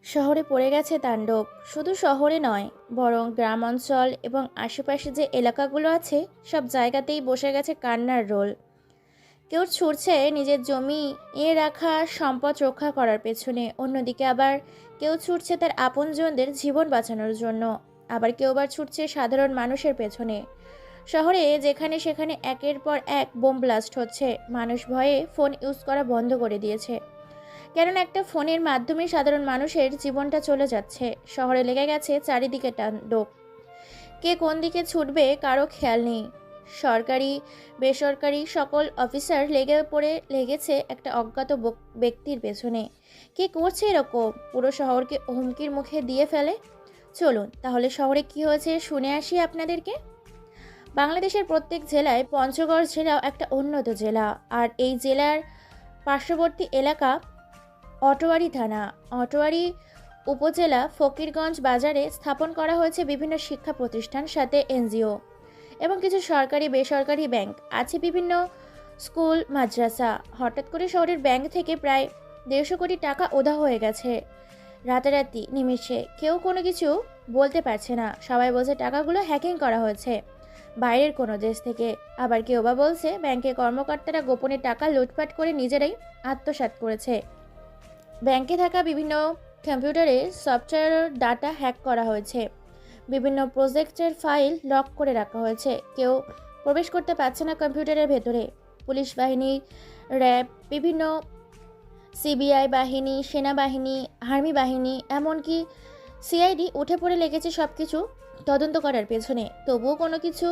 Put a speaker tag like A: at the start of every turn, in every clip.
A: শহরে পড়ে গেছে তাণ্ডব। শুধু শহরে নয়, বরং গ্রাম অঞ্চল এবং আশেপাশে যে এলাকাগুলো আছে সব জায়গাতেই বসে গেছে কান্নার রোল। কেউ ছুটছে নিজের জমি এ রাখা সম্পদ রক্ষা করার পেছনে, অন্যদিকে আবার কেউ ছুটছে তার আপনজনদের জীবন বাঁচানোর জন্য। আবার কেউ আবার ছুটছে সাধারণ মানুষের পেছনে। শহরে যেখানে সেখানে একের পর এক বোম ব্লাস্ট হচ্ছে। মানুষ ভয়ে ফোন ইউজ করা বন্ধ করে দিয়েছে, কারণ একটা ফোনের মাধ্যমে সাধারণ মানুষের জীবনটা চলে যাচ্ছে। শহরে লেগে গেছে চারিদিকে তাণ্ডব। কে কোন দিকে ছুটবে কারো খেয়াল নেই। সরকারি বেসরকারি সকল অফিসার লেগেছে একটা অজ্ঞাত ব্যক্তির পেছনে। কে করছে এরকম? পুরো শহরকে হুমকির মুখে দিয়ে ফেলে। চলুন তাহলে শহরে কি হয়েছে শুনে আসি আপনাদেরকে। বাংলাদেশের প্রত্যেক জেলায় পঞ্চগড় জেলাও একটা উন্নত জেলা, আর এই জেলার পার্শ্ববর্তী এলাকা অটোয়ারি থানা। অটোয়ারি উপজেলা ফকিরগঞ্জ বাজারে স্থাপন করা হয়েছে বিভিন্ন শিক্ষা প্রতিষ্ঠান, সাথে এনজিও এবং কিছু সরকারি বেসরকারি ব্যাংক আছে, বিভিন্ন স্কুল মাদ্রাসা। হঠাৎ করে শহরের ব্যাংক থেকে প্রায় 150 কোটি টাকা উধাও হয়ে গেছে রাতারাতি, নিমিষে। কেউ কোনো কিছু বলতে পারছে না। সবাই বলছে টাকাগুলো হ্যাকিং করা হয়েছে বাইরের কোনো দেশ থেকে। আবার কেউ বা বলছে ব্যাংকের কর্মকর্তারা গোপনে টাকা লুটপাট করে নিজেরাই আত্মসাৎ করেছে। ব্যাংকে থাকা বিভিন্ন কম্পিউটারে সফটওয়্যার ডাটা হ্যাক করা হয়েছে, বিভিন্ন প্রজেক্টের ফাইল লক করে রাখা হয়েছে। কেউ প্রবেশ করতে পারছে না কম্পিউটারের ভেতরে। পুলিশ বাহিনী, র্যাব, বিভিন্ন সিবিআই বাহিনী, সেনাবাহিনী, আর্মি বাহিনী, এমনকি সিআইডি উঠে পড়ে লেগেছে সব কিছু তদন্ত করার পেছনে। তবুও কোনো কিছু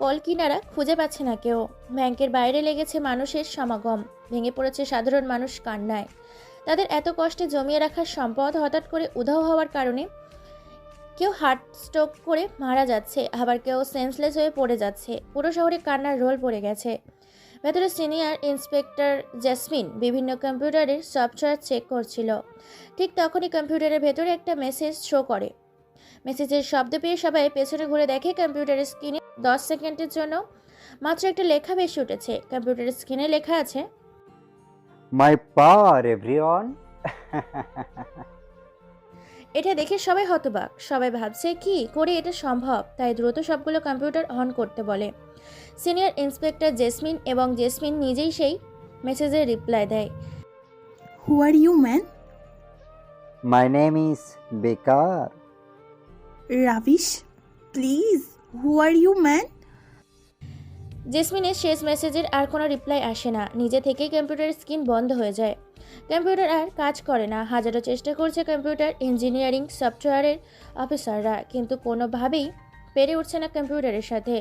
A: কল কিনারা খুঁজে পাচ্ছে না কেউ। ব্যাংকের বাইরে লেগেছে মানুষের সমাগম। ভেঙে পড়েছে সাধারণ মানুষ কান্নায়। তাদের এত কষ্টে জমিয়ে রাখা সম্পদ হঠাৎ করে উধাও হওয়ার কারণে কেউ হার্ট স্ট্রোক করে মারা যাচ্ছে, আবার কেউ সেন্সলেস হয়ে পড়ে যাচ্ছে। পুরো শহরে কান্নার রোল পড়ে গেছে। ভেতরে সিনিয়র ইন্সপেক্টর জেসমিন বিভিন্ন কম্পিউটারের সফটওয়্যার চেক করছিল। ঠিক তখনই কম্পিউটারের ভেতরে একটা মেসেজ শো করে। মেসেজের শব্দ পেয়ে সবাই পেছনে ঘুরে দেখে কম্পিউটারের স্ক্রিনে 10 সেকেন্ডের জন্য মাত্র একটা লেখা ভেসে উঠেছে। কম্পিউটারের স্ক্রিনে লেখা আছে,
B: My power, everyone.
A: এটা দেখে সবাই হতবাক। সবাই ভাবছে কি করে এটা সম্ভব, তাই দ্রুত সবগুলো কম্পিউটার অন করতে বলে সিনিয়র ইন্সপেক্টর জেসমিন, এবং জেসমিন নিজেই সেই মেসেজের রিপ্লাই দেয়।
C: Who are you, man?
B: My name is Bekar.
C: Ravish? Please, who are you, man?
A: জেসমিনের শেষ মেসেজের আর কোনো রিপ্লাই আসে না। নিজে থেকেই কম্পিউটারের স্ক্রিন বন্ধ হয়ে যায়। কম্পিউটার আর কাজ করে না। হাজারো চেষ্টা করছে কম্পিউটার ইঞ্জিনিয়ারিং সফটওয়্যারের অফিসাররা, কিন্তু কোনোভাবেই পেরে উঠছে না কম্পিউটারের সাথে।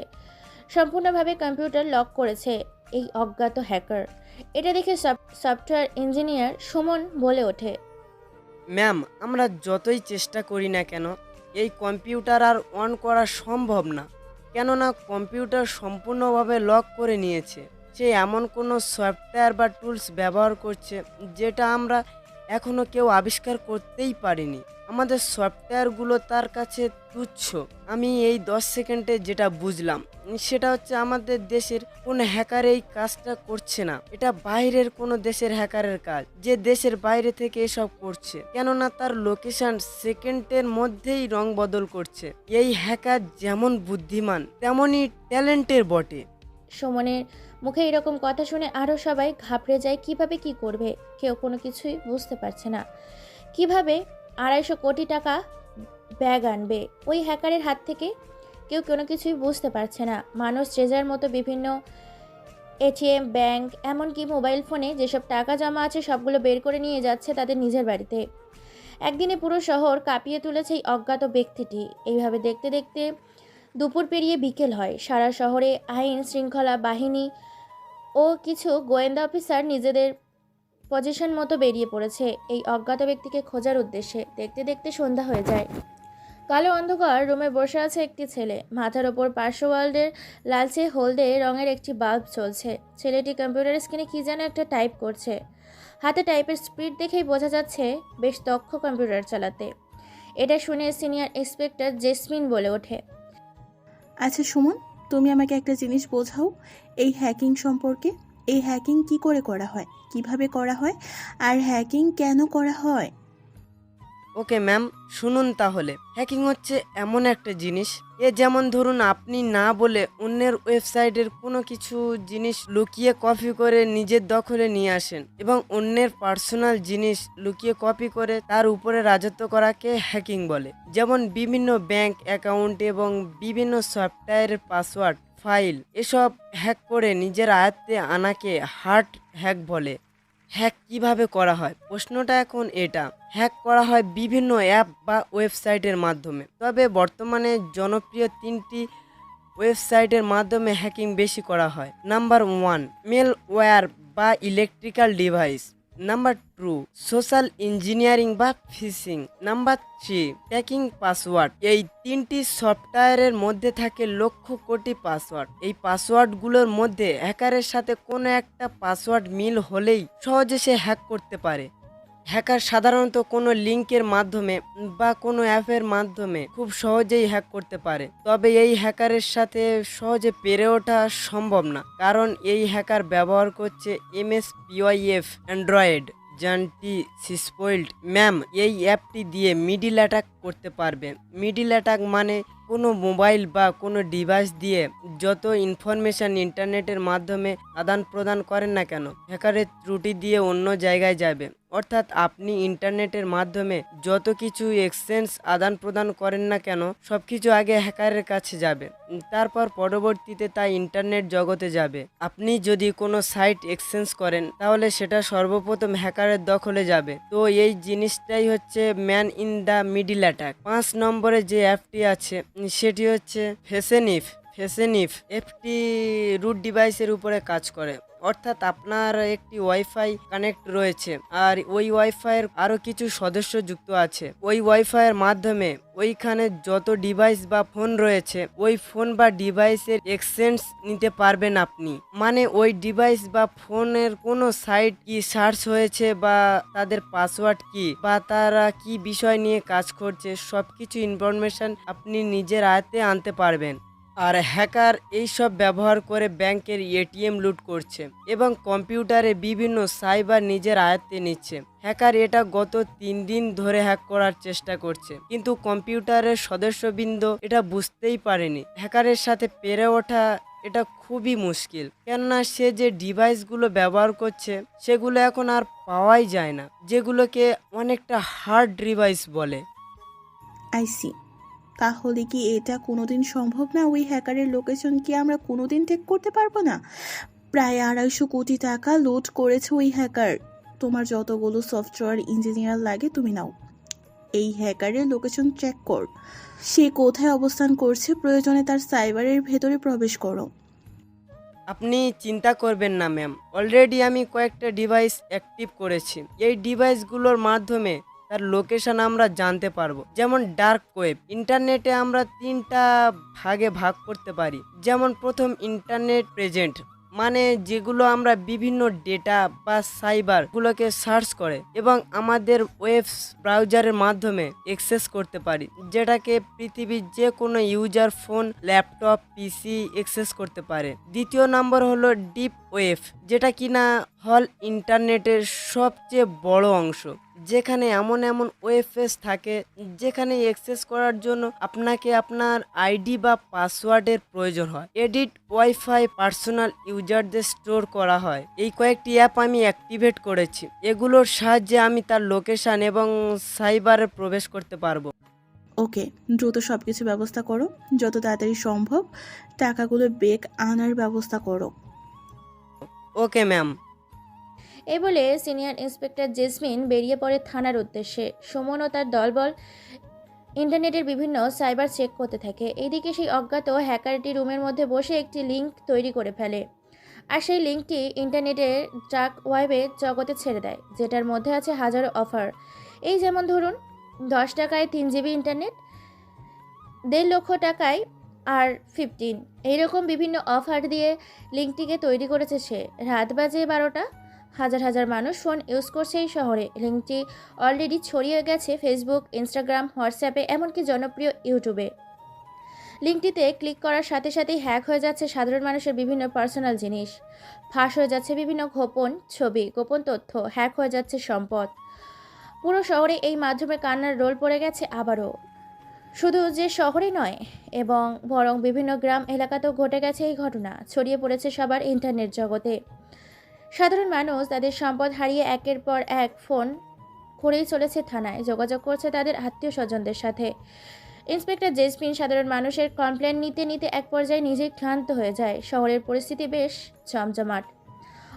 A: সম্পূর্ণভাবে কম্পিউটার লক করেছে এই অজ্ঞাত হ্যাকার। এটা দেখে সফটওয়্যার ইঞ্জিনিয়ার সুমন বলে ওঠে,
D: ম্যাম, আমরা যতই চেষ্টা করি না কেন এই কম্পিউটার আর অন করা সম্ভব না, কেননা কম্পিউটার সম্পূর্ণভাবে লক করে নিয়েছে। সে এমন কোনো সফটওয়্যার বা টুলস ব্যবহার করছে যেটা আমরা এখনও কেউ আবিষ্কার করতেই পারিনি। আমাদের সফটওয়্যারগুলো তার কাছে তুচ্ছ। আমি এই 10 সেকেন্ডে যেটা বুঝলাম সেটা হচ্ছে আমাদের দেশের কোনো হ্যাকার এই কাজটা করছে না। এটা বাইরের কোনো দেশের হ্যাকারের কাজ, যে দেশের বাইরে থেকে এসব করছে, কেননা তার লোকেশন সেকেন্ডের মধ্যেই রং বদল করছে। এই হ্যাকার যেমন বুদ্ধিমান তেমনই ট্যালেন্টের বটে।
A: সুমনের মুখে এরকম কথা শুনে আরও সবাই ঘাবড়ে যায়। কিভাবে কি করবে কেউ কোনো কিছুই বুঝতে পারছে না। কিভাবে 250 কোটি টাকা ব্যাগ আনবে ওই হ্যাকারের হাত থেকে, কেউ কোনো কিছুই বুঝতে পারছে না। মানুষ যে যার মতো বিভিন্ন এটিএম, ব্যাংক, এমনকি মোবাইল ফোনে যেসব টাকা জমা আছে সবগুলো বের করে নিয়ে যাচ্ছে তাদের নিজের বাড়িতে। একদিনে পুরো শহর কাঁপিয়ে তুলেছে এই অজ্ঞাত ব্যক্তিটি। এইভাবে দেখতে দেখতে দুপুর পেরিয়ে বিকেল হয়। সারা শহরে আইন শৃঙ্খলা বাহিনী ও কিছু গোয়েন্দা অফিসার নিজেদের পজিশন মতো বেরিয়ে পড়েছে এই অজ্ঞাত ব্যক্তিকে খোঁজার উদ্দেশ্যে। দেখতে দেখতে সন্ধ্যা হয়ে যায়। কালো অন্ধকার রুমে বসে আছে একটি ছেলে। মাথার ওপর পার্শ্ব ওয়ার্ল্ডের লালচে হলদে রঙের একটি বাল্ব চলছে। ছেলেটি কম্পিউটার স্ক্রিনে কি যেন একটা টাইপ করছে। হাতে টাইপের স্পিড দেখেই বোঝা যাচ্ছে বেশ দক্ষ কম্পিউটার চালাতে। এটা শুনে সিনিয়র ইন্সপেক্টর জেসমিন বলে ওঠে,
C: আচ্ছা সুমন, তুমি আমাকে একটা জিনিস বোঝাও এই হ্যাকিং সম্পর্কে। এই হ্যাকিং কি করে করা হয়, কিভাবে করা হয়, আর হ্যাকিং কেন করা হয়?
D: ওকে ম্যাম, শুনুন তাহলে। হ্যাকিং হচ্ছে এমন একটা জিনিস, যেমন ধরুন আপনি না বলে অন্যের ওয়েবসাইটের কোনো কিছু জিনিস লুকিয়ে কপি করে নিজের দখলে নিয়ে আসেন এবং অন্যের পার্সোনাল জিনিস লুকিয়ে কপি করে তার উপরে রাজত্ব করাকে হ্যাকিং বলে। যেমন বিভিন্ন ব্যাংক অ্যাকাউন্ট এবং বিভিন্ন সফটওয়্যারের পাসওয়ার্ড, ফাইল এসব হ্যাক করে নিজের আয়ত্তে আনাকে হার্ড হ্যাক বলে। হ্যাক কিভাবে করা হয়, প্রশ্নটা এখন এটা। হ্যাক করা হয় বিভিন্ন অ্যাপ বা ওয়েবসাইটের মাধ্যমে, তবে বর্তমানে জনপ্রিয় 3টি ওয়েবসাইটের মাধ্যমে হ্যাকিং বেশি করা হয়। নাম্বার 1, মেলওয়্যার বা electrical device. Number 2, social engineering বা ফিশিং। নাম্বার 3, ট্যাকিং পাসওয়ার্ড। এই 3টি সফটওয়্যারের মধ্যে থাকে লক্ষ কোটি পাসওয়ার্ড। এই পাসওয়ার্ডগুলোর মধ্যে হ্যাকারের সাথে কোনো একটা পাসওয়ার্ড মিল হলেই সহজে সে হ্যাক করতে পারে। হ্যাকার সাধারণত কোনো লিঙ্কের মাধ্যমে বা কোনো অ্যাপের মাধ্যমে খুব সহজেই হ্যাক করতে পারে, তবে এই হ্যাকারের সাথে সহজে পেরে ওঠা সম্ভব না, কারণ এই হ্যাকার ব্যবহার করছে MSPIF অ্যান্ড্রয়েড জানটি সিসপয়েল্ড। ম্যাম, এই অ্যাপটি দিয়ে মিডিল অ্যাটাক করতে পারবে। মিডিল অ্যাটাক মানে কোনো মোবাইল বা কোনো ডিভাইস দিয়ে যত ইনফরমেশন ইন্টারনেটের মাধ্যমে আদান প্রদান করেন না কেন, হ্যাকারের ত্রুটি দিয়ে অন্য জায়গায় যাবে। অর্থাৎ আপনি ইন্টারনেটের মাধ্যমে যত কিছু এক্সচেঞ্জ আদান প্রদান করেন না কেন, সব কিছু আগে হ্যাকারের কাছে যাবে, তারপর পরবর্তীতে তা ইন্টারনেট জগতে যাবে। আপনি যদি কোনো সাইট এক্সচেঞ্জ করেন তাহলে সেটা সর্বপ্রথম হ্যাকারের দখলে যাবে। তো এই জিনিসটাই হচ্ছে man in the middle attack. 5 নম্বরে যে অ্যাপটি আছে সেটি হচ্ছে ফেসেনিফ অ্যাপটি রুট ডিভাইসের উপরে কাজ করে, অর্থাৎ আপনার একটি ওয়াইফাই কানেক্ট রয়েছে আর ওই ওয়াইফাইয়ের আরও কিছু সদস্য যুক্ত আছে। ওই ওয়াইফাইয়ের মাধ্যমে ওইখানে যত ডিভাইস বা ফোন রয়েছে ওই ফোন বা ডিভাইসের এক্সচেঞ্জ নিতে পারবেন আপনি। মানে ওই ডিভাইস বা ফোনের কোনো সাইট কি সার্চ হয়েছে বা তাদের পাসওয়ার্ড কি বা তারা কি বিষয় নিয়ে কাজ করছে, সব কিছু ইনফরমেশন আপনি নিজের আয়ত্তে আনতে পারবেন। আর হ্যাকার এইসব ব্যবহার করে ব্যাংকের এটিএম লুট করছে এবং কম্পিউটারে বিভিন্ন সাইবার নিজের আয়ত্তে নিচ্ছে। হ্যাকার এটা গত 3 দিন ধরে হ্যাক করার চেষ্টা করছে, কিন্তু কম্পিউটারের সদস্যবৃন্দ এটা বুঝতেই পারেনি। হ্যাকারের সাথে পেরে ওঠা এটা খুবই মুশকিল, কেননা সে যে ডিভাইসগুলো ব্যবহার করছে সেগুলো এখন আর পাওয়াই যায় না, যেগুলোকে অনেকটা হার্ড ডিভাইস বলে।
C: আইসি, তাহলে কি এটা কোনোদিন সম্ভব না? ওই হ্যাকারের লোকেশন কি আমরা কোনোদিন ঠিক করতে পারবো না? প্রায় 250 কোটি টাকা লুট করেছে ওই হ্যাকার। তোমার যতগুলো সফটওয়্যার ইঞ্জিনিয়ার লাগে তুমি নাও, এই হ্যাকারের লোকেশন চেক কর, সে কোথায় অবস্থান করছে, প্রয়োজনে তার সাইবারের ভেতরে প্রবেশ করো।
D: আপনি চিন্তা করবেন না ম্যাম, অলরেডি আমি কয়েকটা ডিভাইস অ্যাক্টিভ করেছি। এই ডিভাইসগুলোর মাধ্যমে তার লোকেশন আমরা জানতে পারবো। যেমন ডার্ক ওয়েব, ইন্টারনেটে আমরা 3টা ভাগে ভাগ করতে পারি। যেমন প্রথম, ইন্টারনেট প্রেজেন্ট, মানে যেগুলো আমরা বিভিন্ন ডেটা বা সাইবারগুলোকে সার্চ করে এবং আমাদের ওয়েব ব্রাউজারের মাধ্যমে অ্যাক্সেস করতে পারি, যেটাকে পৃথিবীর যে কোনো ইউজার ফোন, ল্যাপটপ, পিসি অ্যাক্সেস করতে পারে। দ্বিতীয় নম্বর হলো ডিপ ওয়েব, যেটা কিনা হল ইন্টারনেটের সবচেয়ে বড় অংশ, যেখানে এমন ওয়েব পেজ থাকে যেখানে অ্যাক্সেস করার জন্য আপনাকে আপনার আইডি বা পাসওয়ার্ডের প্রয়োজন হয়। এডিট ওয়াইফাই পার্সোনাল ইউজারদের স্টোর করা হয়। এই কয়েকটি অ্যাপ আমি অ্যাক্টিভেট করেছি, এগুলোর সাহায্যে আমি তার লোকেশন এবং সাইবারে প্রবেশ করতে পারবো।
C: ওকে, দ্রুত সব কিছু ব্যবস্থা করো, যত তাড়াতাড়ি সম্ভব টাকাগুলো বেক আনার ব্যবস্থা করো।
D: Okay ma'am.
A: এই বলে সিনিয়র ইন্সপেক্টর জেসমিন বেরিয়ে পড়ে থানার উদ্দেশ্যে। সুমন ও তার দলবল ইন্টারনেটের বিভিন্ন সাইবার চেক করতে থাকে। এইদিকে সেই অজ্ঞাত হ্যাকারটি রুমের মধ্যে বসে একটি লিঙ্ক তৈরি করে ফেলে, আর সেই লিঙ্কটি ইন্টারনেটের ডার্ক ওয়েবে জগতে ছেড়ে দেয়, যেটার মধ্যে আছে হাজারো অফার। এই যেমন ধরুন 10 টাকায় 3 জিবি ইন্টারনেট, 1.5 লক্ষ টাকায় আর 15, এইরকম বিভিন্ন অফার দিয়ে লিঙ্কটিকে তৈরি করেছে সে। রাত বাজে 12টা, হাজার হাজার মানুষ ফোন ইউজ করছে এই শহরে। লিঙ্কটি অলরেডি ছড়িয়ে গেছে ফেসবুক, ইনস্টাগ্রাম, হোয়াটসঅ্যাপে, এমনকি জনপ্রিয় ইউটিউবে। লিঙ্কটিতে ক্লিক করার সাথে সাথেই হ্যাক হয়ে যাচ্ছে সাধারণ মানুষের বিভিন্ন পার্সোনাল জিনিস, ফাঁস হয়ে যাচ্ছে বিভিন্ন গোপন ছবি, গোপন তথ্য, হ্যাক হয়ে যাচ্ছে সম্পদ। পুরো শহরে এই মাধ্যমে কান্নার রোল পড়ে গেছে আবারও। শুধু যে শহরে নয় বরং বিভিন্ন গ্রাম এলাকাতেও ঘটে গেছে এই ঘটনা, ছড়িয়ে পড়েছে সবার ইন্টারনেট জগতে। সাধারণ মানুষ তাদের সম্পদ হারিয়ে একের পর এক ফোন করেই চলেছে থানায়, যোগাযোগ করছে তাদের আত্মীয় স্বজনদের সাথে। ইন্সপেক্টর জেসমিন সাধারণ মানুষের কমপ্লেন নিতে নিতে এক পর্যায়ে নিজেই ক্লান্ত হয়ে যায়। শহরের পরিস্থিতি বেশ জমজমাট,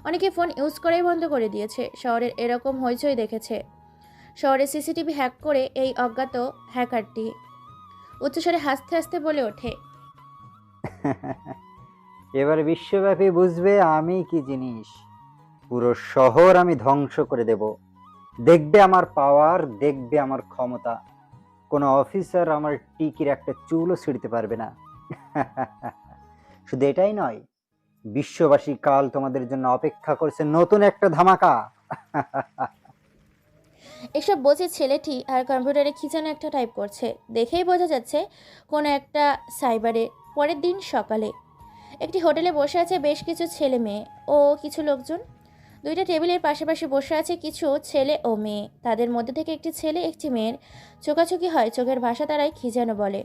A: অনেকে ফোন ইউজ করাই বন্ধ করে দিয়েছে। শহরের এরকম হইচই দেখেছে শহরে সিসিটিভি হ্যাক করে এই অজ্ঞাত হ্যাকারটি উচ্চস্বরে হাসতে হাসতে বলে ওঠে,
B: এবার বিশ্বব্যাপী বুঝবে আমি কি জিনিস। পুরো শহর আমি ধ্বংস করে দেব। দেখবে আমার পাওয়ার, দেখবে আমার ক্ষমতা। কোনো অফিসার আমার টিকির একটা চুলও ছিঁড়তে পারবে না। শুধু এটাই নয়, বিশ্ববাসী কাল তোমাদের জন্য অপেক্ষা করছে নতুন একটা ধামাকা।
A: এসব বলছে ছেলেটি আর কম্পিউটারে কি যেন একটা টাইপ করছে। দেখেই বোঝা যাচ্ছে কোনো একটা সাইবারে। পরের দিন সকালে একটি হোটেলে বসে আছে বেশ কিছু ছেলে মেয়ে ও কিছু লোকজন। দুইটা টেবিলের পাশাপাশি বসে আছে কিছু ছেলে ও মেয়ে। তাদের মধ্যে থেকে একটি ছেলে একটি মেয়ের চোখাচোখি হয়, চোখের ভাষা তারাই কি যেন বলে।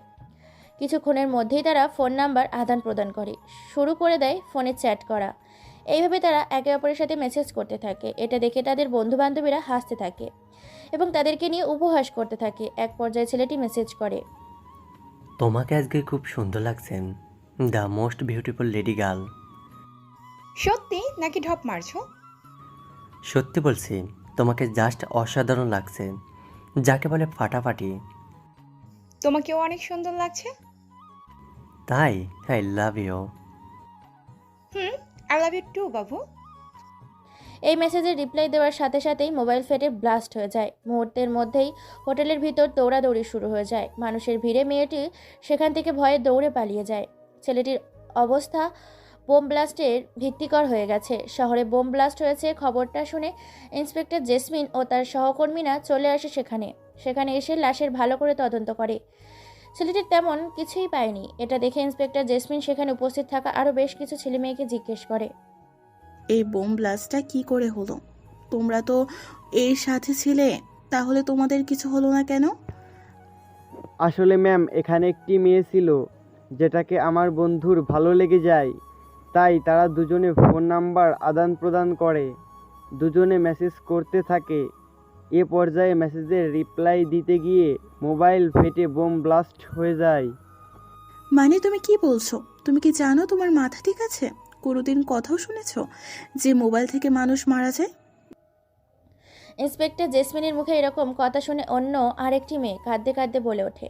A: কিছুক্ষণের মধ্যেই তারা ফোন নাম্বার আদান প্রদান করে, শুরু করে দেয় ফোনে চ্যাট করা। এইভাবে তারা একে অপরের সাথে মেসেজ করতে থাকে। এটা দেখে তাদের বন্ধুবান্ধবীরা হাসতে থাকে এবং তাদেরকে নিয়ে উপহাস করতে থাকে। এক পর্যায়ে ছেলেটি মেসেজ করে,
E: তোমাকে আজকে খুব সুন্দর লাগছে, the most beautiful lady girl.
F: সত্যি নাকি ঢপ মারছো?
E: সত্যি বলছি, তোমাকে জাস্ট অসাধারণ লাগছে, যাকে বলে ফাটাফাটি।
F: তোমাকেও অনেক সুন্দর লাগছে।
E: তাই I love you.
F: I love you too বাবু।
A: এই মেসেজের রিপ্লাই দেওয়ার সাথে সাথেই মোবাইল ফেটে ব্লাস্ট হয়ে যায়। মুহূর্তের মধ্যেই হোটেলের ভিতর দৌড়াদৌড়ি শুরু হয়ে যায়। মানুষের ভিড়ে মেয়েটি সেখান থেকে ভয়ে দৌড়ে পালিয়ে যায়। ছেলেটির অবস্থা বোম ব্লাস্টের ভিত্তিকর হয়ে গেছে। শহরে বোম ব্লাস্ট হয়েছে খবরটা শুনে ইন্সপেক্টর জেসমিন ও তার সহকর্মীরা চলে আসে সেখানে এসে লাশের ভালো করে তদন্ত করে। ছেলেটির তেমন কিছুই পায়নি। এটা দেখে ইন্সপেক্টর জেসমিন সেখানে উপস্থিত থাকা আরও বেশ কিছু ছেলে মেয়েকে জিজ্ঞেস করে,
C: এই বোম ব্লাস্টটা কি করে হলো? তোমরা তো এর সাথে ছিলে, তাহলে তোমাদের কিছু হলো না কেন?
D: আসলে ম্যাম, এখানে একটি মেয়ে ছিল যেটাকে আমার বন্ধুর ভালো লেগে যায়, তাই তারা দুজনে ফোন নাম্বার আদান প্রদান করে, দুজনে মেসেজ করতে থাকে। এ পর্যায়ে মেসেজের রিপ্লাই দিতে গিয়ে মোবাইল ফেটে বোম ব্লাস্ট হয়ে যায়।
C: মানে তুমি কি বলছো? তুমি কি জানো তোমার মাথা ঠিক আছে? কোনোদিন কথাও শুনেছো যে মোবাইল থেকে মানুষ মারা যায়?
A: ইন্সপেক্টর জেসমিনের মুখে এরকম কথা শুনে অন্য আরেকটি মেয়ে কাঁদতে কাঁদতে বলে ওঠে,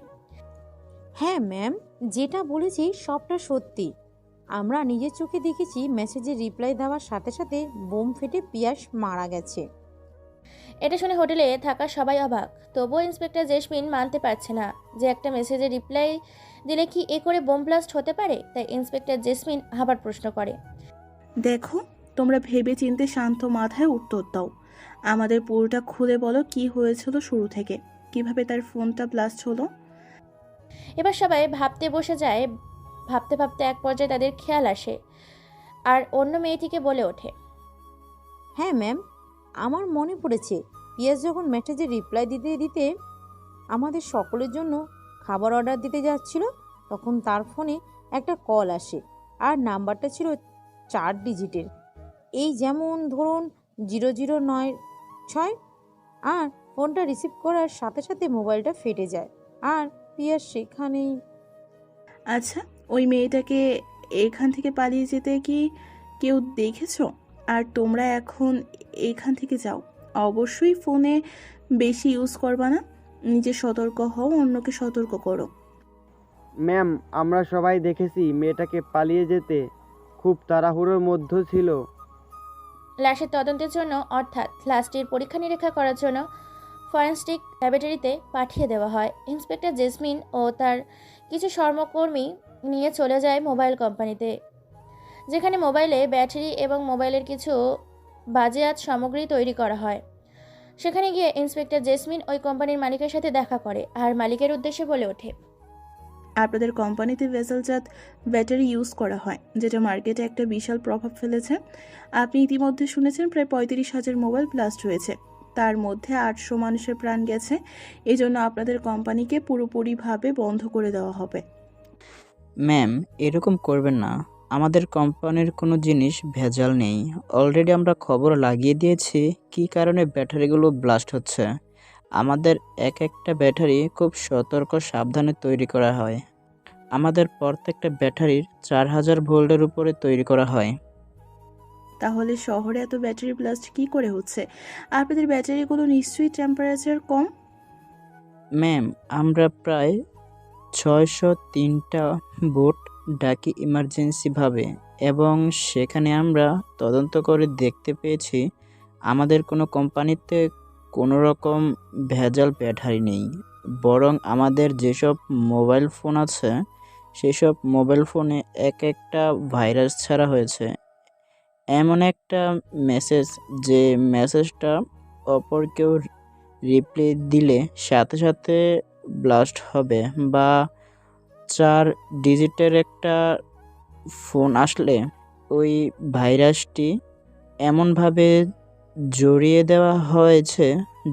G: হ্যাঁ ম্যাম, যেটা বলেছি সবটা সত্যি। আমরা নিজের চোখে দেখেছি মেসেজের রিপ্লাই দেওয়ার সাথে সাথে বোম ফেটে পিয়াস মারা গেছে।
A: এটা শুনে হোটেলে থাকা সবাই অবাক। তবুও ইন্সপেক্টর জেসমিন মানতে পারছে না যে একটা মেসেজের রিপ্লাই দিলে কি এ করে বোম ব্লাস্ট হতে পারে। তাই ইন্সপেক্টর জেসমিন আবার প্রশ্ন করে,
C: দেখো, তোমরা ভেবে চিন্তে শান্ত মাথায় উত্তর দাও। আমাদের পুরোটা খুলে বলো কি হয়েছিল শুরু থেকে, কিভাবে তার ফোনটা ব্লাস্ট হলো।
A: এবার সবাই ভাবতে বসে যায়। ভাবতে ভাবতে এক পর্যায়ে তাদের খেয়াল আসে আর অন্য মেয়েটিকে বলে ওঠে,
G: হ্যাঁ ম্যাম, আমার মনে পড়েছে, পিয়াস যখন মেসেজের রিপ্লাই দিতে দিতে আমাদের সকলের জন্য খাবার অর্ডার দিতে যাচ্ছিল, তখন তার ফোনে একটা কল আসে আর নাম্বারটা ছিল 4 ডিজিটের। এই যেমন ধরুন 0096। আর ফোনটা রিসিভ করার সাথে সাথে মোবাইলটা ফেটে যায় আর পিয়াস সেখানেই।
C: আচ্ছা, ওই মেয়েটাকে এখান থেকে পালিয়ে যেতে কি কেউ দেখেছো? আর তোমরা এখন এখান থেকে যাও। অবশ্যই ফোনে বেশি ইউজ করবা না। নিজে সতর্ক হও, অন্যকে সতর্ক করো।
D: ম্যাম, আমরা সবাই দেখেছি মেয়েটাকে পালিয়ে যেতে খুব তাড়াহুড়োর মধ্য ছিল।
A: লাশের তদন্তের জন্য অর্থাৎ লাশটির পরীক্ষা নিরীক্ষা করার জন্য ফরেনসিক ল্যাবরেটরিতে পাঠিয়ে দেওয়া হয়। ইন্সপেক্টর জেসমিন ও তার কিছু সহকর্মী নিয়ে চলে যায় মোবাইল কোম্পানিতে, যেখানে মোবাইলে ব্যাটারি এবং মোবাইলের কিছু বাজেয়াত সামগ্রী তৈরি করা হয়। সেখানে গিয়ে ইন্সপেক্টর জেসমিন ওই কোম্পানির মালিকের সাথে দেখা করে আর মালিকের উদ্দেশ্যে বলে ওঠে,
C: আপনাদের কোম্পানিতে ভেসেলজাত ব্যাটারি ইউজ করা হয়, যেটা মার্কেটে একটা বিশাল প্রভাব ফেলেছে। আপনি ইতিমধ্যে শুনেছেন প্রায় 35,000 মোবাইল ব্লাস্ট হয়েছে। তার মধ্যে 800 মানুষের প্রাণ গেছে। এজন্য আপনাদের কোম্পানিকে পুরোপুরিভাবে বন্ধ করে দেওয়া হবে।
H: ম্যাম, এরকম করবেন না। আমাদের কোম্পানির কোনো জিনিস ভেজাল নেই। অলরেডি আমরা খবর লাগিয়ে দিয়েছি কী কারণে ব্যাটারিগুলো ব্লাস্ট হচ্ছে। আমাদের এক একটা ব্যাটারি খুব সতর্ক সাবধানে তৈরি করা হয়। আমাদের প্রত্যেকটা ব্যাটারির 4000 ভোল্টের উপরে তৈরি করা হয়।
C: তাহলে শহরে এত ব্যাটারি ব্লাস্ট কি করে হচ্ছে? আপনাদের ব্যাটারিগুলো নিশ্চয়ই টেম্পারেচার কম।
H: ম্যাম, আমরা প্রায় 603টা বোট ডাকি ইমার্জেন্সিভাবে, এবং সেখানে আমরা তদন্ত করে দেখতে পেয়েছি আমাদের কোনো কোম্পানিতে কোনো রকম ভেজাল ব্যাটারি নেই। বরং আমাদের যেসব মোবাইল ফোন আছে সেসব মোবাইল ফোনে এক একটা ভাইরাস ছাড়া হয়েছে। এমন একটা মেসেজ, যে মেসেজটা অপর কেউ রিপ্লাই দিলে সাথে সাথে ব্লাস্ট হবে, বা 4 ডিজিটের একটা ফোন আসলে ওই ভাইরাসটি এমনভাবে জড়িয়ে দেওয়া হয়েছে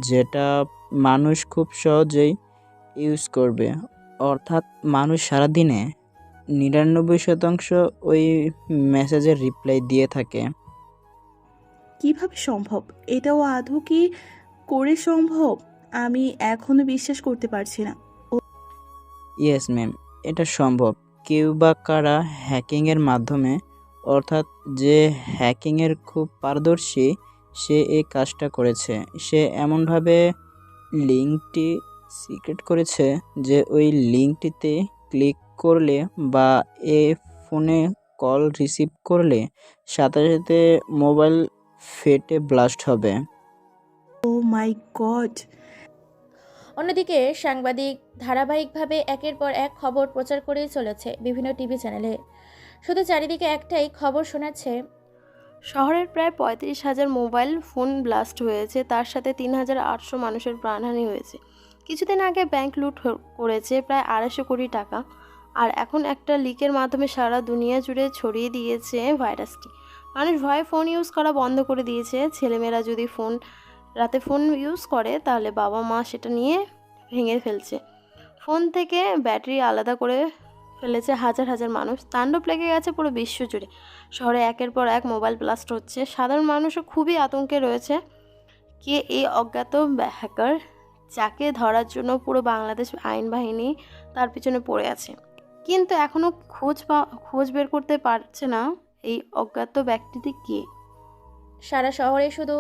H: যেটা মানুষ খুব সহজেই ইউজ করবে। অর্থাৎ মানুষ সারাদিনে 99% ওই মেসেজের রিপ্লাই দিয়ে থাকে।
C: কিভাবে সম্ভব? এটাও আদৌ কি করে সম্ভব? আমি এখনো বিশ্বাস করতে পারছি না।
H: ইয়েস ম্যাম, এটা সম্ভব। কেউ বা কারা হ্যাকিংয়ের মাধ্যমে, অর্থাৎ যে হ্যাকিংয়ের খুব পারদর্শী, সে এই কাজটা করেছে। সে এমনভাবে লিঙ্কটি সিক্রেট করেছে যে ওই লিঙ্কটিতে ক্লিক করলে বা এ ফোনে কল রিসিভ করলে সাথে সাথে মোবাইল ফেটে ব্লাস্ট হবে।
C: ও মাই গড!
A: অন্যদিকে সাংবাদিক ধারাবাহিকভাবে একের পর এক খবর প্রচার করেই চলেছে বিভিন্ন টিভি চ্যানেলে। শুধু চারিদিকে একটাই খবর শোনাচ্ছে,
I: শহরের প্রায় 35,000 মোবাইল ফোন ব্লাস্ট হয়েছে, তার সাথে 3,800 মানুষের প্রাণহানি হয়েছে। কিছুদিন আগে ব্যাংক লুট করেছে প্রায় 250 কোটি টাকা, আর এখন একটা লিকের মাধ্যমে সারা দুনিয়া জুড়ে ছড়িয়ে দিয়েছে ভাইরাসটি। মানুষ ভয়ে ফোন ইউজ করা বন্ধ করে দিয়েছে। ছেলেমেয়েরা যদি রাতে ফোন ইউজ করে তাহলে বাবা মা সেটা নিয়ে ভেঙে ফেলছে। ফোন থেকে ব্যাটারি আলাদা করে ফেলেছে হাজার হাজার মানুষ। তাণ্ডব লেগে গেছে পুরো বিশ্ব জুড়ে। শহরে একের পর এক মোবাইল ব্লাস্ট হচ্ছে। সাধারণ মানুষও খুবই আতঙ্কে রয়েছে। কে এই অজ্ঞাত হ্যাকার, যাকে ধরার জন্য পুরো বাংলাদেশ আইন বাহিনী তার পিছনে পড়ে আছে, কিন্তু এখনও খোঁজ বের করতে পারছে না এই অজ্ঞাত ব্যক্তিটি কে।
A: সারা শহরে, শুধু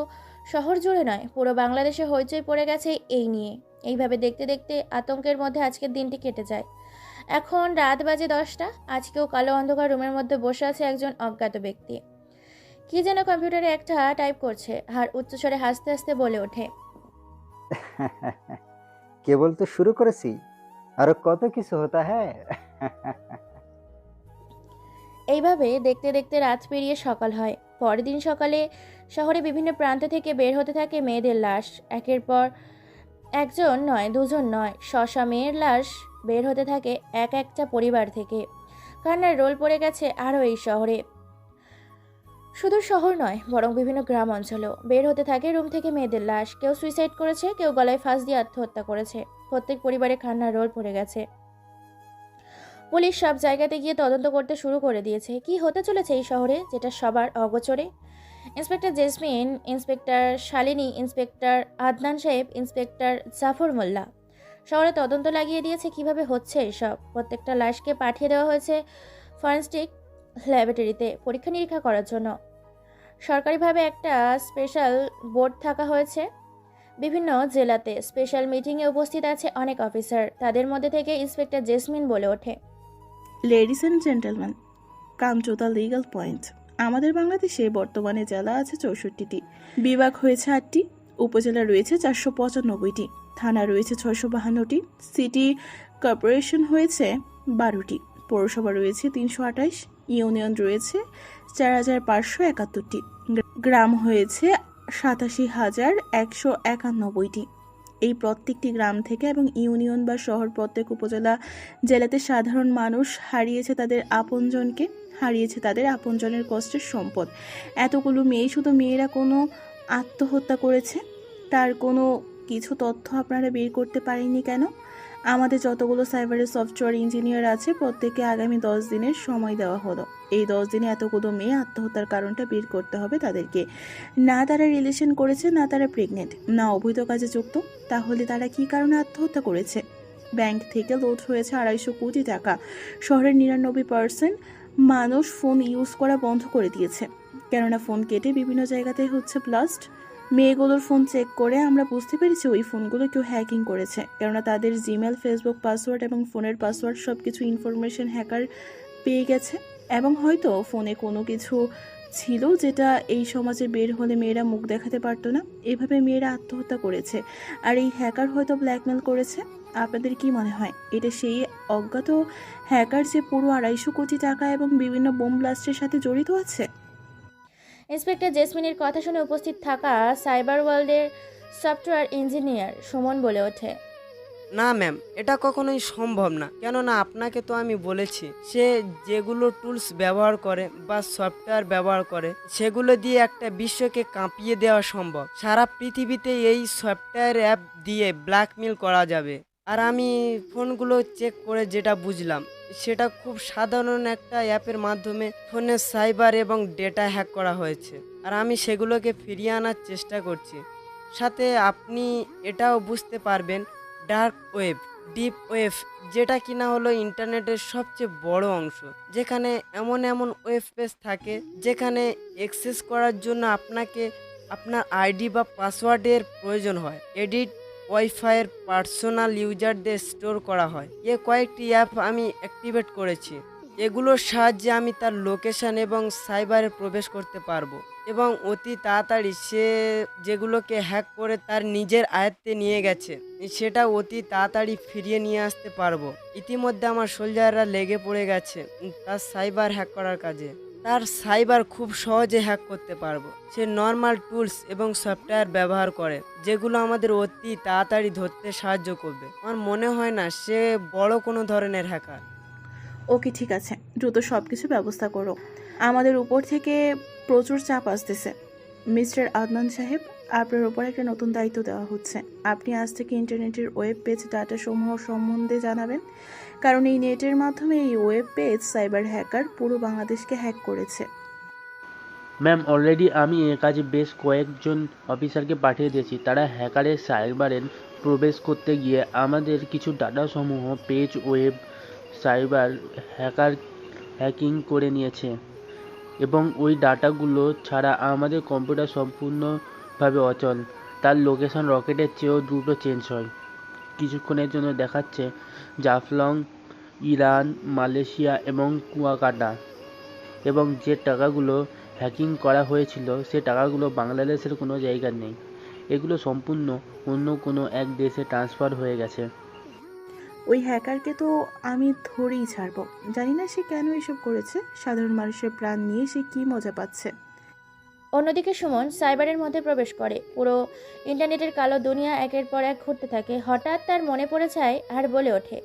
A: শহর জুড়ে নয়, পুরো বাংলাদেশে হইচই পড়ে গেছে এই নিয়ে। এইভাবে দেখতে দেখতে আতঙ্কের মধ্যে আজকের দিনটি কেটে যায়। এখন রাত বাজে 10টা। আজকেও কালো অন্ধকার রুমের মধ্যে বসে আছে একজন অজ্ঞাত ব্যক্তি। কি যেন কম্পিউটারে একটা টাইপ করছে, আর উচ্চস্বরে হাসতে হাসতে বলে ওঠে,
B: কেবল তো শুরু করেছি, আরো কত কিছু হতা হ্যায়।
A: এইভাবে দেখতে দেখতে রাত পেরিয়ে সকাল হয়। পরের দিন সকালে শহরে বিভিন্ন প্রান্ত থেকে বের হতে থাকে মেয়েদের লাশ। একের পর একজন নয়, দুজন নয়, শশা মেয়ের লাশ বের হতে থাকে এক একটা পরিবার থেকে। কান্নার রোল পড়ে গেছে আরও এই শহরে। শুধু শহর নয়, বরং বিভিন্ন গ্রাম অঞ্চলেও বের হতে থাকে রুম থেকে মেয়েদের লাশ। কেউ সুইসাইড করেছে, কেউ গলায় ফাঁস দিয়ে আত্মহত্যা করেছে। প্রত্যেক পরিবারে কান্নার রোল পড়ে গেছে। পুলিশ সব জায়গাতে গিয়ে তদন্ত করতে শুরু করে দিয়েছে। কি হতে চলেছে এই শহরে, যেটা সবার অগোচরে। Inspector Jesmin, inspector Shalini, inspector Adnan Saheb, inspector Zafar মোল্লা শহরে তদন্ত লাগিয়ে দিয়েছে কিভাবে হচ্ছে এসব। প্রত্যেকটা লাশকে পাঠিয়ে দেওয়া হয়েছে ফরেনসিক ল্যাবরেটরিতে পরীক্ষা নিরীক্ষা করার জন্য। সরকারিভাবে একটা স্পেশাল বোর্ড থাকা হয়েছে। বিভিন্ন জেলাতে স্পেশাল মিটিংয়ে উপস্থিত আছে অনেক অফিসার। তাদের মধ্যে থেকে ইন্সপেক্টর জেসমিন বলে ওঠে,
C: ladies and gentleman, come to the legal point. আমাদের বাংলাদেশে বর্তমানে জেলা আছে 64টি, বিভাগ হয়েছে 8টি, উপজেলা রয়েছে 495টি, থানা রয়েছে 652টি, সিটি কর্পোরেশন হয়েছে 12টি, পৌরসভা রয়েছে 328, ইউনিয়ন রয়েছে 4571টি, গ্রাম হয়েছে 87,191টি। এই প্রত্যেকটি গ্রাম থেকে এবং ইউনিয়ন বা শহর, প্রত্যেক উপজেলা, জেলাতে সাধারণ মানুষ হারিয়েছে তাদের আপনজনকে, হারিয়েছে তাদের আপনজনের কষ্টের সম্পদ। এতগুলো মেয়ে, শুধু মেয়েরা কোনো আত্মহত্যা করেছে? তার কোনো কিছু তথ্য আপনারা বের করতে পারেননি কেন? আমাদের যতগুলো সাইবারের সফটওয়্যার ইঞ্জিনিয়ার আছে প্রত্যেককে আগামী 10 দিনের সময় দেওয়া হলো। এই 10 দিনে এতগুলো মেয়ে আত্মহত্যার কারণটা বের করতে হবে তাদেরকে। না তারা রিলেশন করেছে, না তারা প্রেগনেন্ট, না অবৈধ কাজে যুক্ত। তাহলে তারা কী কারণে আত্মহত্যা করেছে? ব্যাংক থেকে লুট হয়েছে 250 কোটি টাকা। শহরের 99% মানুষ ফোন ইউজ করা বন্ধ করে দিয়েছে, কেননা ফোন কেটে বিভিন্ন জায়গাতে হচ্ছে ব্লাস্ট। মেয়েগুলোর ফোন চেক করে আমরা বুঝতে পেরেছি ওই ফোনগুলো কেউ হ্যাকিং করেছে, কেননা তাদের জিমেল, ফেসবুক পাসওয়ার্ড এবং ফোনের পাসওয়ার্ড সব কিছু ইনফরমেশন হ্যাকার পেয়ে গেছে। এবং হয়তো ফোনে কোনো কিছু ছিল যেটা এই সমাজে বের হলে মেয়েরা মুখ দেখাতে পারতো না। এভাবে মেয়েরা আত্মহত্যা করেছে, আর এই হ্যাকার হয়তো ব্ল্যাকমেল করেছে। আপনাদের কি মনে হয় এটা সেই অজ্ঞাত হ্যাকার যে পুরো 250 কোটি টাকা এবং বিভিন্ন বোম ব্লাস্টের সাথে জড়িত আছে?
A: ইন্সপেক্টর জেসমিনের কথা শুনে উপস্থিত থাকা সাইবার ওয়ার্ল্ডের সফটওয়্যার ইঞ্জিনিয়ার সুমন বলে ওঠে,
D: না ম্যাম, এটা কখনোই সম্ভব না। কেননা আপনাকে তো আমি বলেছি, সে যেগুলো টুলস ব্যবহার করে বা সফটওয়্যার ব্যবহার করে সেগুলো দিয়ে একটা বিশ্বকে কাঁপিয়ে দেওয়া সম্ভব। সারা পৃথিবীতে এই সফটওয়্যার অ্যাপ দিয়ে ব্ল্যাকমেল করা যাবে। আর আমি ফোনগুলো চেক করে যেটা বুঝলাম, সেটা খুব সাধারণ একটা অ্যাপের মাধ্যমে ফোনের সাইবার এবং ডেটা হ্যাক করা হয়েছে। আর আমি সেগুলোকে ফিরিয়ে আনার চেষ্টা করছি। সাথে আপনি এটাও বুঝতে পারবেন, ডার্ক ওয়েব, ডিপ ওয়েব, যেটা কিনা হলো ইন্টারনেটের সবচেয়ে বড় অংশ, যেখানে এমন এমন ওয়েব পেজ থাকে যেখানে অ্যাক্সেস করার জন্য আপনাকে আপনার আইডি বা পাসওয়ার্ডের প্রয়োজন হয়। এডিট ওয়াইফাইয়ের পার্সোনাল ইউজারদের স্টোর করা হয়। কয়েকটি অ্যাপ আমি অ্যাক্টিভেট করেছি। এগুলোর সাহায্যে আমি তার লোকেশন এবং সাইবারে প্রবেশ করতে পারবো এবং অতি তাড়াতাড়ি সে যেগুলোকে হ্যাক করে তার নিজের আয়ত্তে নিয়ে গেছে সেটা অতি তাড়াতাড়ি ফিরিয়ে নিয়ে আসতে পারবো। ইতিমধ্যে আমার সোলজাররা লেগে পড়ে গেছে তার সাইবার হ্যাক করার কাজে। তার সাইবার খুব সহজে হ্যাক করতে পারবো। সে নর্মাল টুলস এবং সফটওয়্যার ব্যবহার করে যেগুলো আমাদের অতি তাড়াতাড়ি ধরতে সাহায্য করবে। আমার মনে হয় না সে বড় কোনো ধরনের হ্যাকার।
C: ওকে, ঠিক আছে, দ্রুত সব কিছু ব্যবস্থা করো। আমাদের উপর থেকে প্রচুর চাপ আসতেছে। মিস্টার আদনান সাহেব, আপনার উপর একটা নতুন দায়িত্ব দেওয়া হচ্ছে। আপনি আজ থেকে ইন্টারনেটের ওয়েব পেজ ডাটা সমূহ সম্বন্ধে জানাবেন, কারণ এই নেটের মাধ্যমে এই ওয়েব পেজ সাইবার হ্যাকার পুরো বাংলাদেশকে হ্যাক করেছে।
J: ম্যাম, অলরেডি আমি এ কাজে বেশ কয়েকজন অফিসারকে পাঠিয়ে দিয়েছি। তারা হ্যাকারের সাইবারে প্রবেশ করতে গিয়ে আমাদের কিছু ডাটাসমূহ পেজ ওয়েব সাইবার হ্যাকিং করে নিয়েছে এবং ওই ডাটাগুলো ছাড়া আমাদের কম্পিউটার সম্পূর্ণভাবে অচল। তার লোকেশন রকেটের চেয়েও দ্রুত চেঞ্জ হয়। কিছুক্ষণের জন্য দেখাচ্ছে জাফলং, ইরান, মালয়েশিয়া এবং কুয়াকাটা, এবং যে টাকাগুলো হ্যাকিং করা হয়েছিল সে টাকাগুলো বাংলাদেশের কোনো জায়গা নেই। এগুলো সম্পূর্ণ অন্য কোনো এক দেশে ট্রান্সফার হয়ে গেছে।
C: ওই হ্যাকারকে তো আমি ধরেই ছাড়বো। জানি না সে কেন এসব করেছে। সাধারণ মানুষের প্রাণ নিয়ে সে কি মজা পাচ্ছে।
A: অন্যদিকে সুমন সাইবারের মধ্যে প্রবেশ করে। পুরো ইন্টারনেটের কালো দুনিয়া একের পর এক ঘুরতে থাকে। হঠাৎ তার মনে পড়ে যায় আর বলে ওঠে,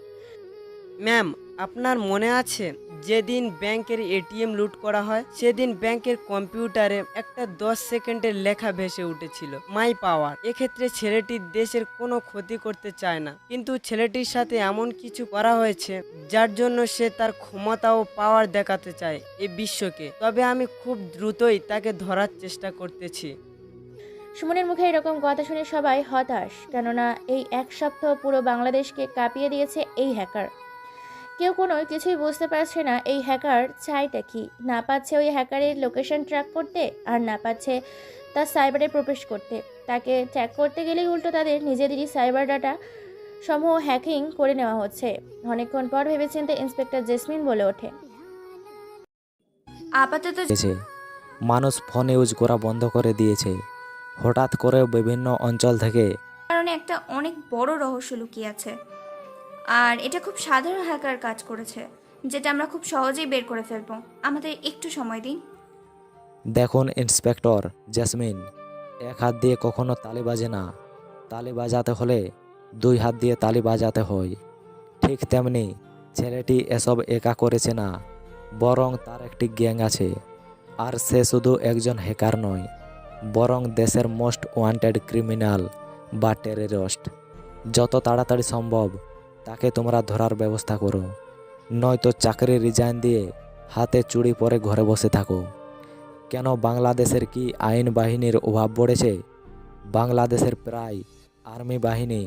D: ম্যাম, আপনার মনে আছে যেদিন ব্যাংকের এটিএম লুট করা হয় সেদিন ব্যাংকের কম্পিউটারে একটা 10 সেকেন্ডের লেখা ভেসে উঠেছিল, মাই পাওয়ার। এক্ষেত্রে ছেলেটি দেশের কোনো ক্ষতি করতে চায় না, কিন্তু ছেলেটির সাথে এমন কিছু করা হয়েছে যার জন্য সে তার ক্ষমতা ও পাওয়ার দেখাতে চায় এই বিশ্বকে। তবে আমি খুব দ্রুতই তাকে ধরার চেষ্টা করতেছি।
A: সুমনের মুখে এরকম কথা শুনে সবাই হতাশ, কেননা এই এক সপ্তাহ পুরো বাংলাদেশকে কাঁপিয়ে দিয়েছে এই হ্যাকার। কেউ কোনো কিছুই বুঝতে পারছে না এই হ্যাকার চাইটা কি। না পাচ্ছে ওই হ্যাকারের লোকেশন ট্র্যাক করতে, আর না পাচ্ছে তার সাইবারে প্রবেশ করতে। তাকে ট্র্যাক করতে গেলেই উল্টো তাদের নিজেদেরই সাইবার ডাটা সমূহ হ্যাকিং করে নেওয়া হচ্ছে। অনেকক্ষণ পর ভেবেচিন্তে ইন্সপেক্টর জেসমিন বলে ওঠে,
K: আপাতত মানুষ ফোন ইউজ করা বন্ধ করে দিয়েছে। হঠাৎ করে বিভিন্ন অঞ্চল থেকে
L: কারণে একটা অনেক বড় রহস্য লুকিয়ে আছে, আর এটা খুব সাধারণ হ্যাকার কাজ করেছে, যেটা আমরা খুব সহজেই বের করে ফেলবো। আমাদের একটু সময় দিন।
K: দেখুন ইন্সপেক্টর জেসমিন, এক হাত দিয়ে কখনো তালি বাজে না। তালি বাজাতে হলে 2 হাত দিয়ে তালি বাজাতে হয়। ঠিক তেমনি ছেলেটি এসব একা করেছে না, বরং তার একটি গ্যাং আছে। আর সে শুধু একজন হ্যাকার নয়, বরং দেশের মোস্ট ওয়ান্টেড ক্রিমিনাল বা টেররিস্ট। যত তাড়াতাড়ি সম্ভব তাকে তোমরা ধরার ব্যবস্থা করো, নয়তো চাকরি রিজাইন দিয়ে হাতে চুড়ি পরে ঘরে বসে থাকো। কেন বাংলাদেশের কি আইন বাহিনীর অভাব পড়েছে? বাংলাদেশের প্রায় আর্মি বাহিনী,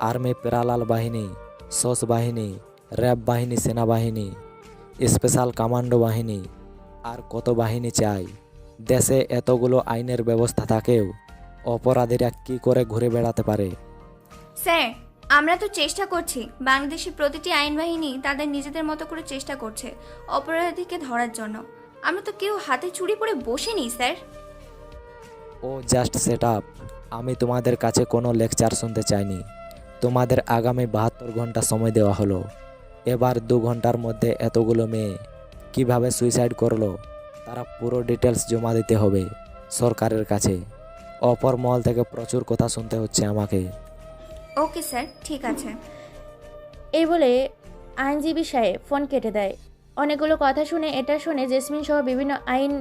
K: আর্মি প্যারালাল বাহিনী, সশ বাহিনী, র্যাব বাহিনী, সেনাবাহিনী, স্পেশাল কমান্ডো বাহিনী, আর কত বাহিনী চাই? দেশে এতগুলো আইনের ব্যবস্থা থাকেও অপরাধীরা কি করে ঘুরে বেড়াতে পারে?
L: স্যার, আমরা তো চেষ্টা করছি। বাংলাদেশের প্রতিটি আইন বাহিনী তাদের নিজেদের মতো করে চেষ্টা করছে অপরাধীকে ধরার জন্য। আমরা তো কেউ হাতে চুরি পরে বসে নেই স্যার।
K: ও জাস্ট সেট আপ। আমি তোমাদের কাছে কোনো লেকচার শুনতে চাইনি। তোমাদের আগামী 72 ঘন্টা সময় দেওয়া হলো। এবার 2 ঘন্টার মধ্যে এতগুলো মেয়ে কিভাবে সুইসাইড করলো তারা পুরো ডিটেলস জমা দিতে হবে সরকারের কাছে। অপর মহল থেকে প্রচুর কথা শুনতে হচ্ছে আমাকে।
L: ওকে স্যার, ঠিক আছে।
A: এই বলে আইনজীবী সাহেব ফোন কেটে দেয়। অনেকগুলো কথা শুনে এটা শুনে জেসমিন সহ বিভিন্ন আইন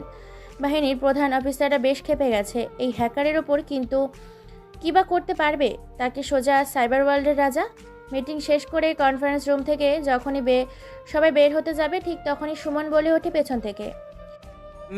A: বাহিনীর প্রধান অফিসাররা বেশ ক্ষেপে গেছে এই হ্যাকারের ওপর। কিন্তু কী বা করতে পারবে? তাকে সোজা সাইবার ওয়ার্ল্ডের রাজা। মিটিং শেষ করে কনফারেন্স রুম থেকে যখনই সবাই বের হতে যাবে, ঠিক তখনই সুমন বলে ওঠে পেছন থেকে,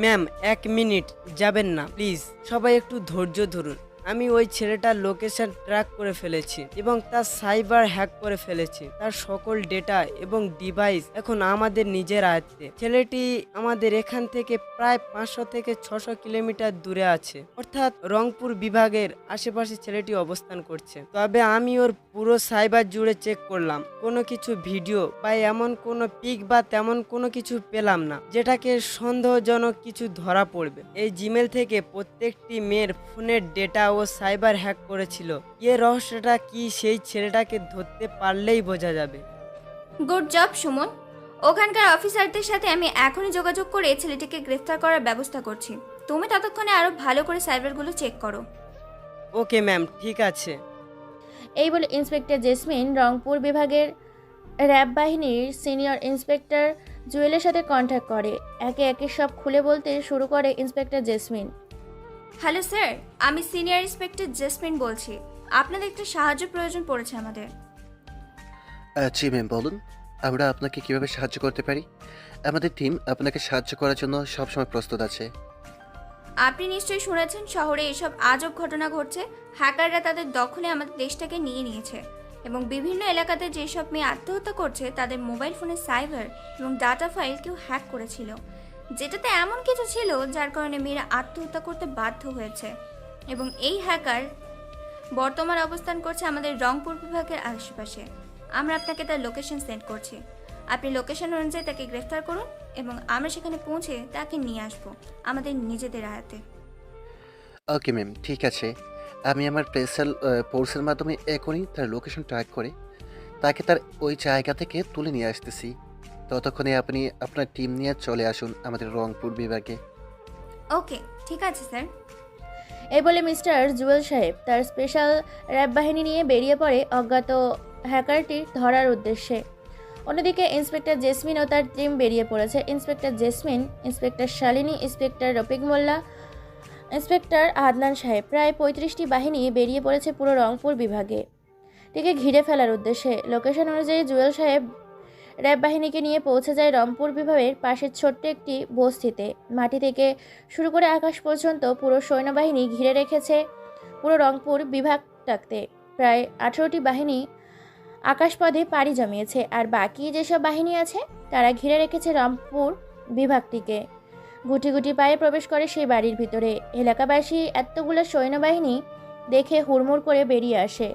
D: ম্যাম 1 মিনিট যাবেন না প্লিজ, সবাই একটু ধৈর্য ধরুন। আমি ওই ছেলেটার লোকেশন ট্র্যাক করে ফেলেছি এবং তার সাইবার হ্যাক করে ফেলেছি। তার সকল ডেটা এবং ডিভাইস এখন আমাদের নিজের আয়ত্তে। ছেলেটি আমাদের এখান থেকে প্রায় 500 থেকে 600 কিলোমিটার দূরে আছে, অর্থাৎ রংপুর বিভাগের আশেপাশে ছেলেটি অবস্থান করছে। তবে আমি ওর পুরো সাইবার জুড়ে চেক করলাম, কোনো কিছু ভিডিও বা এমন কোনো পিক বা তেমন কোনো কিছু পেলাম না যেটাকে সন্দেহজনক কিছু ধরা পড়বে। এই জিমেল থেকে প্রত্যেকটি মেয়ের ফোনের ডেটা ও সাইবার হ্যাক করেছিল। এর রহস্যটা কি সেই ছেলেটাকে ধরতে পারলেই বোঝা যাবে।
L: Good job Suman. ওখানকার অফিসারদের সাথে আমি এখনই যোগাযোগ করে ছেলেটিকে গ্রেফতার করার ব্যবস্থা করছি। তুমি ততক্ষণে আরো ভালো করে সাইবারগুলো চেক করো।
D: ওকে ম্যাম, ঠিক আছে।
A: এই বলে ইন্সপেক্টর জেসমিন রংপুর বিভাগের র্যাব বাহিনীর সিনিয়র ইন্সপেক্টর জুয়েলের সাথে কন্ট্যাক্ট করে। একে একে সব খুলে বলতে শুরু করে ইন্সপেক্টর জেসমিন।
L: হ্যালো স্যার, আমি সিনিয়র ইন্সপেক্টর জেসমিন বলছি। আপনাদের একটু সাহায্য প্রয়োজন পড়েছে আমাদের।
M: জি ম্যাম, বলুন আমরা আপনাকে কিভাবে সাহায্য করতে পারি। আমাদের টিম আপনাকে সাহায্য করার জন্য সবসময় প্রস্তুত আছে।
L: আপনি নিশ্চয়ই শুনেছেন শহরে এসব আজব ঘটনা ঘটছে। হ্যাকাররা তাদের দখলে আমাদের দেশটাকে নিয়ে নিয়েছে এবং বিভিন্ন এলাকাতে যেসব মেয়ে আত্মহত্যা করছে তাদের মোবাইল ফোনের সাইবার এবং ডাটা ফাইল কেউ হ্যাক করেছিল, যেটাতে এমন কিছু ছিল যার কারণে মেয়েরা আত্মহত্যা করতে বাধ্য হয়েছে। এবং এই হ্যাকার বর্তমান অবস্থান করছে আমাদের রংপুর বিভাগের আশেপাশে। আমরা আপনাকে তার লোকেশন সেন্ড করছি। আপনি লোকেশন অনুযায়ী তাকে গ্রেফতার করুন এবং আমরা সেখানে পৌঁছে তাকে নিয়ে আসবো আমাদের নিজেদের আয়াতে।
M: ওকে ম্যাম, ঠিক আছে। আমি আমার ফোর্সের মাধ্যমে এখনই তার লোকেশন ট্র্যাক করে তাকে তার ওই জায়গা থেকে তুলে নিয়ে আসতেছি। ততক্ষণে আপনি আপনার টিম নিয়ে চলে আসুন আমাদের রংপুর বিভাগে।
L: ওকে, ঠিক আছে স্যার।
A: এই বলে মিস্টার জুয়েল সাহেব তার স্পেশাল র্যাব বাহিনী নিয়ে বেরিয়ে পড়ে অজ্ঞাত হ্যাকারটির ধরার উদ্দেশ্যে। অন্যদিকে ইন্সপেক্টর জেসমিন ও তার টিম বেরিয়ে পড়েছে। Inspector Jesmin, inspector Shalini, inspector Rafiq Molla, inspector Adnan Saheb, প্রায় 35টি বাহিনী বেরিয়ে পড়েছে পুরো রংপুর বিভাগে টিকে ঘিরে ফেলার উদ্দেশ্যে। লোকেশন অনুযায়ী জুয়েল সাহেব র্যাব বাহিনীকে নিয়ে পৌঁছে যায় রংপুর বিভাগের পাশের ছোট্ট একটি বস্তিতে। মাটি থেকে শুরু করে আকাশ পর্যন্ত পুরো সৈন্যবাহিনী ঘিরে রেখেছে পুরো রংপুর বিভাগটাতে। প্রায় 18টি বাহিনী আকাশপথে পাড়ি জমিয়েছে, আর বাকি যেসব বাহিনী আছে তারা ঘিরে রেখেছে রংপুর বিভাগটিকে। গুটি গুটি পায়ে প্রবেশ করে সেই বাড়ির ভিতরে। এলাকাবাসী এতগুলো সৈন্যবাহিনী দেখে হুড়মুড় করে বেরিয়ে আসে।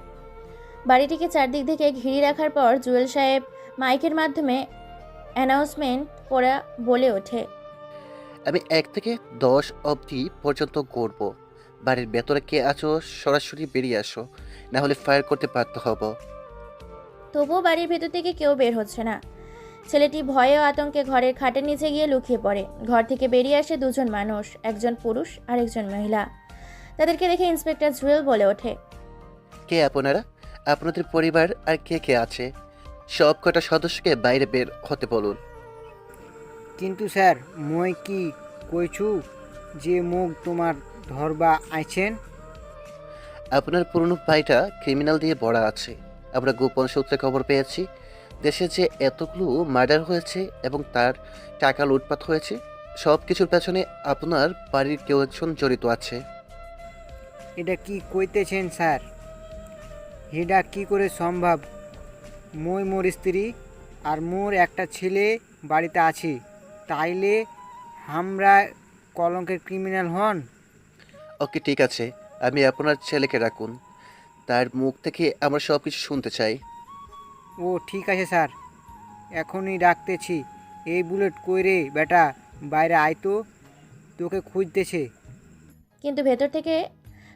A: বাড়িটিকে চারদিক থেকে ঘিরে রাখার পর জুয়েল সাহেব মাইকের মাধ্যমে অ্যানাউন্সমেন্ট করে বলে ওঠে,
M: আমি 1 থেকে 10 অবধি পর্যন্ত করব। বাড়ির ভেতরে কে আছো সরাসরি বেরিয়ে আসো, না হলে ফায়ার করতে বাধ্য হব।
A: তবুও বাড়ির ভেতর থেকে কেউ বের হচ্ছে না। ছেলেটি ভয়ে ও আতঙ্কে ঘরের খাটের নিচে গিয়ে লুকিয়ে পড়ে। ঘর থেকে বেরিয়ে আসে দুজন মানুষ, একজন পুরুষ আর একজন মহিলা। তাদেরকে দেখে ইন্সপেক্টর জুয়েল বলে ওঠে,
M: কে আপনারা? আপনাদের পরিবার আর কে কে আছে? সব কটা সদস্যকে বাইরে বের হতে বলুন।
N: কিন্তু স্যার, মই কি কইছু যে মোক তোমার ধরবা আইছেন?
M: আপনার পুরনো ভাইটা ক্রিমিনাল দিয়ে ভরা আছে। আমরা গোপন সূত্রে খবর পেয়েছি দেশে যে এতগুলো মার্ডার হয়েছে এবং তার টাকা লুটপাট হয়েছে, সব কিছুর পেছনে আপনার বাড়ির কেউ একজন জড়িত আছে।
N: এটা কি কইতেছেন স্যার? এটা কি করে সম্ভব? মই মোর স্ত্রী আর মোর একটা ছেলে বাড়িতে আছি, তাইলে আমরা কলঙ্কের ক্রিমিনাল হন?
M: ওকে, ঠিক আছে, আমি আপনার ছেলেকে রাখুন, তার মুখ থেকে আমরা সব কিছু শুনতে চাই।
N: ও ঠিক আছে স্যার, এখনই ডাকতেছি। এই বুলেট কইরে বেটা, বাইরে আইতো, তোকে খুঁজতেছে।
A: কিন্তু ভেতর থেকে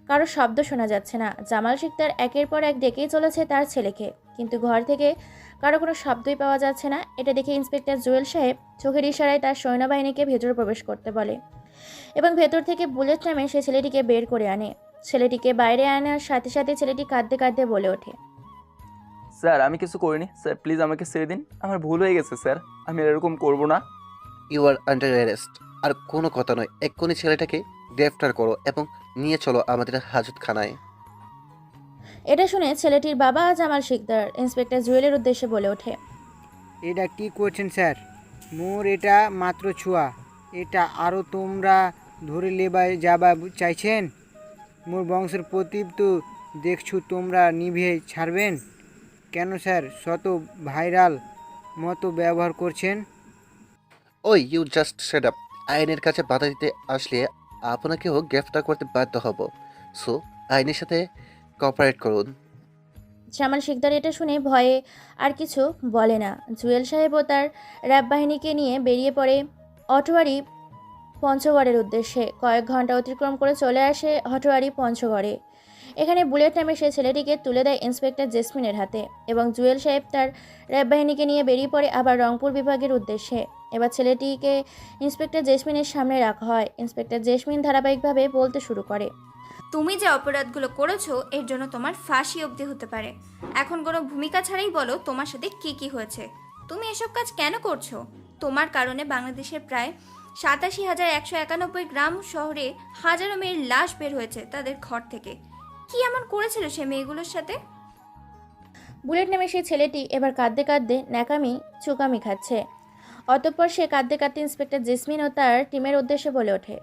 A: কারো শব্দ শোনা যাচ্ছে না। জামাল শিকদার একের পর এক ডেকেই চলেছে তার ছেলেকে, কিন্তু ঘর থেকে কারো কোনো শব্দই পাওয়া যাচ্ছে না। এটা দেখে ইন্সপেক্টর জুয়েল সাহেব চোখের ইশারায় তার সৈন্যবাহিনীকে ভেতরে প্রবেশ করতে বলে এবং ভেতর থেকে বুলেট নামে সে ছেলেটিকে বের করে আনে। ছেলেটিকে বাইরে আনার সাথে সাথে ছেলেটি কাঁদতে কাঁদতে বলে ওঠে,
O: স্যার আমি কিছু করিনি স্যার, প্লিজ আমাকে ছেড়ে দিন, আমার ভুল হয়ে গেছে স্যার, আমি আর এরকম করবো না।
M: You are under arrest. আর কোনো কথা নয়, এক্ষুনি ছেলেটাকে গ্রেফতার করো এবং নিয়ে চলো আমাদের হাজতখানায়।
A: এটা শুনে ছেলেটির বাবা জামাল শিকদার ইন্সপেক্টর জুয়েলের উদ্দেশ্যে বলে ওঠে,
N: এটা কি করছেন স্যার? মোর এটা মাত্র ছোঁয়া, এটা আরও তোমরা ধরে লেবা যাবা চাইছেন? মোর বংশের প্রদীপ তো দেখছু তোমরা নিভিয়ে ছাড়বেন কেন স্যার? শত ভাইরাল মতো ব্যবহার করছেন।
M: ওই ইউ জাস্ট সেট আপ। আইনের কাছে বাধা দিতে আসলে আপনাকেও গ্রেফতার করতে বাধ্য হব, সো আইনের সাথে কোঅপারেট করুন।
A: জামাল শিকদার এটা শুনে ভয়ে আর কিছু বলে না। জুয়েল সাহেব ও তার র্যাব বাহিনীকে নিয়ে বেরিয়ে পড়ে অটোয়ারি পঞ্চগড়ের উদ্দেশ্যে। কয়েক ঘন্টা অতিক্রম করে চলে আসে অটোয়ারি পঞ্চগড়ে। এখানে বুলেট নামে সে ছেলেটিকে তুলে দেয় ইন্সপেক্টর জেসমিনের হাতে এবং জুয়েল সাহেব তার র্যাব বাহিনীকে নিয়ে বেরিয়ে পড়ে আবার রংপুর বিভাগের উদ্দেশ্যে। এবার ছেলেটিকে ইন্সপেক্টর জেসমিনের সামনে রাখা হয়। ইন্সপেক্টর জেসমিন ধারাবাহিকভাবে বলতে শুরু করে,
L: তুমি যে অপরাধগুলো করেছো এর জন্য তোমার ফাঁসি অবধি হতে পারে। এখন কোনো ভূমিকা ছাড়াই বলো তোমার সাথে কি কি হয়েছে। তুমি এসব কাজ কেন করছো? তোমার কারণে বাংলাদেশের প্রায় 87,191 গ্রাম শহরে হাজারো মেয়ের লাশ বের হয়েছে তাদের ঘর থেকে। কি এমন করেছিল সে মেয়েগুলোর সাথে?
A: বুলেট নামে সেই ছেলেটি এবার কাঁদতে কাঁদতে ন্যাকামি চুকামি খাচ্ছে। অতঃপর সে কাঁদতে কাঁদতে ইন্সপেক্টর জেসমিন ও তার টিমের উদ্দেশ্যে বলে ওঠে,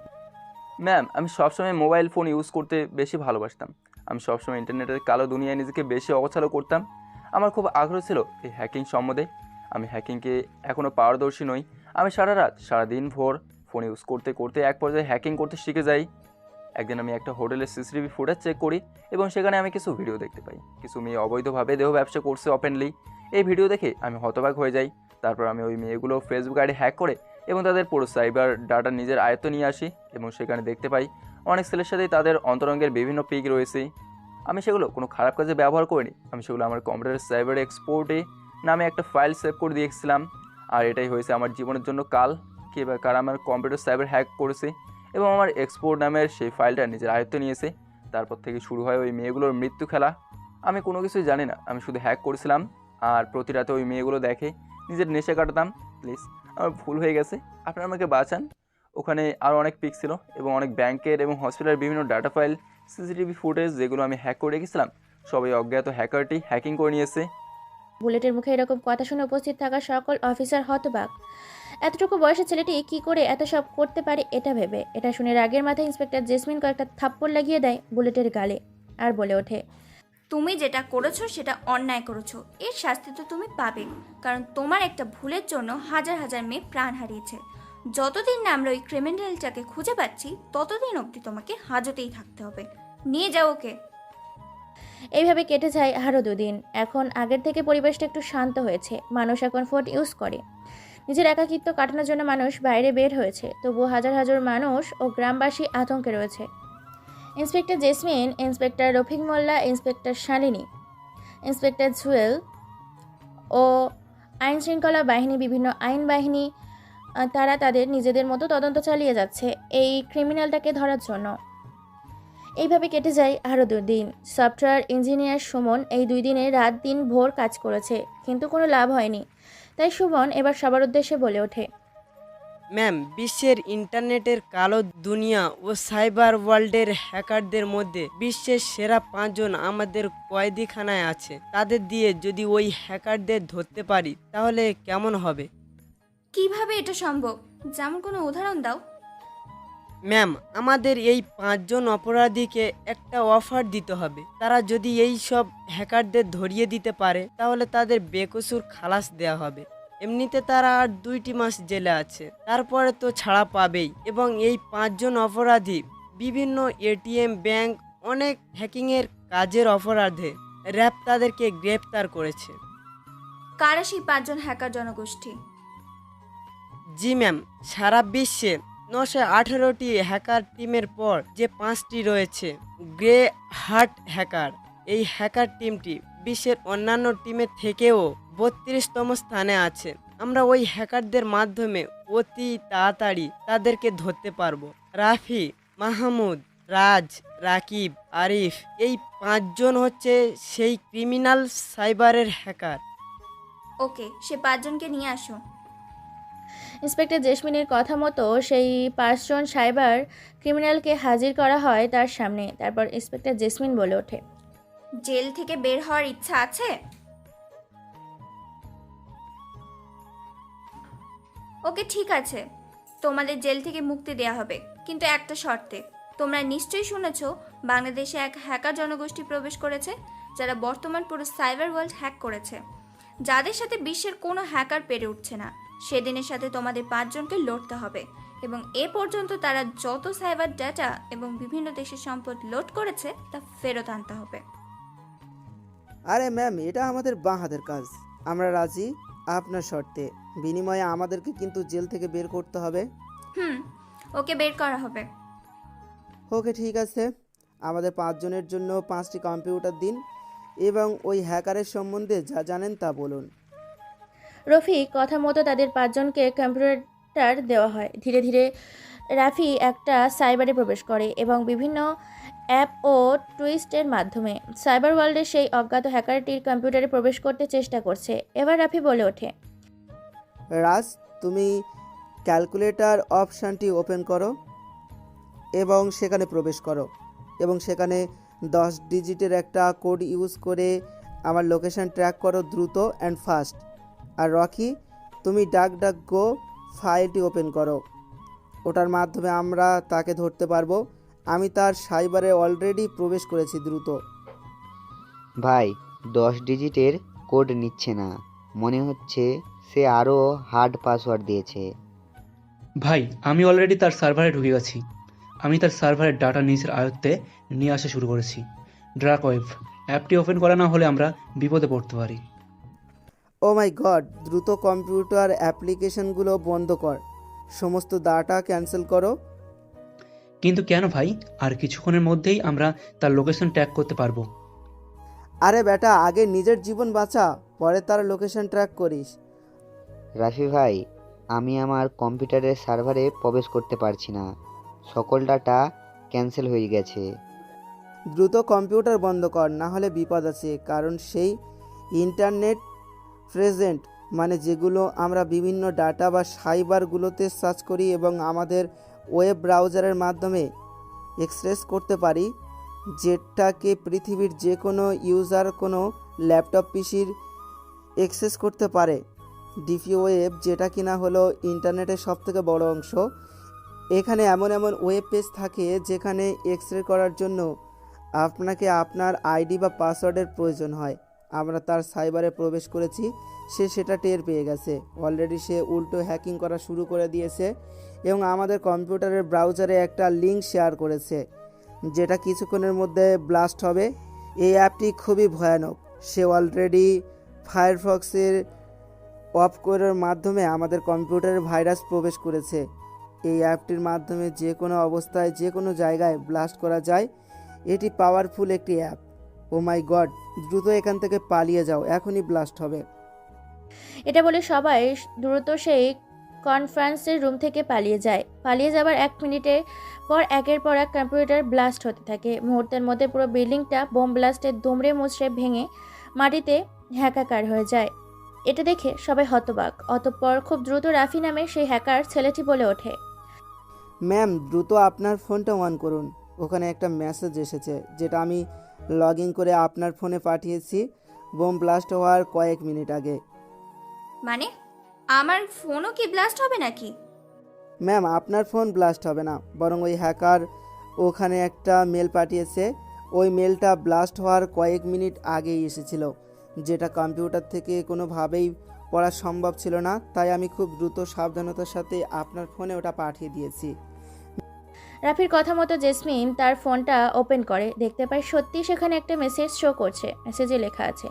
O: ম্যাম আমি সবসময় মোবাইল ফোন ইউজ করতে বেশি ভালোবাসতাম। আমি সবসময় ইন্টারনেটের কালো দুনিয়ায় নিজেকে বেশি অগোছালো করতাম। আমার খুব আগ্রহ ছিল এই হ্যাকিং সম্বন্ধে। আমি হ্যাকিংকে এখনও পারদর্শী নই। আমি সারাদিন ভোর ফোন ইউজ করতে করতে এক পর্যায়ে হ্যাকিং করতে শিখে যাই। একদিন আমি একটা হোটেলের সিসিটিভি ফুটেজ চেক করি এবং সেখানে আমি কিছু ভিডিও দেখতে পাই। কিছু মেয়ে অবৈধভাবে দেহ ব্যবসা করছে ওপেনলি। এই ভিডিও দেখে আমি হতবাক হয়ে যাই। তারপর আমি ওই মেয়েগুলো ফেসবুক আইডি হ্যাক করে এবং তাদের পুরো সাইবার ডাটা নিজের আয়ত্ত নিয়ে আসি এবং সেখানে দেখতে পাই অনেক ছেলের সাথেই তাদের অন্তরঙ্গের বিভিন্ন পিক রয়েছে। আমি সেগুলো কোনো খারাপ কাজে ব্যবহার করিনি। আমি সেগুলো আমার কম্পিউটারের সাইবার এক্সপোর্টে নামে একটা ফাইল সেভ করে দিয়েছিলাম। আর এটাই হয়েছে আমার জীবনের জন্য কাল। কে বা কারা আমার কম্পিউটার সাইবার হ্যাক করেছে এবং আমার এক্সপোর্ট নামের সেই ফাইলটা নিজের আয়ত্তে নিয়েছে। তারপর থেকে শুরু হয় ওই মেয়েগুলোর মৃত্যু খেলা। আমি কোনো কিছুই জানি না, আমি শুধু হ্যাক করেছিলাম আর প্রতি রাতে ওই মেয়েগুলো দেখে নিজের নেশা কাটাতাম। প্লিজ আমার ভুল হয়ে গেছে, আপনারা আমাকে বাঁচান। ওখানে আরও অনেক পিক ছিল এবং অনেক ব্যাংকের এবং হসপিটালের বিভিন্ন ডাটা ফাইল, সিসিটিভি ফুটেজ যেগুলো আমি হ্যাক করে রেখেছিলাম সবাই অজ্ঞাত হ্যাকারটি হ্যাকিং করে নিয়েছে।
A: বুলেটের মুখে এরকম কথা শুনে উপস্থিত থাকা সকল অফিসার হতবাক। এতটুকু বয়সে ছেলেটি কি করে এত সব করতে পারে এটা ভেবে। এটা শুনে রাগের মাথায় ইন্সপেক্টর জেসমিন কয়েকটা থাপ্পড় লাগিয়ে দেয় বুলেটের গালে আর বলে ওঠে,
L: তুমি যেটা করেছো সেটা অন্যায় করেছো, এর শাস্তি তো তুমি পাবে। কারণ তোমার একটা ভুলের জন্য হাজার হাজার মেয়ে প্রাণ হারিয়েছে। যতদিন না আমরা ওই ক্রিমিনালটাকে খুঁজে পাচ্ছি ততদিন অবধি তোমাকে হাজতেই থাকতে হবে। নিয়ে যাও ওকে।
A: এইভাবে কেটে যায় আরও 2 দিন। এখন আগের থেকে পরিবেশটা একটু শান্ত হয়েছে। মানুষ এখন ফোন ইউজ করে। নিজের একাকিত্ব কাটানোর জন্য মানুষ বাইরে বের হয়েছে। তবুও হাজার হাজার মানুষ ও গ্রামবাসী আতঙ্কে রয়েছে। Inspector Jesmin, inspector Rafiq Molla, inspector Shalini, inspector Jewel ও আইন শৃঙ্খলা বাহিনী, বিভিন্ন আইন বাহিনী তারা তাদের নিজেদের মতো তদন্ত চালিয়ে যাচ্ছে এই ক্রিমিনালটাকে ধরার জন্য। এইভাবে কেটে যায় আরও 2 দিন। সফটওয়্যার ইঞ্জিনিয়ার সুমন এই 2 দিনে রাত দিন ভোর কাজ করেছে, কিন্তু কোনো লাভ হয়নি। তাই সুমন এবার সবার উদ্দেশ্যে বলে ওঠে,
D: ম্যাম, বিশ্বের ইন্টারনেটের কালো দুনিয়া ও সাইবার ওয়ার্ল্ডের হ্যাকারদের মধ্যে বিশ্বের সেরা 5 জন আমাদের কয়েদিখানায় আছে। তাদের দিয়ে যদি ওই হ্যাকারদের ধরতে পারি তাহলে কেমন হবে?
L: কিভাবে এটা সম্ভব? যেমন কোনো উদাহরণ দাও।
D: ম্যাম, আমাদের এই 5 জন অপরাধীকে একটা অফার দিতে হবে। তারা যদি এই সব হ্যাকারদের ধরিয়ে দিতে পারে তাহলে তাদের বেকসুর খালাস দেওয়া হবে। এমনিতে তারা আর 2টি মাস জেলে আছে, তারপরে তো ছাড়া পাবেই। এবং এই 5 জন অপরাধী বিভিন্ন এটিএম, ব্যাংক, অনেক হ্যাকিংয়ের কাজের অপরাধে র্যাব তাদেরকে গ্রেপ্তার করেছে।
L: কারা সেই 5 জন হ্যাকার জনগোষ্ঠী?
D: জি ম্যাম, সারা বিশ্বে 918টি হ্যাকার টিমের পর যে 5টি রয়েছে গ্রে হার্ট হ্যাকার, এই হ্যাকার টিমটি বিশ্বের অন্যান্য টিমের থেকেও 32তম স্থানে আছে। আমরা ওই হ্যাকারদের মাধ্যমে অতি তাড়াতাড়ি তাদেরকে ধরতে পারবো। রাফি, মাহমুদ, রাজ, রাকিব, আরিফ, এই 5 জন হচ্ছে সেই ক্রিমিনাল সাইবারের হ্যাকার।
L: ওকে, সে 5 জনকে নিয়ে আসো।
A: ইন্সপেক্টর জেসমিনের কথা মতো সেই 5 জন সাইবার ক্রিমিনালকে হাজির করা হয় তার সামনে। তারপর ইন্সপেক্টর জেসমিন বলে ওঠে,
L: জেল থেকে বের হওয়ার ইচ্ছা আছে? ওকে, ঠিক আছে, তোমাদের জেল থেকে মুক্তি দেয়া হবে, কিন্তু একটা শর্তে। তোমরা নিশ্চয়ই শুনেছ বাংলাদেশে এক হ্যাকার জনগোষ্ঠী প্রবেশ করেছে, যারা বর্তমান পুরো সাইবার ওয়ার্ল্ড হ্যাক করেছে, যাদের সাথে বিশ্বের কোনো হ্যাকার পেরে উঠছে না। সেদিনের সাথে তোমাদের 5 জনকে লড়তে হবে এবং এ পর্যন্ত তারা যত সাইবার ডেটা এবং বিভিন্ন দেশের সম্পদ লোড করেছে তা ফেরত আনতে হবে।
P: আরে ম্যাম, এটা আমাদের বাঁ হাতের কাজ। আমরা রাজি, আপনার শর্তে। বিনিময়ে আমাদেরকে কিন্তু জেল থেকে বের করতে হবে।
L: ওকে বের করা হবে।
P: ওকে, ঠিক আছে। আমাদের 5 জনের জন্য 5টি কম্পিউটার দিন এবং ওই হ্যাকারের সম্বন্ধে যা জানেন তা বলুন।
A: রফি কথা মতো তাদের 5 জনকে কম্পিউটার দেওয়া হয়। ধীরে ধীরে রাফি একটা সাইবারে প্রবেশ করে এবং বিভিন্ন অ্যাপ ও টুইস্টের মাধ্যমে সাইবার ওয়ার্ল্ডের সেই অজ্ঞাত হ্যাকারটির কম্পিউটারে প্রবেশ করতে চেষ্টা করছে। এবার রাফি বলে ওঠে,
P: রাজ, তুমি ক্যালকুলেটর অপশানটি ওপেন করো এবং সেখানে প্রবেশ করো এবং সেখানে 10 ডিজিটের একটা কোড ইউজ করে আমার লোকেশন ট্র্যাক করো দ্রুত অ্যান্ড ফাস্ট। আর রকি, তুমি ডাক গো ফাইলটি ওপেন করো, ওটার মাধ্যমে আমরা তাকে ধরতে পারবো। আমি তার সাইবারে অলরেডি প্রবেশ করেছি, দ্রুত।
Q: ভাই, 10 ডিজিটের কোড নিচ্ছে না, মনে হচ্ছে সে আরও হার্ড পাসওয়ার্ড দিয়েছে।
R: ভাই, আমি অলরেডি তার সার্ভারে ঢুকে গেছি। আমি তার সার্ভারের ডাটা নিজের আয়ত্তে নিয়ে আসা শুরু করেছি। ড্রাক ওয়েব অ্যাপটি ওপেন করা না হলে আমরা বিপদে পড়তে পারি।
P: ও মাই গড, দ্রুত কম্পিউটার অ্যাপ্লিকেশনগুলো বন্ধ কর, সমস্ত ডাটা ক্যান্সেল করো।
R: কিন্তু কেন ভাই? আর কিছুক্ষণের মধ্যেই আমরা তার লোকেশন ট্র্যাক করতে পারবো।
P: আরে বেটা, আগে নিজের জীবন বাঁচা, পরে তার লোকেশন ট্র্যাক করিস।
Q: রাফি ভাই, আমি আমার কম্পিউটারের সার্ভারে প্রবেশ করতে পারছি না, সকল ডাটা ক্যান্সেল হয়ে গেছে।
P: দ্রুত কম্পিউটার বন্ধ কর, না হলে বিপদ আছে। কারণ সেই ইন্টারনেট প্রেজেন্ট, মানে যেগুলো আমরা বিভিন্ন ডাটা বা সাইবারগুলোতে সার্চ করি এবং আমাদের ওয়েব ব্রাউজারের মাধ্যমে এক্সেস করতে পারি, যেটাকে পৃথিবীর যে কোনো ইউজার কোনো ল্যাপটপ পিসির অ্যাক্সেস করতে পারে। ডিপি ওয়েব, যেটা কিনা হলো ইন্টারনেটের সবথেকে বড় অংশ। এখানে এমন এমন ওয়েব পেজ থাকে যেখানে এক্সরে করার জন্য আপনাকে আপনার আইডি বা পাসওয়ার্ডের প্রয়োজন হয়। আমরা তার সাইবারে প্রবেশ করেছি, সে সেটা টের পেয়ে গেছে। অলরেডি সে উল্টো হ্যাকিং করা শুরু করে দিয়েছে এবং আমাদের কম্পিউটারের ব্রাউজারে একটা লিঙ্ক শেয়ার করেছে, যেটা কিছুক্ষণের মধ্যে ব্লাস্ট হবে। এই অ্যাপটি খুবই ভয়ানক। সে অলরেডি ফায়ারফক্সের অফ করার মাধ্যমে আমাদের কম্পিউটারে ভাইরাস প্রবেশ করেছে। এই অ্যাপটির মাধ্যমে যে কোনো অবস্থায় যে কোনো জায়গায় ব্লাস্ট করা যায়। এটি পাওয়ারফুল একটি অ্যাপ। ও মাই গড, দ্রুত এখান থেকে পালিয়ে যাও, এখনই ব্লাস্ট হবে।
A: এটা বলে সবাই দ্রুত সেই কনফারেন্সের রুম থেকে পালিয়ে যায়। পালিয়ে যাবার 1 মিনিটের পর একের পর এক কম্পিউটার ব্লাস্ট হতে থাকে। মুহূর্তের মধ্যে পুরো বিল্ডিংটা বোম ব্লাস্টে দুমড়ে মুচড়ে ভেঙে মাটিতে একাকার হয়ে যায়। এটা দেখে সবাই হতবাক। অতঃপর খুব দ্রুত রাফি নামের সেই হ্যাকার ছেলেটি বলে ওঠে,
P: ম্যাম দ্রুত আপনার ফোনটা অন করুন। ওখানে একটা মেসেজ এসেছে যেটা আমি লগ ইন করে আপনার ফোনে পাঠিয়েছি বোম ব্লাস্ট হওয়ার কয়েক মিনিট আগে।
L: মানে আমার ফোনও কি ব্লাস্ট হবে নাকি?
P: ম্যাম আপনার ফোন ব্লাস্ট হবে না, বরং ওই হ্যাকার ওখানে একটা মেল পাঠিয়েছে। ওই মেলটা ব্লাস্ট হওয়ার কয়েক মিনিট আগেই এসেছিল, যেটা কম্পিউটার থেকে কোনোভাবেই পড়া সম্ভব ছিল না, তাই আমি খুব দ্রুত সাবধানতার সাথে আপনার ফোনে ওটা পাঠিয়ে দিয়েছি।
A: রাফির কথা মতো জেসমিন তার ফোনটা ওপেন করে, দেখতে পায় সত্যি সেখানে একটা মেসেজ শো করছে। মেসেজে লেখা আছে,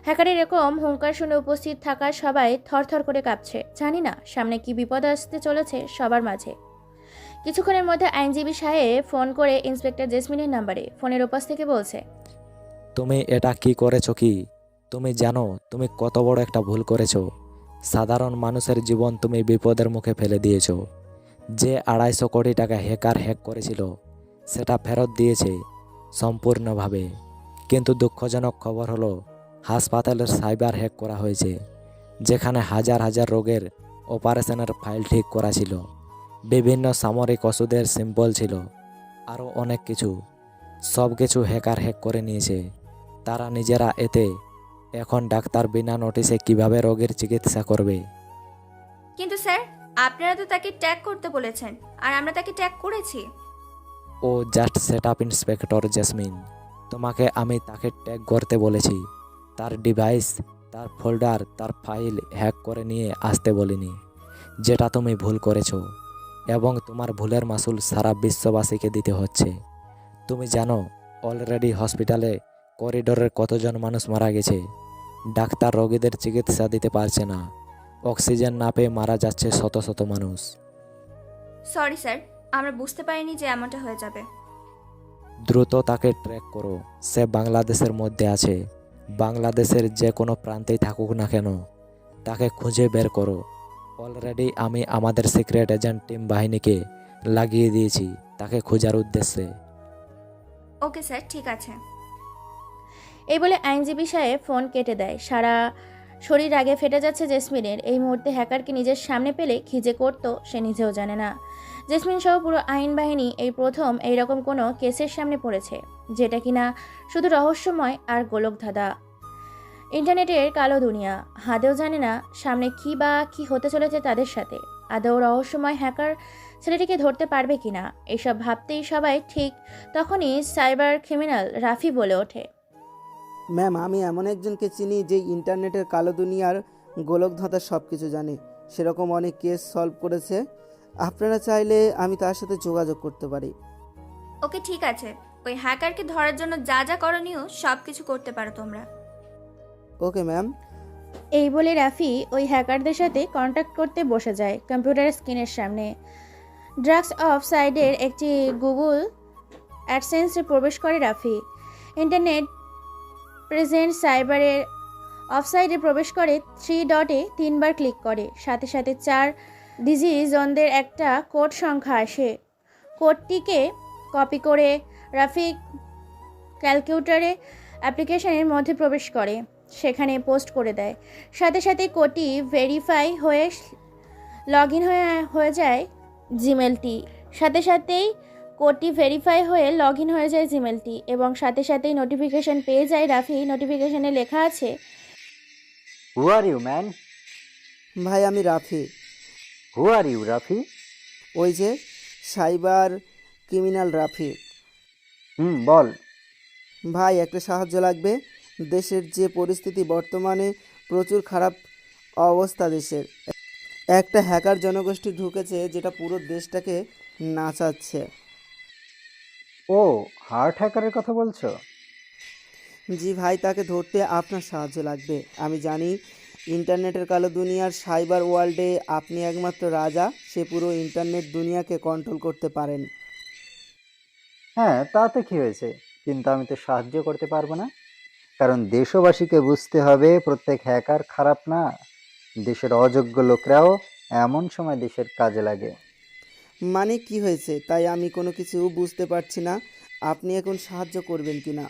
A: হ্যাকারের এরকম হুঙ্কার শুনে উপস্থিত থাকা সবাই থরথর করে কাঁপছে। জানি না সামনে কি বিপদ আসতে চলেছে সবার মাঝে। কিছুক্ষণের মধ্যে আইনজীবী সাহেব ফোন করে ইন্সপেক্টর জেসমিনের নাম্বারে ফোনের ওপাশ থেকে বলছে,
K: তুমি এটা কি করেছো কি? তুমি জানো তুমি কত বড় একটা ভুল করেছো? সাধারণ মানুষের জীবন তুমি বিপদের মুখে ফেলে দিয়েছো। যে 250 কোটি টাকা হ্যাকার হ্যাক করেছিল সেটা ফেরত দিয়েছে সম্পূর্ণভাবে, কিন্তু দুঃখজনক খবর হলো হাসপাতালের সাইবার হ্যাক করা হয়েছে, যেখানে হাজার হাজার রোগের অপারেশনের ফাইল ঠিক করা ছিল, বিভিন্ন সামরিক ওষুধের সিম্বল ছিল, আরও অনেক কিছু। সব কিছু হ্যাকার হ্যাক করে নিয়েছে তারা নিজেরা। এতে এখন ডাক্তার বিনা নোটিশে কিভাবে রোগের চিকিৎসা করবে?
L: কিন্তু স্যার, আপনারা তো তাকে ট্যাগ করতে বলেছেন, আর আমরা তাকে ট্যাগ করেছি।
K: ও just set up inspector Jesmin, তোমাকে আমি তাকে ট্যাগ করতে বলেছি। তার ডিভাইস, তার ফোল্ডার, তার ফাইল হ্যাক করে নিয়ে আসতে বলিনি, যেটা তুমি ভুল করেছো, এবং তোমার ভুলের মাসুল সারা বিশ্ববাসীকে দিতে হচ্ছে। তুমি জানো অলরেডি হসপিটালে করিডোরের কতজন মানুষ মারা গেছে। ডাক্তার রোগীদের চিকিৎসা দিতে পারছে না, অক্সিজেন না পেয়ে মারা যাচ্ছে শত শত মানুষ।
L: সরি স্যার, আমরা বুঝতে পারিনি যে এমনটা হয়ে যাবে।
K: দ্রুত তাকে ট্র্যাক করো। সে বাংলাদেশের মধ্যে আছে, বাংলাদেশের যে কোনো প্রান্তেই থাকুক না কেন, তাকে খুঁজে বের করো। অলরেডি আমি আমাদের সিক্রেট এজেন্ট টিম বাহিনীকে লাগিয়ে দিয়েছি তাকে খোঁজার উদ্দেশ্যে।
L: ওকে স্যার, ঠিক আছে।
A: এই বলে আইনজীবী সাহেব ফোন কেটে দেয়। সারা শরীর আগে ফেটে যাচ্ছে জেসমিনের। এই মুহূর্তে হ্যাকারকে নিজের সামনে পেলে কী যে করতো সে নিজেও জানে না। জেসমিন সহ পুরো আইন বাহিনী এই প্রথম এইরকম কোনো কেসের সামনে পড়েছে, যেটা কিনা শুধু রহস্যময় আর গোলকধাঁধা। ইন্টারনেটের কালো দুনিয়া, হাদেও জানে না সামনে কী বা কী হতে চলেছে তাদের সাথে। আদৌ রহস্যময় হ্যাকার ছেলেটিকে ধরতে পারবে কিনা, এইসব ভাবতেই সবাই ঠিক তখনই সাইবার ক্রিমিনাল রাফি বলে ওঠে,
P: ম্যাম আমি এমন একজনকে চিনি যে ইন্টারনেটের কালো দুনিয়ার গোলকধাঁধা সব কিছু জানে। সেরকম অনেক কেস সলভ করেছে। আপনারা চাইলে আমি তার সাথে যোগাযোগ করতে পারি।
L: ওকে ঠিক আছে, ওই হ্যাকারকে ধরার জন্য যা যা করণীয় সব কিছু করতে পারো তোমরা।
P: Okay ma'am.
A: এই বলে রাফি ওই হ্যাকারদের সাথে কন্ট্যাক্ট করতে বসে যায় কম্পিউটারের স্ক্রিনের সামনে। ড্রাগস অফ সাইডের একটি গুগল অ্যাডসেন্সে প্রবেশ করে রাফি। ইন্টারনেট প্রেজেন্ট সাইবারের অফসাইডে প্রবেশ করে 3 ডটে 3 বার ক্লিক করে। সাথে সাথে 4 ডিজিজনদের একটা কোড সংখ্যা আসে। কোডটিকে কপি করে রাফি ক্যালকুলেটরে অ্যাপ্লিকেশনের মধ্যে প্রবেশ করে, সেখানে পোস্ট করে দেয়। সাথে সাথে কোডটি ভেরিফাই হয়ে লগ ইন হয়ে যায় জিমেলটি। এবং সাথে সাথেই নোটিফিকেশন পেয়ে যায় রাফি। নোটিফিকেশনে লেখা আছে,
B: হু আর ইউ ম্যান?
P: ভাই আমি Rafi.
B: Who are you Rafi?
P: ওই যে সাইবার ক্রিমিনাল রাফি।
B: বল।
P: ভাই একটা সাহায্য লাগবে। দেশের যে পরিস্থিতি বর্তমানে প্রচুর খারাপ অবস্থা দেশের। একটা হ্যাকার জনগোষ্ঠী ঢুকেছে যেটা পুরো দেশটাকে নাচাচ্ছে।
B: ও হার্ট হ্যাকারের কথা বলছো?
P: জি ভাই, তাকে ধরতে আপনার সাহায্য লাগবে। আমি জানি ইন্টারনেটের কালো দুনিয়ার সাইবার ওয়ার্ল্ডে আপনি একমাত্র রাজা। সে পুরো ইন্টারনেট দুনিয়াকে কন্ট্রোল করতে পারেন।
B: হ্যাঁ, তাতে কি হয়েছে, কিন্তু আমি তো সাহায্য করতে পারবো না, কারণ দেশবাসীকে বুঝতে হবে প্রত্যেক হ্যাকার খারাপ না। দেশের অযোগ্য লোকরাও এমন সময় দেশের কাজে লাগে।
P: মানে কি হয়েছে তাই আমি কোনো কিছু বুঝতে পারছি না। আপনি এখন সাহায্য করবেন কি না?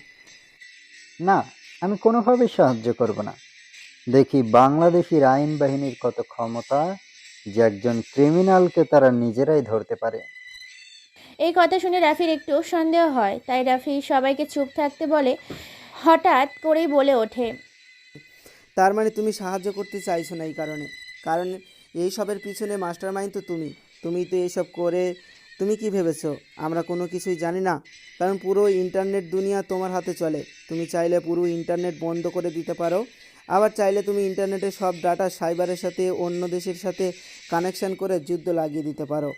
B: না, আমি কোনোভাবেই সাহায্য করব না। দেখি বাংলাদেশের আইন বাহিনীর কত ক্ষমতা যে একজন ক্রিমিনালকে তারা নিজেরাই ধরতে পারে।
A: এই কথা শুনে রাফির একটু সন্দেহ হয়, তাই রাফি সবাইকে চুপ থাকতে বলে। হঠাৎ করেই বলে ওঠে,
P: তার মানে তুমি সাহায্য করতে চাইছো না এই কারণে? কারণ এই সবের পিছনে মাস্টার মাইন্ড তো তুমি তো এইসব করে তুমি কি ভেবেছো আমরা কোনো কিছুই জানি না? কারণ পুরো ইন্টারনেট দুনিয়া তোমার হাতে চলে। তুমি চাইলে পুরো ইন্টারনেট বন্ধ করে দিতে পারো, আবার চাইলে তুমি ইন্টারনেটের সব ডাটা সাইবারের সাথে অন্য দেশের সাথে কানেকশন করে যুদ্ধ লাগিয়ে দিতে পারো।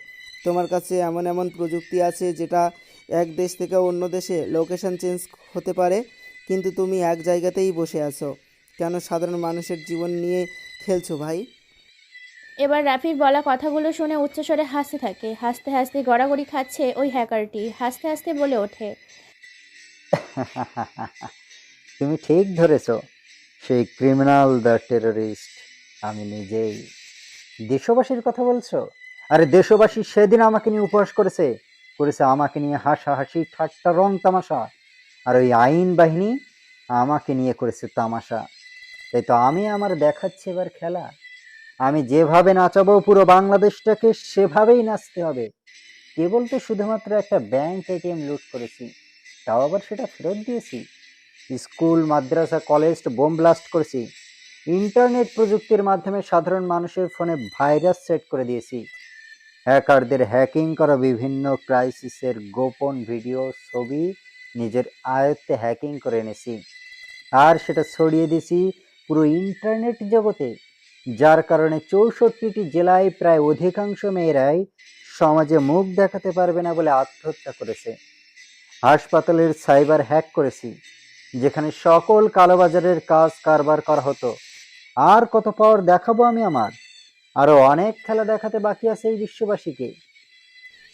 P: তোমার কাছে এমন এমন প্রযুক্তি আছে যেটা এক দেশ থেকে অন্য দেশে লোকেশন চেঞ্জ হতে পারে, কিন্তু তুমি এক জায়গাতেই বসে আছো। কেন সাধারণ মানুষের জীবন নিয়ে খেলছো ভাই?
A: এবার রাফির বলা কথাগুলো শুনে উচ্চস্বরে হাসতে থাকে। হাসতে হাসতে গড়াগড়ি খাচ্ছে ওই হ্যাকারটি। হাসতে হাসতে বলে ওঠে,
B: তুমি ঠিক ধরেছ, সেই ক্রিমিনাল দ্য টেররিস্ট আমি নিজেই। দেশবাসীর কথা বলছো? আরে দেশবাসী সেদিন আমাকে নিয়ে উপহাস করেছে, আমাকে নিয়ে হাসাহাসি ঠাট্টা রং তামাশা। আর ওই আইন বাহিনী আমাকে নিয়ে করেছে তামাশা। তাই তো আমি আমার দেখাচ্ছি এবার খেলা। আমি যেভাবে নাচাবো পুরো বাংলাদেশটাকে সেভাবেই নাচতে হবে। কেবল তো শুধুমাত্র একটা ব্যাংক এটিএম লুট করেছি, তাও আবার সেটা ফেরত দিয়েছি। স্কুল, মাদ্রাসা, কলেজ বোম ব্লাস্ট করেছি। ইন্টারনেট প্রযুক্তির মাধ্যমে সাধারণ মানুষের ফোনে ভাইরাস সেট করে দিয়েছি। হ্যাকারদের হ্যাকিং করা বিভিন্ন ক্রাইসিসের গোপন ভিডিও, ছবি নিজের আয়ত্তে হ্যাকিং করে এনেছি, আর সেটা ছড়িয়ে দিয়েছি পুরো ইন্টারনেট জগতে। যার কারণে 64টি জেলায় প্রায় অধিকাংশ মেয়েরাই সমাজে মুখ দেখাতে পারবে না বলে আত্মহত্যা করেছে। হাসপাতালের সাইবার হ্যাক করেছি, যেখানে সকল কালোবাজারের কাজ কারবার করা হতো। আর কত পাওয়ার দেখাবো আমি আমার? আরো অনেক খেলা দেখাতে বাকি আছে এই বিশ্ববাসীকে।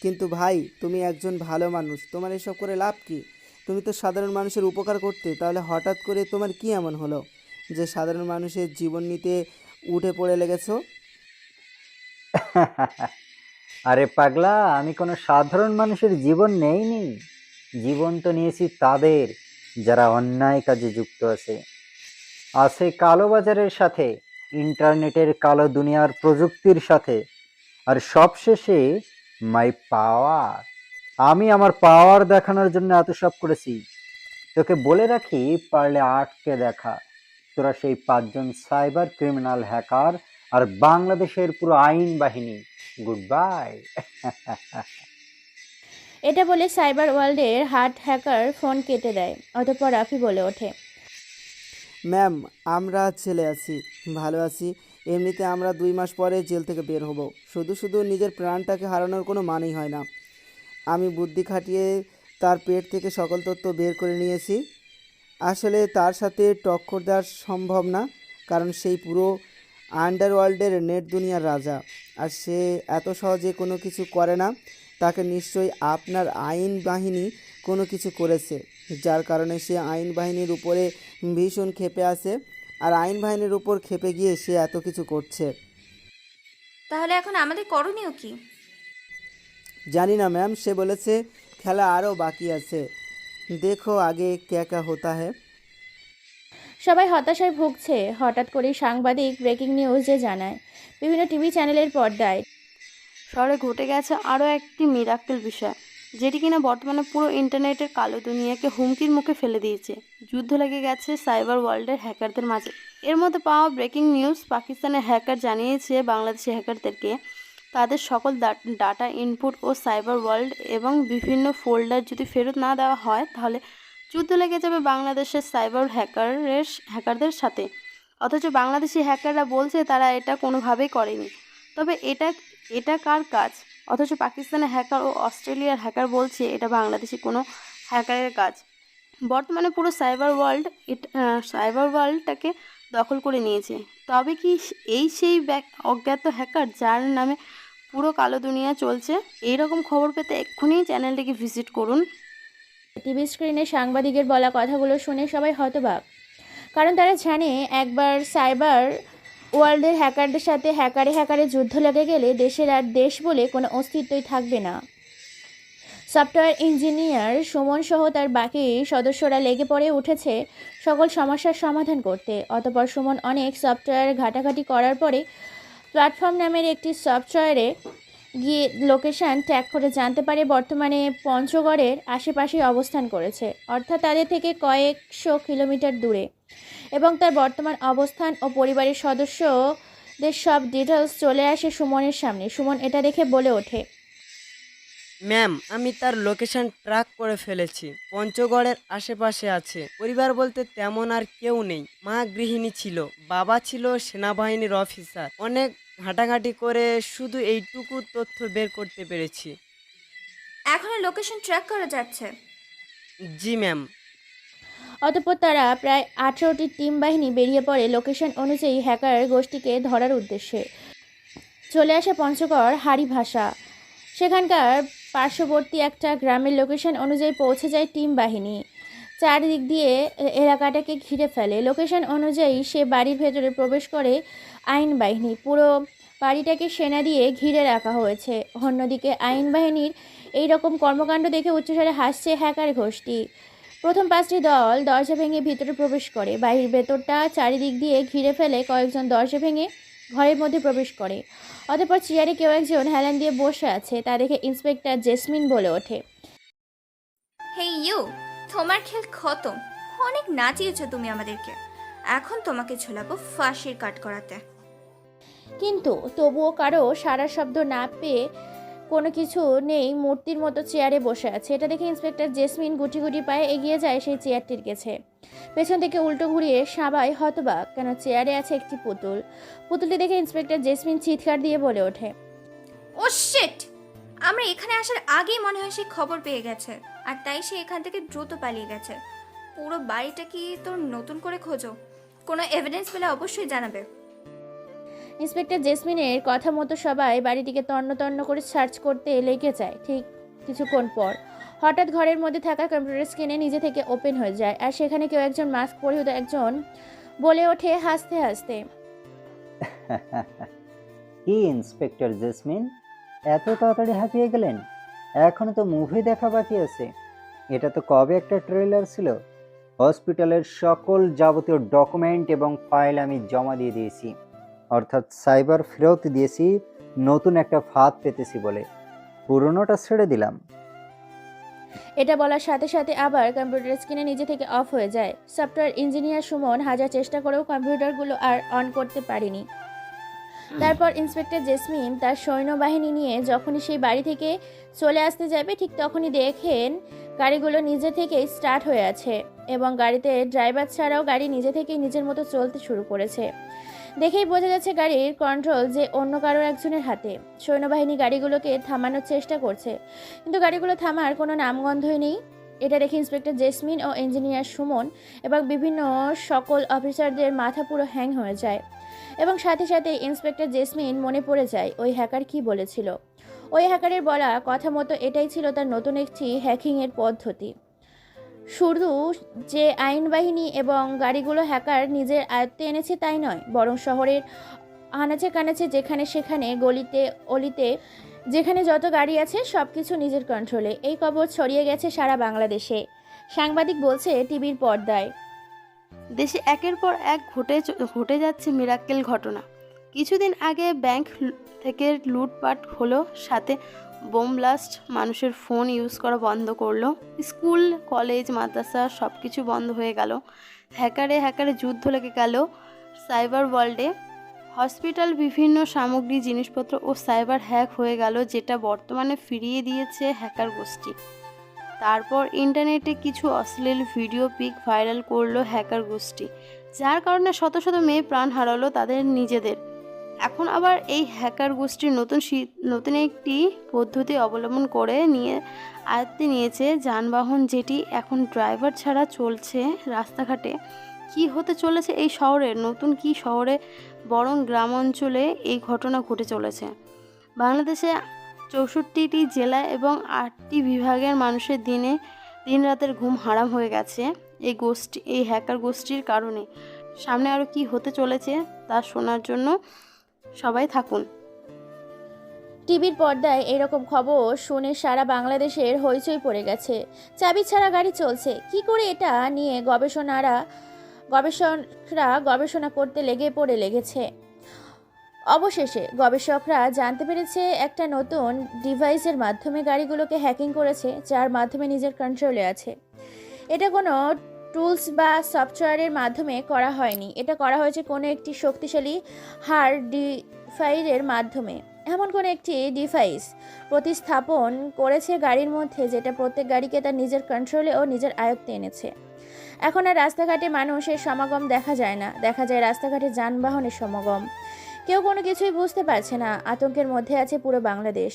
P: কিন্তু ভাই তুমি একজন ভালো মানুষ, তোমার এসব করে লাভ কি? তুমি তো সাধারণ মানুষের উপকার করতে, তাহলে হঠাৎ করে তোমার কি এমন হলো যে সাধারণ মানুষের জীবন নিতে উঠে পড়ে লেগেছো?
B: আরে পাগলা, আমি কোনো সাধারণ মানুষের জীবন নেইনি। জীবন তো নিয়েছি তাদের যারা অন্যায় কাজে যুক্ত আছে কালোবাজারের সাথে, ইন্টারনেটের কালো দুনিয়ার প্রযুক্তির সাথে। আর সবশেষে মাই পাওয়ার। আমি আমার পাওয়ার দেখানোর জন্য এত সব করেছি। তোকে বলে রাখি, পারলে আটকে দেখা। তোরা সেই 5 জন সাইবার ক্রিমিনাল হ্যাকার আর বাংলাদেশের পুরো আইন বাহিনী। Good bye.
A: এটা বলে সাইবার ওয়ার্ল্ডের হার্ট হ্যাকার ফোন কেটে দেয়। অতঃপর রাফি বলে ওঠে,
P: ম্যাম আমরা ছেলে আছি, ভালো আছি। এমনিতে আমরা 2 মাস পরে জেল থেকে বের হব। শুধু শুধু নিজের প্রাণটাকে হারানোর কোনো মানেই হয় না। আমি বুদ্ধি খাটিয়ে তার পেট থেকে সকল তথ্য বের করে নিয়েছি। আসলে তার সাথে টক্কর দেওয়া সম্ভব না, কারণ সেই পুরো আন্ডারওয়ার্ল্ডের নেট দুনিয়ার রাজা। আর সে এত সহজে কোনো কিছু করে না। তাকে নিশ্চয়ই আপনার আইন বাহিনী কোনো কিছু করেছে, যার কারণে সে আইন বাহিনীর উপরে ভীষণ ক্ষেপে আছে। আর আইন বাহিনীর উপর ক্ষেপে গিয়ে সে এত কিছু করছে।
L: তাহলে এখন আমাদের করণীয় কি?
P: জানি না ম্যাম, সে বলেছে খেলা আরও বাকি আছে, দেখো আগে ক্যা ক্যা হোতা হ্যায়।
A: সবাই হতাশায় ভুগছে। হঠাৎ করেই সাংবাদিক ব্রেকিং নিউজে জানায়, বিভিন্ন টিভি চ্যানেলের পর্দায়
I: শহরে ঘটে গেছে আরও একটি মিরাক্কেল বিষয়, যেটি কিনা বর্তমানে পুরো ইন্টারনেটের কালো দুনিয়াকে হুমকির মুখে ফেলে দিয়েছে। যুদ্ধ লেগে গেছে সাইবার ওয়ার্ল্ডের হ্যাকারদের মাঝে। এর মধ্যে পাওয়া ব্রেকিং নিউজ, পাকিস্তানের হ্যাকার জানিয়েছে বাংলাদেশি হ্যাকারদেরকে তাদের সকল ডাটা ইনপুট ও সাইবার ওয়ার্ল্ড এবং বিভিন্ন ফোল্ডার যদি ফেরত না দেওয়া হয়, তাহলে যুদ্ধ লেগে যাবে বাংলাদেশের সাইবার হ্যাকারদের সাথে। অথচ বাংলাদেশি হ্যাকাররা বলছে তারা এটা কোনোভাবেই করেনি। তবে এটা কার কাজ? অথচ পাকিস্তানের হ্যাকার ও অস্ট্রেলিয়ার হ্যাকার বলছে এটা বাংলাদেশি কোনো হ্যাকারের কাজ। বর্তমানে পুরো সাইবার ওয়ার্ল্ডটাকে দখল করে নিয়েছে। তবে কি সেই অজ্ঞাত হ্যাকার যার নামে পুরো কালো দুনিয়া চলছে? এই রকম খবর পেতে এক্ষুনি চ্যানেলটিকে ভিজিট করুন।
A: টিভি স্ক্রিনে সাংবাদিকের বলা কথাগুলো শুনে সবাই হতবাক, কারণ তারা জানে একবার সাইবার ওয়ার্ল্ডের হ্যাকারদের সাথে হ্যাকারে যুদ্ধ লেগে গেলে দেশের আর দেশ বলে কোনো অস্তিত্বই থাকবে না। সফটওয়্যার ইঞ্জিনিয়ার সুমন সহ তার বাকি সদস্যরা লেগে পড়ে উঠেছে সকল সমস্যার সমাধান করতে। অতঃপর সুমন অনেক সফটওয়্যার ঘাটাঘাটি করার পরে প্ল্যাটফর্ম নামের একটি সফটওয়্যারে গিয়ে লোকেশন ট্র্যাক করে জানতে পারে বর্তমানে পঞ্চগড়ের আশেপাশে অবস্থান করেছে, অর্থাৎ তাদের থেকে কয়েকশো কিলোমিটার দূরে, এবং তার বর্তমান অবস্থান ও পরিবারের সদস্যদের সব ডিটেলস চলে আসে সুমনের সামনে। সুমন এটা দেখে বলে ওঠে,
D: ম্যাম, আমি তার লোকেশন ট্র্যাক করে ফেলেছি। পঞ্চগড়ের আশেপাশে আছে। পরিবার বলতে তেমন আর কেউ নেই। মা গৃহিণী ছিল, বাবা ছিল সেনাবাহিনীর অফিসার। অনেক ঘাটাঘাটি করে শুধু এইটুকু তথ্য বের করতে পেরেছি।
L: এখনো লোকেশন ট্র্যাক করা যাচ্ছে?
D: জি ম্যাম।
A: অতঃপর তারা প্রায় 18টি টিম বাহিনী বেরিয়ে পড়ে লোকেশন অনুযায়ী হ্যাকার গোষ্ঠীকে ধরার উদ্দেশ্যে। চলে আসে পঞ্চগড় হারিভাষা। সেখানকার পার্শ্ববর্তী একটা গ্রামের লোকেশন অনুযায়ী পৌঁছে যায় টিম বাহিনী। চারিদিক দিয়ে এলাকাটাকে ঘিরে ফেলে। লোকেশন অনুযায়ী সে বাড়ির ভেতরে প্রবেশ করে আইন বাহিনী। পুরো বাড়িটাকে সেনা দিয়ে ঘিরে রাখা হয়েছে। অন্যদিকে আইন বাহিনীর এই রকম কর্মকাণ্ড দেখে উচ্চস্বরে হাসছে হ্যাকার গোষ্ঠী। প্রথম 5টি দল দরজা ভেঙে ভিতরে প্রবেশ করে। বাড়ির ভেতরটা চারিদিক দিয়ে ঘিরে ফেলে কয়েকজন দরজা ভেঙে ঘরের মধ্যে প্রবেশ করে। অতঃপর চেয়ারে কেউ একজন হেলান দিয়ে বসে আছে। তা দেখে ইন্সপেক্টর জেসমিন বলে ওঠে,
L: হেই ইউ, তোমার খেল খতম। অনেক নাচিয়েছো তুমি আমাদেরকে। এখন তোমাকে ঝোলাবো ফাঁসির কাঠ করাতে।
A: কিন্তু তবুও কারো সারা শব্দ না পেয়ে কোনো কিছু নেই, মূর্তির মতো চেয়ারে বসে আছে। এটা দেখে ইন্সপেক্টর জেসমিন গুটি গুটি পায়ে এগিয়ে যায় সেই চেয়ারটির কাছে। পেছন থেকে উল্টো ঘুরিয়ে সবাই হতবাক, কেন চেয়ারে আছে একটি পুতুল। পুতুলটি দেখে ইন্সপেক্টর জেসমিন চিৎকার দিয়ে বলে ওঠে,
L: ও শিট! আমরা এখানে আসার আগেই মনে হয় সে খবর পেয়ে গেছে, আর তাই সে এখান থেকে দ্রুত পালিয়ে গেছে। পুরো বাড়িটা কি তোর নতুন করে খোঁজো? কোনো এভিডেন্স পেলে অবশ্যই জানাবে।
A: ইন্সপেক্টর জেসমিনের কথা মতো সবাই বাড়িটিকে তন্ন তন্ন করে সার্চ করতে লেগে যায়। ঠিক কিছুক্ষণ পর হঠাৎ ঘরের মধ্যে থাকা কম্পিউটার স্ক্রিনে নিজে থেকে ওপেন হয়ে যায়, আর সেখানে কেউ একজন মাস্ক পরিহিত একজন বলে ওঠে হাসতে হাসতে,
B: কি ইন্সপেক্টর জেসমিন, এত তাড়াতাড়ি হাঁপিয়ে গেলেন? এখনো তো মুভি দেখা বাকি আছে। এটা তো কবে একটা ট্রেলার ছিল। হসপিটালের সকল যাবতীয় ডকুমেন্ট এবং ফাইল আমি জমা দিয়ে দিয়েছি, অর্থাৎ সাইবার ফেরত দিয়েছি, নতুন একটা ফাঁদ পেতেছি বলে। পুরনোটা ছেড়ে দিলাম।
A: এটা বলার সাথে সাথে আবার কম্পিউটার স্ক্রিনে নিজে থেকে অফ হয়ে যায়। সফটওয়্যার ইঞ্জিনিয়ার সুমন হাজার চেষ্টা করেও কম্পিউটারগুলো আর অন করতে পারেনি। তারপর ইন্সপেক্টর জেসমিন তার সৈন্যবাহিনী নিয়ে যখনই সেই বাড়ি থেকে চলে আসতে যাবে, ঠিক তখনই দেখেন গাড়িগুলো নিজে থেকেই স্টার্ট হয়ে আছে এবং গাড়িতে ড্রাইভার ছাড়াও গাড়ি নিজে থেকেই নিজের মতো চলতে শুরু করেছে। দেখেই বোঝা যাচ্ছে গাড়ির কন্ট্রোল যে অন্য কারো একজনের হাতে। সৈন্যবাহিনী গাড়িগুলোকে থামানোর চেষ্টা করছে, কিন্তু গাড়িগুলো থামার কোনো নামগন্ধই নেই। এটা দেখে ইন্সপেক্টর জেসমিন ও ইঞ্জিনিয়ার সুমন এবং বিভিন্ন সকল অফিসারদের মাথা পুরো হ্যাং হয়ে যায়, এবং সাথে সাথে ইন্সপেক্টর জেসমিন মনে পড়ে যায় ওই হ্যাকার কি বলেছিল। ওই হ্যাকারের বলা কথা মতো এটাই ছিল তার নতুন একটি হ্যাকিংয়ের পদ্ধতি। শুধু যে আইন বাহিনী এবং গাড়িগুলো হ্যাকার নিজের আয়ত্তে এনেছে তাই নয়, বরং শহরের আনাচে কানাচে যেখানে সেখানে গলিতে অলিতে যেখানে যত গাড়ি আছে সব কিছু নিজের কন্ট্রোলে। এই খবর ছড়িয়ে গেছে সারা বাংলাদেশে। সাংবাদিক বলছে টিভির পর্দায়,
I: দেশে একের পর এক ঘটে যাচ্ছে মিরাক্কেল ঘটনা। কিছুদিন আগে ব্যাংক থেকে লুটপাট হলো, সাথে বোম ব্লাস্ট, মানুষের ফোন ইউজ করা বন্ধ করলো, স্কুল কলেজ মাদ্রাসা সব কিছু বন্ধ হয়ে গেল, হ্যাকারে যুদ্ধ লেগে গেল সাইবার ওয়ার্ল্ডে। হসপিটাল, বিভিন্ন সামগ্রী, জিনিসপত্র ও সাইবার হ্যাক হয়ে গেল, যেটা বর্তমানে ফিরিয়ে দিয়েছে হ্যাকার গোষ্ঠী। তারপর ইন্টারনেটে কিছু অশ্লীল ভিডিও পিক ভাইরাল করলো হ্যাকার গোষ্ঠী, যার কারণে শত শত মেয়ে প্রাণ হারালো তাদের নিজেদের। এখন আবার এই হ্যাকার গোষ্ঠীর নতুন একটি পদ্ধতি অবলম্বন করে আয়ত্তে নিয়েছে যানবাহন, যেটি এখন ড্রাইভার ছাড়া চলছে রাস্তাঘাটে। কি হতে চলেছে এই শহরের, নতুন কি শহরে বরং গ্রাম অঞ্চলে এই ঘটনা ঘটে চলেছে। বাংলাদেশে 64টি জেলা এবং 8টি বিভাগের মানুষের দিন রাতের ঘুম হারাম হয়ে গেছে এই হ্যাকার গোষ্ঠীর কারণে। সামনে আরও কি হতে চলেছে তা শোনার জন্য সবাই থাকুন।
A: টিভির পর্দায় এরকম খবর শুনে সারা বাংলাদেশের হইচই পড়ে গেছে। চাবি ছাড়া গাড়ি চলছে কি করে, এটা নিয়ে গবেষকরা গবেষণা করতে লেগেছে। অবশেষে গবেষকরা জানতে পেরেছে একটা নতুন ডিভাইসের মাধ্যমে গাড়িগুলোকে হ্যাকিং করেছে, যার মাধ্যমে নিজের কন্ট্রোলে আছে। এটা কোনো টুলস বা সফটওয়্যারের মাধ্যমে করা হয়নি, এটা করা হয়েছে কোনো একটি শক্তিশালী হার্ড ডিভাইসের মাধ্যমে। এমন কোনো একটি ডিভাইস প্রতিস্থাপন করেছে গাড়ির মধ্যে, যেটা প্রত্যেক গাড়িকে তার নিজের কন্ট্রোলে ও নিজের আয়ত্তে এনেছে। এখন আর রাস্তাঘাটে মানুষের সমাগম দেখা যায় না, দেখা যায় রাস্তাঘাটে যানবাহনের সমাগম। কেউ কোনো কিছুই বুঝতে পারছে না, আতঙ্কের মধ্যে আছে পুরো বাংলাদেশ।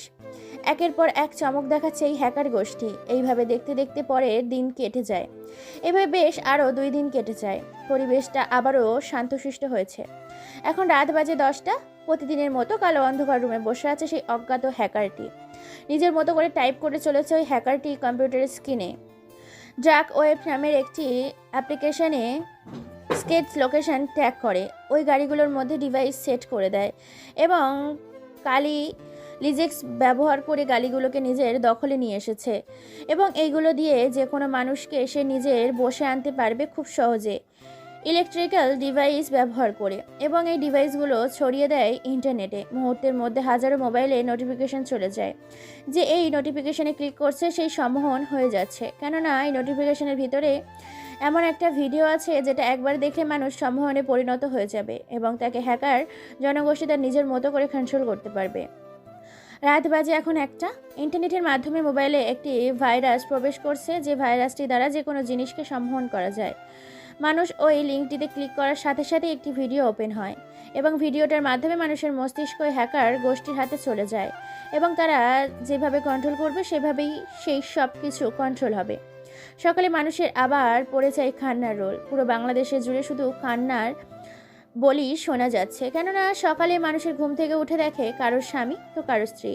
A: একের পর এক চমক দেখাচ্ছে এই হ্যাকার গোষ্ঠী। এইভাবে দেখতে দেখতে পরের দিন কেটে যায়, এভাবে বেশ আরও 2 দিন কেটে যায়। পরিবেশটা আবারও শান্তশিষ্ট হয়েছে। এখন রাত বাজে 10টা। প্রতিদিনের মতো কালো অন্ধকার রুমে বসে আছে সেই অজ্ঞাত হ্যাকারটি। নিজের মতো করে টাইপ করে চলেছে ওই হ্যাকারটি কম্পিউটারের স্ক্রিনে। ডার্ক ওয়েব নামের একটি অ্যাপ্লিকেশনে স্কেচ লোকেশন ট্র্যাক করে, ওই গাড়িগুলোর মধ্যে ডিভাইস সেট করে দেয় এবং লিজেক্স ব্যবহার করে গাড়িগুলোকে নিজের দখলে নিয়ে এসেছে এবং এইগুলো দিয়ে যে কোনো মানুষকে সে নিজের বসে আনতে পারবে খুব সহজে ইলেকট্রিক্যাল ডিভাইস ব্যবহার করে। এবং এই ডিভাইসগুলো ছড়িয়ে দেয় ইন্টারনেটে। মুহূর্তের মধ্যে হাজারো মোবাইলে নোটিফিকেশন চলে যায় যে এই নোটিফিকেশনে ক্লিক করছে সেই সম্মোহন হয়ে যাচ্ছে, কেননা এই নোটিফিকেশনের ভিতরে এমন একটা ভিডিও আছে যেটা একবার দেখে মানুষ সম্মোহনে পরিণত হয়ে যাবে এবং তাকে হ্যাকার জনগোষ্ঠী তার নিজের মতো করে কন্ট্রোল করতে পারবে। রাত বাজে এখন 1টা। ইন্টারনেটের মাধ্যমে মোবাইলে একটি ভাইরাস প্রবেশ করছে, যে ভাইরাসটি দ্বারা যে কোনো জিনিসকে সম্মোহন করা যায়। মানুষ ওই লিঙ্কটিতে ক্লিক করার সাথে সাথে একটি ভিডিও ওপেন হয় এবং ভিডিওটার মাধ্যমে মানুষের মস্তিষ্ক হ্যাকার গোষ্ঠীর হাতে চলে যায় এবং তারা যেভাবে কন্ট্রোল করবে সেভাবেই সেই সব কিছু কন্ট্রোল হবে। সকালে মানুষের আবার পড়ে যায় কান্নার রোল। পুরো বাংলাদেশে জুড়ে শুধু কান্নার বলি শোনা যাচ্ছে, কেননা সকালে মানুষের ঘুম থেকে উঠে দেখে কারোর স্বামী তো কারোর স্ত্রী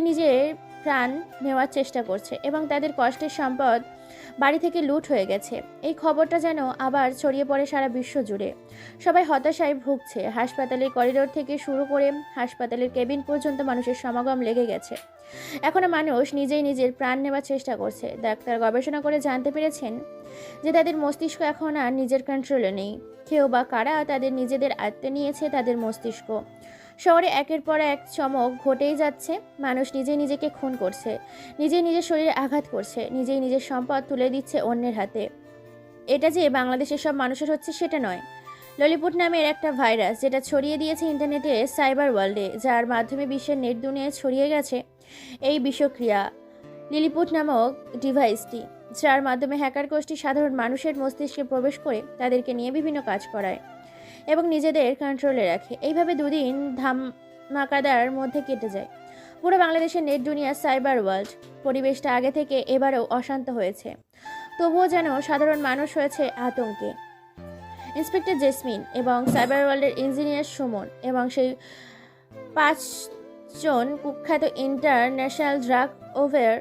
A: নিজের প্রাণ নেওয়ার চেষ্টা করছে এবং তাদের কষ্টের সম্পদ বাড়ি থেকে লুট হয়ে গেছে। এই খবরটা যেন আবার ছড়িয়ে পড়ে সারা বিশ্ব জুড়ে। সবাই হতাশায় ভুগছে। হাসপাতালের করিডোর থেকে শুরু করে হাসপাতালের কেবিন পর্যন্ত মানুষের সমাগম লেগে গেছে। এখনো মানুষ নিজেই নিজের প্রাণ নেওয়ার চেষ্টা করছে। ডাক্তার গবেষণা করে জানতে পেরেছেন যে তাদের মস্তিষ্ক এখন আর নিজের কন্ট্রোলে নেই। কেউ বা কারা তাদের নিজেদের আয়ত্তে নিয়েছে তাদের মস্তিষ্ক। শহরে একের পর এক চমক ঘটেই যাচ্ছে। মানুষ নিজেই নিজেকে খুন করছে, নিজের শরীরে আঘাত করছে, নিজের সম্পদ তুলে দিচ্ছে অন্যের হাতে। এটা যে বাংলাদেশের সব মানুষের হচ্ছে সেটা নয়। ললিপুট নামের একটা ভাইরাস যেটা ছড়িয়ে দিয়েছে ইন্টারনেটে, সাইবার ওয়ার্ল্ডে, যার মাধ্যমে বিশ্বের নেট দুনিয়ায় ছড়িয়ে গেছে এই বিষক্রিয়া লিলিপুট নামক ডিভাইসটি, যার মাধ্যমে হ্যাকার গোষ্ঠী সাধারণ মানুষের মস্তিষ্কে প্রবেশ করে তাদেরকে নিয়ে বিভিন্ন কাজ করায় এবং নিজেদের কন্ট্রোলে রাখে। এইভাবে 2 দিন ধামাকাদার মধ্যে কেটে যায় পুরো বাংলাদেশের নেট দুনিয়া, সাইবার ওয়ার্ল্ড। পরিবেশটা আগে থেকে এবারেও অশান্ত হয়েছে, তবুও যেন সাধারণ মানুষ হয়েছে আতঙ্কে। ইন্সপেক্টর জেসমিন এবং সাইবার ওয়ার্ল্ডের ইঞ্জিনিয়ার সুমন এবং সেই 5 জন কুখ্যাত ইন্টারন্যাশনাল ড্রাগ ওভার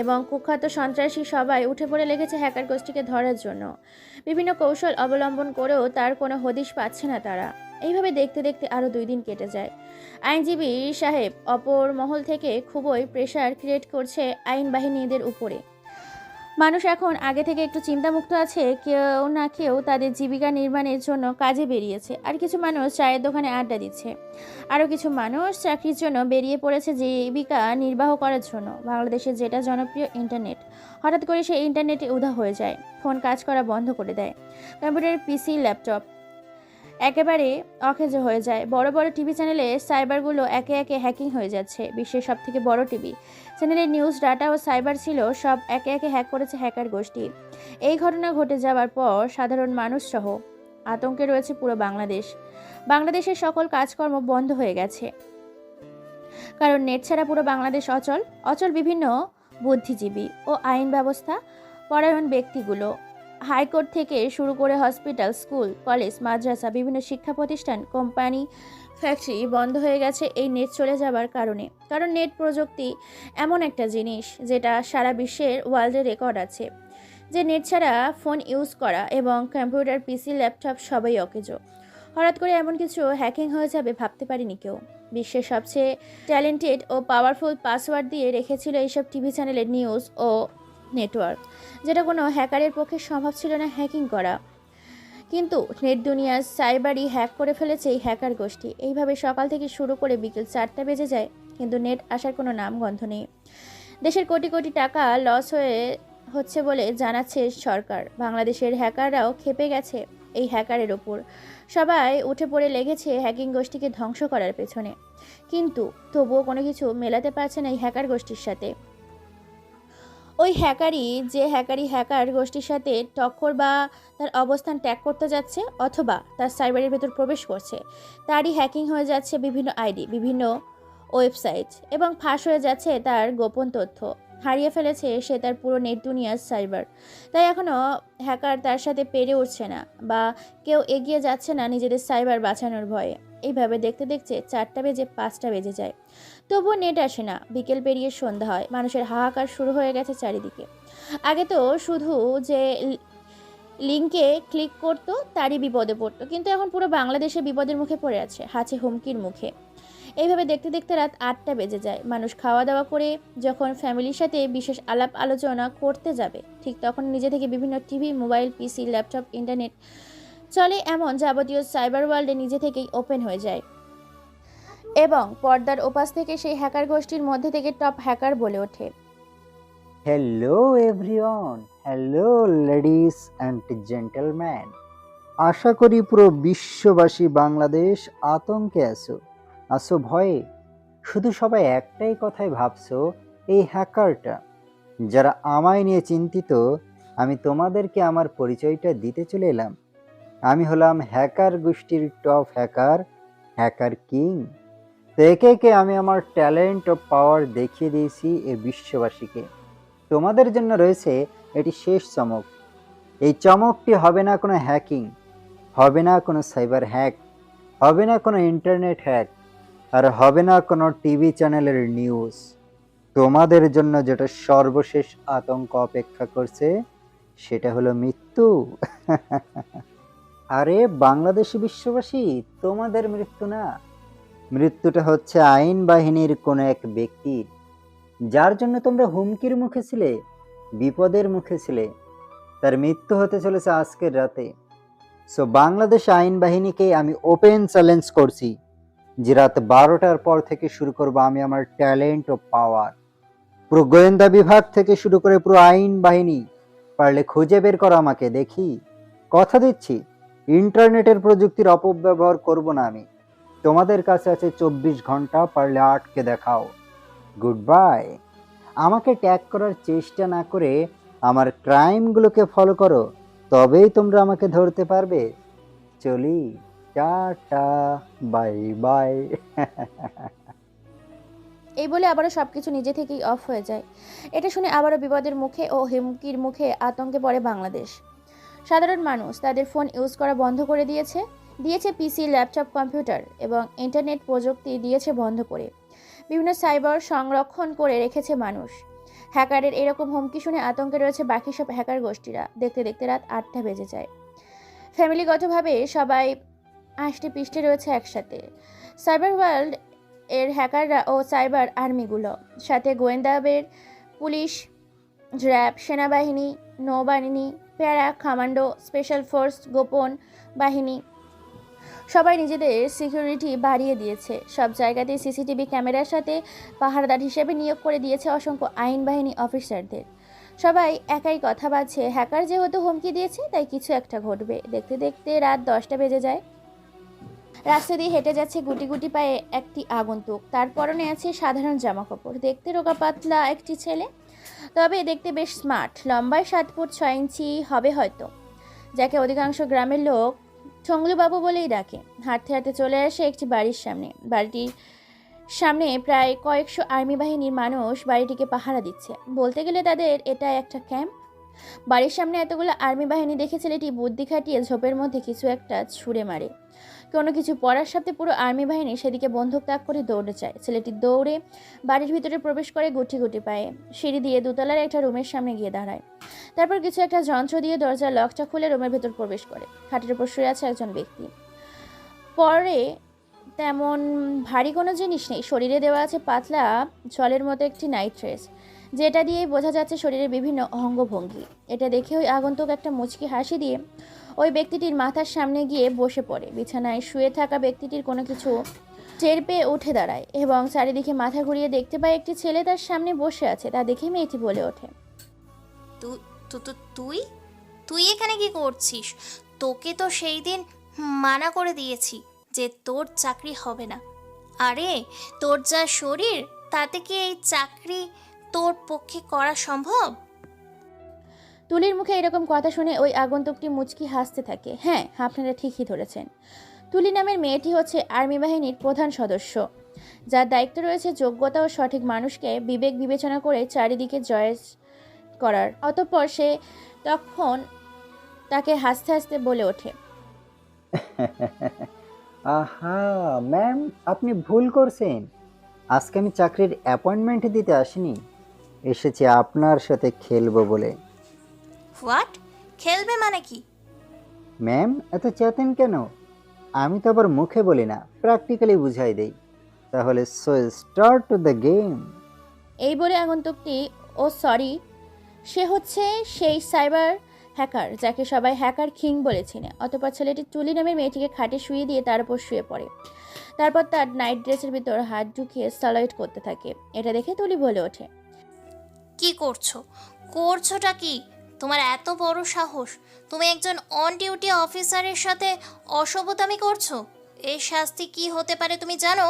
A: এবং কুখ্যাত সন্ত্রাসী সবাই উঠে পড়ে লেগেছে হ্যাকার গোষ্ঠীকে ধরার জন্য। বিভিন্ন কৌশল অবলম্বন করেও তার কোনো হদিশ পাচ্ছে না তারা। এইভাবে দেখতে দেখতে আরও 2 দিন কেটে যায়। আইনজীবী সাহেব অপর মহল থেকে খুবই প্রেশার ক্রিয়েট করছে আইন বাহিনীদের উপরে। মানুষ এখন আগে থেকে একটু চিন্তামুক্ত আছে। কেউ না কেউ তাদের জীবিকা নির্মাণের জন্য কাজে বেরিয়েছে, আর কিছু মানুষ চায়ের দোকানে আড্ডা দিচ্ছে, আরও কিছু মানুষ চাকরির জন্য বেরিয়ে পড়েছে জীবিকা নির্বাহ করার জন্য। বাংলাদেশের যেটা জনপ্রিয় ইন্টারনেট, হঠাৎ করে সেই ইন্টারনেটে উধাও হয়ে যায়। ফোন কাজ করা বন্ধ করে দেয়। কম্পিউটার, পিসি, ল্যাপটপ একেবারে অকেজো হয়ে যায়। বড় বড় টিভি চ্যানেলে সাইবারগুলো একে একে হ্যাকিং হয়ে যাচ্ছে। বিশ্বের সবথেকে বড় টিভি চ্যানেলের নিউজ, ডাটা ও সাইবার ছিল সব একে একে হ্যাক করেছে হ্যাকার গোষ্ঠী। এই ঘটনা ঘটে যাওয়ার পর সাধারণ মানুষ সহ আতঙ্কে রয়েছে পুরো বাংলাদেশ। বাংলাদেশের সকল কাজকর্ম বন্ধ হয়ে গেছে, কারণ নেট ছাড়া পুরো বাংলাদেশ অচল। বিভিন্ন বুদ্ধিজীবী ও আইন ব্যবস্থা পরায়ণ ব্যক্তিগুলো, হাইকোর্ট থেকে শুরু করে হসপিটাল, স্কুল, কলেজ, মাদ্রাসা, বিভিন্ন শিক্ষা প্রতিষ্ঠান, কোম্পানি, ফ্যাক্টরি বন্ধ হয়ে গেছে এই নেট চলে যাবার কারণে। কারণ নেট প্রযুক্তি এমন একটা জিনিস যেটা সারা বিশ্বের ওয়ার্ল্ডে রেকর্ড আছে, যে নেট ছাড়া ফোন ইউজ করা এবং কম্পিউটার, পিসি, ল্যাপটপ সবই অকেজো। হঠাৎ করে এমন কিছু হ্যাকিং হয়ে যাবে ভাবতে পারিনি কেউ। বিশ্বের সবচেয়ে ট্যালেন্টেড ও পাওয়ারফুল পাসওয়ার্ড দিয়ে রেখেছিল এইসব টিভি চ্যানেলের নিউজ ও নেটওয়ার্ক, যেটা কোনো হ্যাকারের পক্ষে সম্ভব ছিল না হ্যাকিং করা। কিন্তু নেট দুনিয়ার সাইবারই হ্যাক করে ফেলেছে এই হ্যাকার গোষ্ঠী। এইভাবে সকাল থেকে শুরু করে বিকেল 4টা বেজে যায়, কিন্তু নেট আসার কোনো নামগন্ধ নেই। দেশের কোটি কোটি টাকা লস হচ্ছে বলে জানাচ্ছে সরকার। বাংলাদেশের হ্যাকাররাও খেপে গেছে এই হ্যাকারের ওপর। সবাই উঠে পড়ে লেগেছে হ্যাকিং গোষ্ঠীকে ধ্বংস করার পেছনে, কিন্তু তবুও কোনো কিছু মেলাতে পারছে না এই হ্যাকার গোষ্ঠীর সাথে। ওই হ্যাকার গোষ্ঠীর সাথে টক্কর বা তার অবস্থান ত্যাগ করতে যাচ্ছে, অথবা তার সাইবারের ভেতর প্রবেশ করছে, তারই হ্যাকিং হয়ে যাচ্ছে বিভিন্ন আইডি, বিভিন্ন ওয়েবসাইট, এবং ফাঁস হয়ে যাচ্ছে তার গোপন তথ্য। হারিয়ে ফেলেছে সে তার পুরো নেট দুনিয়ার সাইবার। তাই এখনও হ্যাকার তার সাথে পেরে উঠছে না, বা কেউ এগিয়ে যাচ্ছে না নিজেদের সাইবার বাঁচানোর ভয়ে। এইভাবে দেখতে দেখতে 4টা বেজে 5টা বেজে যায়, তবুও নেট আসে না। বিকেল পেরিয়ে সন্ধ্যা হয়, মানুষের হাহাকার শুরু হয়ে গেছে চারিদিকে। আগে তো শুধু যে লিঙ্কে ক্লিক করতো তারই বিপদে পড়তো, কিন্তু এখন পুরো বাংলাদেশে বিপদের মুখে পড়ে আছে হুমকির মুখে। এইভাবে দেখতে দেখতে রাত 8টা বেজে যায়। মানুষ খাওয়া দাওয়া করে যখন ফ্যামিলির সাথে বিশেষ আলাপ আলোচনা করতে যাবে, ঠিক তখন নিজে থেকে বিভিন্ন টিভি, মোবাইল, পিসি, ল্যাপটপ, ইন্টারনেট চলে এমন যাবতীয় সাইবার ওয়ার্ল্ডে নিজে থেকেই ওপেন হয়ে যায়, এবং পর্দার ওপাশ থেকে সেই হ্যাকার গোষ্ঠীর মধ্যে থেকে টপ হ্যাকার বলে ওঠে,
B: hello everyone, hello ladies and gentleman. আশা করি পুরো বিশ্ববাসী বাংলাদেশ আতঙ্কে আসো ভয়ে। শুধু সবাই একটাই কথাই ভাবছো, এই হ্যাকারটা। যারা আমায় নিয়ে চিন্তিত, আমি তোমাদেরকে আমার পরিচয়টা দিতে চলে এলাম। আমি হলাম হ্যাকার গোষ্ঠীর টপ হ্যাকার কিং। তো একে একে আমি আমার ট্যালেন্ট ও পাওয়ার দেখিয়ে দিয়েছি এই বিশ্ববাসীকে। তোমাদের জন্য রয়েছে এটি শেষ চমক। এই চমকটি হবে না কোনো হ্যাকিং, হবে না কোনো সাইবার হ্যাক, হবে না কোনো ইন্টারনেট হ্যাক, আর হবে না কোনো টিভি চ্যানেলের নিউজ। তোমাদের জন্য যেটা সর্বশেষ আতঙ্ক অপেক্ষা করছে, সেটা হলো মৃত্যু। আরে বাংলাদেশি বিশ্ববাসী, তোমাদের মৃত্যু না, মৃত্যুটা হচ্ছে আইন বাহিনীর কোনো এক ব্যক্তির, যার জন্য তোমরা হুমকির মুখে ছিলে, বিপদের মুখে ছিলে। তার মৃত্যু হতে চলেছে আজকের রাতে। সো বাংলাদেশ আইন বাহিনীকে আমি ওপেন চ্যালেঞ্জ করছি যে রাত 12টার পর থেকে শুরু করবো আমি আমার ট্যালেন্ট ও পাওয়ার। পুরো গোয়েন্দা বিভাগ থেকে শুরু করে পুরো আইন বাহিনী, পারলে খুঁজে বের করো আমাকে, দেখি। কথা দিচ্ছি, ইন্টারনেটের প্রযুক্তির অপব্যবহার করব না আমি। তোমাদের কাছে আছে 24 ঘন্টা, পারলে আটকে দেখাও। Good bye. আমাকে ট্যাগ করার চেষ্টা না করে আমার ক্রাইমগুলোকে ফলো করো, তবেই তোমরা আমাকে ধরতে পারবে। চলি, টাটা, বাই বাই।
A: এই বলে আবারও সবকিছু নিজে থেকেই অফ হয়ে যায়। এটা শুনে আবারও বিপদের মুখে ও হুমকির মুখে আতঙ্কে পড়ে বাংলাদেশ। সাধারণ মানুষ তাদের ফোন ইউজ করা বন্ধ করে দিয়েছে পিসি, ল্যাপটপ, কম্পিউটার এবং ইন্টারনেট প্রযুক্তি দিয়েছে বন্ধ করে। বিভিন্ন সাইবার সংরক্ষণ করে রেখেছে মানুষ। হ্যাকারের এরকম হুমকি শুনে আতঙ্কে রয়েছে বাকি সব হ্যাকার গোষ্ঠীরা। দেখতে দেখতে রাত 8টা বেজে যায়। ফ্যামিলিগতভাবে সবাই আষ্টে পিষ্টে রয়েছে একসাথে। সাইবার ওয়ার্ল্ড এর হ্যাকাররা ও সাইবার আর্মিগুলো, সাথে গোয়েন্দাদের, পুলিশ, র্যাব, সেনাবাহিনী, নৌবাহিনী, প্যারা, কমান্ডো, স্পেশাল ফোর্স, গোপন বাহিনী, সবাই নিজেদের সিকিউরিটি বাড়িয়ে দিয়েছে। সব জায়গাতেই সিসিটিভি ক্যামেরার সাথে পাহারাদার হিসেবে নিয়োগ করে দিয়েছে অসংখ্য আইন বাহিনী অফিসারদের। সবাই একাই কথা বাজছে, হ্যাকার যেহেতু হুমকি দিয়েছে তাই কিছু একটা ঘটবে। দেখতে দেখতে রাত 10টা বেজে যায়। রাস্তা দিয়ে হেঁটে যাচ্ছে গুটি গুটি পায়ে একটি আগন্তুক। তার পরনে আছে সাধারণ জামাকাপড়। দেখতে রোগা পাতলা একটি ছেলে, তবে দেখতে বেশ স্মার্ট। লম্বায় 7 ফুট 6 ইঞ্চি হবে হয়তো, যাকে অধিকাংশ গ্রামের লোক ঠংলুবাবু বলেই ডাকে। হাঁটতে হাঁটতে চলে আসে একটি বাড়ির সামনে। বাড়িটির সামনে প্রায় কয়েকশো আর্মি বাহিনীর মানুষ বাড়িটিকে পাহারা দিচ্ছে। বলতে গেলে তাদের এটা একটা ক্যাম্প। বাড়ির সামনে এতগুলো আর্মি বাহিনী দেখে ছেলেটি বুদ্ধি খাটিয়ে ঝোপের মধ্যে কিছু একটা ছুঁড়ে মারে। কোনো কিছু পড়ার সাথে পুরো আর্মি বাহিনী সেদিকে বন্দুক তাক করে দৌড়ে যায়। ছেলেটি দৌড়ে বাড়ির ভিতরে প্রবেশ করে গুটি গুটি পায়ে সিঁড়ি দিয়ে দোতলার একটা রুমের সামনে গিয়ে দাঁড়ায়। তারপর কিছু একটা যন্ত্র দিয়ে দরজার লকটা খুলে রুমের ভেতর প্রবেশ করে। খাটের উপর শুয়ে আছে একজন ব্যক্তি। পরে তেমন ভারী কোনো জিনিস নেই, শরীরে দেওয়া আছে পাতলা জলের মতো একটি নাইট ড্রেস, যেটা দিয়েই বোঝা যাচ্ছে শরীরের বিভিন্ন অঙ্গভঙ্গি। এটা দেখে ওই আগন্তুক একটা মুচকি হাসি দিয়ে ওই ব্যক্তিটির মাথার সামনে গিয়ে বসে পড়ে। বিছানায় শুয়ে থাকা ব্যক্তিটির কোনো কিছু টের পেয়ে উঠে দাঁড়ায় এবং চারিদিকে মাথা ঘুরিয়ে দেখতে পায় একটি ছেলে তার সামনে বসে আছে। তা দেখে মেয়েটি বলে ওঠে,
S: তুই তুই এখানে কি করছিস? তোকে তো সেই দিন মানা করে দিয়েছি যে তোর চাকরি হবে না। আরে তোর যা শরীর, তাতে কি এই চাকরি তোর পক্ষে করা সম্ভব?
A: তুলির মুখে এরকম কথা শুনে ওই আগন্তুকটি মুচকি হাসতে থাকে। হ্যাঁ, আপনারা ঠিকই ধরেছেন, তুলি নামের মেয়েটি হচ্ছে আর্মি বাহিনীর প্রধান সদস্য, যার দায়িত্ব রয়েছে যোগ্যতা ও সঠিক মানুষকে বিবেক বিবেচনা করে চারিদিকে জয় করার। অতঃপর সে তখন তাকে হাসতে হাসতে বলে ওঠে,
B: আহা ম্যাম, আপনি ভুল করছেন। আজকে আমি চাকরির অ্যাপয়েন্টমেন্ট দিতে আসিনি, এসেছি আপনার সাথে খেলবো বলে।
S: হোয়াট? খেলবে মানে কি?
B: ম্যাম, এত চেতেন কেন? আমি তো আবার মুখে বলি না, প্র্যাকটিক্যালি বুঝাই দেই। তাহলে so start to the game.
A: এই বলে আগন্তুকটি, ও সরি, সে হচ্ছে সেই সাইবার হ্যাকার যাকে সবাই হ্যাকার কিং বলে চেনে। অতঃপর ছেলেটি তুলি নামের মেয়েটিকে খাটে শুয়ে দিয়ে তার উপর শুয়ে পড়ে। তারপর তার নাইট ড্রেসের ভিতর হাত ঢুকিয়ে স্যালাইড করতে থাকে। এটা দেখে তুলি বলে ওঠে,
S: কি করছোটা কি? তোমার এত বড় সাহস, তুমি একজন অন ডিউটি অফিসারের সাথে অসভ্যতামি করছো? এর শাস্তি কি হতে পারে তুমি জানো?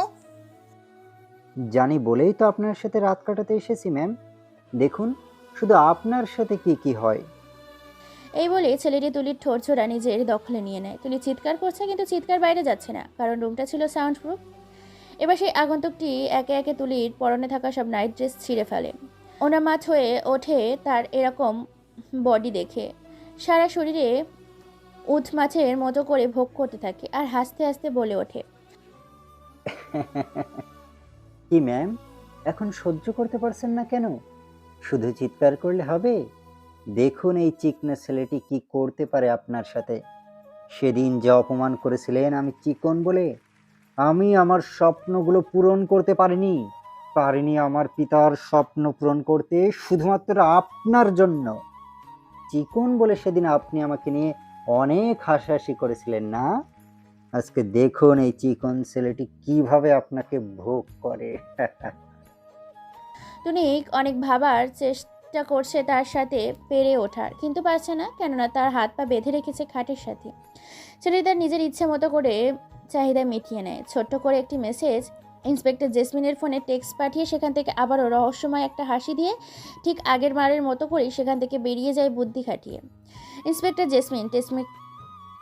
B: জানি বলেই তো আপনার সাথে রাত কাটাতে এসেছি ম্যাম। দেখুন শুধু আপনার সাথে কি কি হয়।
A: এই বলে ছেলেটি তুলির ঠোঁটছোড়া নিজের দখলে নিয়ে নেয়। তুলি চিৎকার করছে, কিন্তু চিৎকার বাইরে যাচ্ছে না, কারণ রুমটা ছিল সাউন্ড প্রুফ। এবার সেই আগন্তুকটি একে একে তুলির পরনে থাকা সব নাইট ড্রেস ছিঁড়ে ফেলে। ওনামাত হয়ে ওঠে তার এরকম বডি দেখে। সারা শরীরে উঠ মাছের মতো করে ভোগ করতে থাকে আর হাসতে হাসতে বলে ওঠে,
B: কি ম্যাম, এখন সহ্য করতে পারছেন না কেন? শুধু চিৎকার করলে হবে? দেখুন এই চিকনা ছেলেটি কি করতে পারে আপনার সাথে। সেদিন যে অপমান করেছিলেন আমি চিকন বলে, আমি আমার স্বপ্নগুলো পূরণ করতে পারিনি আমার পিতার স্বপ্ন পূরণ করতে শুধুমাত্র আপনার জন্য। চিকন বলে সেদিন আপনি আমাকে নিয়ে অনেক হাসাহাসি করেছিলেন না? আজকে দেখুন এই চিকন ছেলেটি কিভাবে আপনাকে ভোগ করে।
A: টুনিক অনেক ভাবার চেষ্টা করছে তার সাথে পেরে ওঠার, কিন্তু পারছে না, কেননা তার হাত পা বেঁধে রেখেছে খাটের সাথে। ছেলেটি তার নিজের ইচ্ছে মতো করে চাহিদা মিটিয়ে নেয়। ছোট্ট করে একটি মেসেজ ইন্সপেক্টর জেসমিনের ফোনে টেক্সট পাঠিয়ে সেখান থেকে আবারও রহস্যময় একটা হাসি দিয়ে ঠিক আগের বারের মতো করেই সেখান থেকে বেরিয়ে যায় বুদ্ধি খাটিয়ে। ইন্সপেক্টর জেসমিন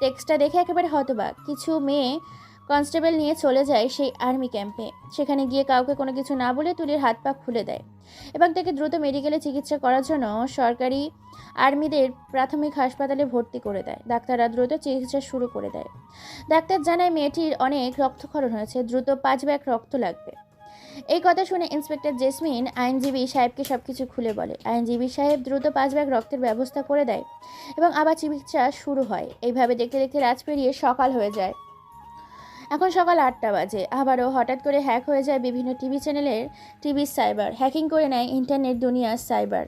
A: টেক্সটটা দেখে একেবারে হতবাক। কিছু মেয়ে কনস্টেবল নিয়ে চলে যায় সেই আর্মি ক্যাম্পে। সেখানে গিয়ে কাউকে কোনো কিছু না বলে তুলির হাত পা খুলে দেয় এবং তাকে দ্রুত মেডিকেলে চিকিৎসা করার জন্য সরকারি আর্মিদের প্রাথমিক হাসপাতালে ভর্তি করে দেয়। ডাক্তাররা দ্রুত চিকিৎসা শুরু করে দেয়। ডাক্তার জানায় মেয়েটির অনেক রক্তক্ষরণ হয়েছে, দ্রুত 5 ব্যাগ রক্ত লাগবে। এই কথা শুনে ইন্সপেক্টর জেসমিন আইনজীবী সাহেবকে সবকিছু খুলে বলে। আইনজীবী সাহেব দ্রুত 5 ব্যাগ রক্তের ব্যবস্থা করে দেয় এবং আবার চিকিৎসা শুরু হয়। এইভাবে দেখতে দেখতে রাত পেরিয়ে সকাল হয়ে যায়। এখন সকাল 8টা বাজে। আবারও হঠাৎ করে হ্যাক হয়ে যায় বিভিন্ন টিভি চ্যানেলের টিভি সাইবার। হ্যাকিং করে নেয় ইন্টারনেট দুনিয়ার সাইবার।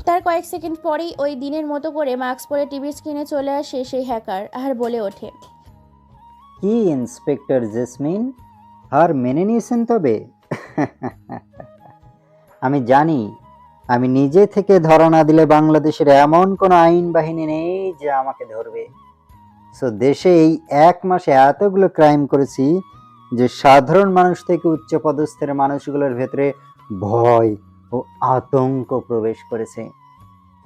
A: তার কয়েক সেকেন্ড পরেই ওই দিনের মতো করে মাস্ক পরে টিভির স্ক্রিনে চলে আসে সেই হ্যাকার আর বলে ওঠে,
B: কি ইন্সপেক্টর জেসমিন, আর মেনে নিয়েছেন তবে? আমি জানি আমি নিজে থেকে ধরা না দিলে বাংলাদেশের এমন কোনো আইন বাহিনী নেই যে আমাকে ধরবে। সো দেশে এই 1 মাসে এতগুলো ক্রাইম করেছি যে সাধারণ মানুষ থেকে উচ্চ পদস্থের মানুষগুলোর ভেতরে ভয় ও আতঙ্ক প্রবেশ করেছে।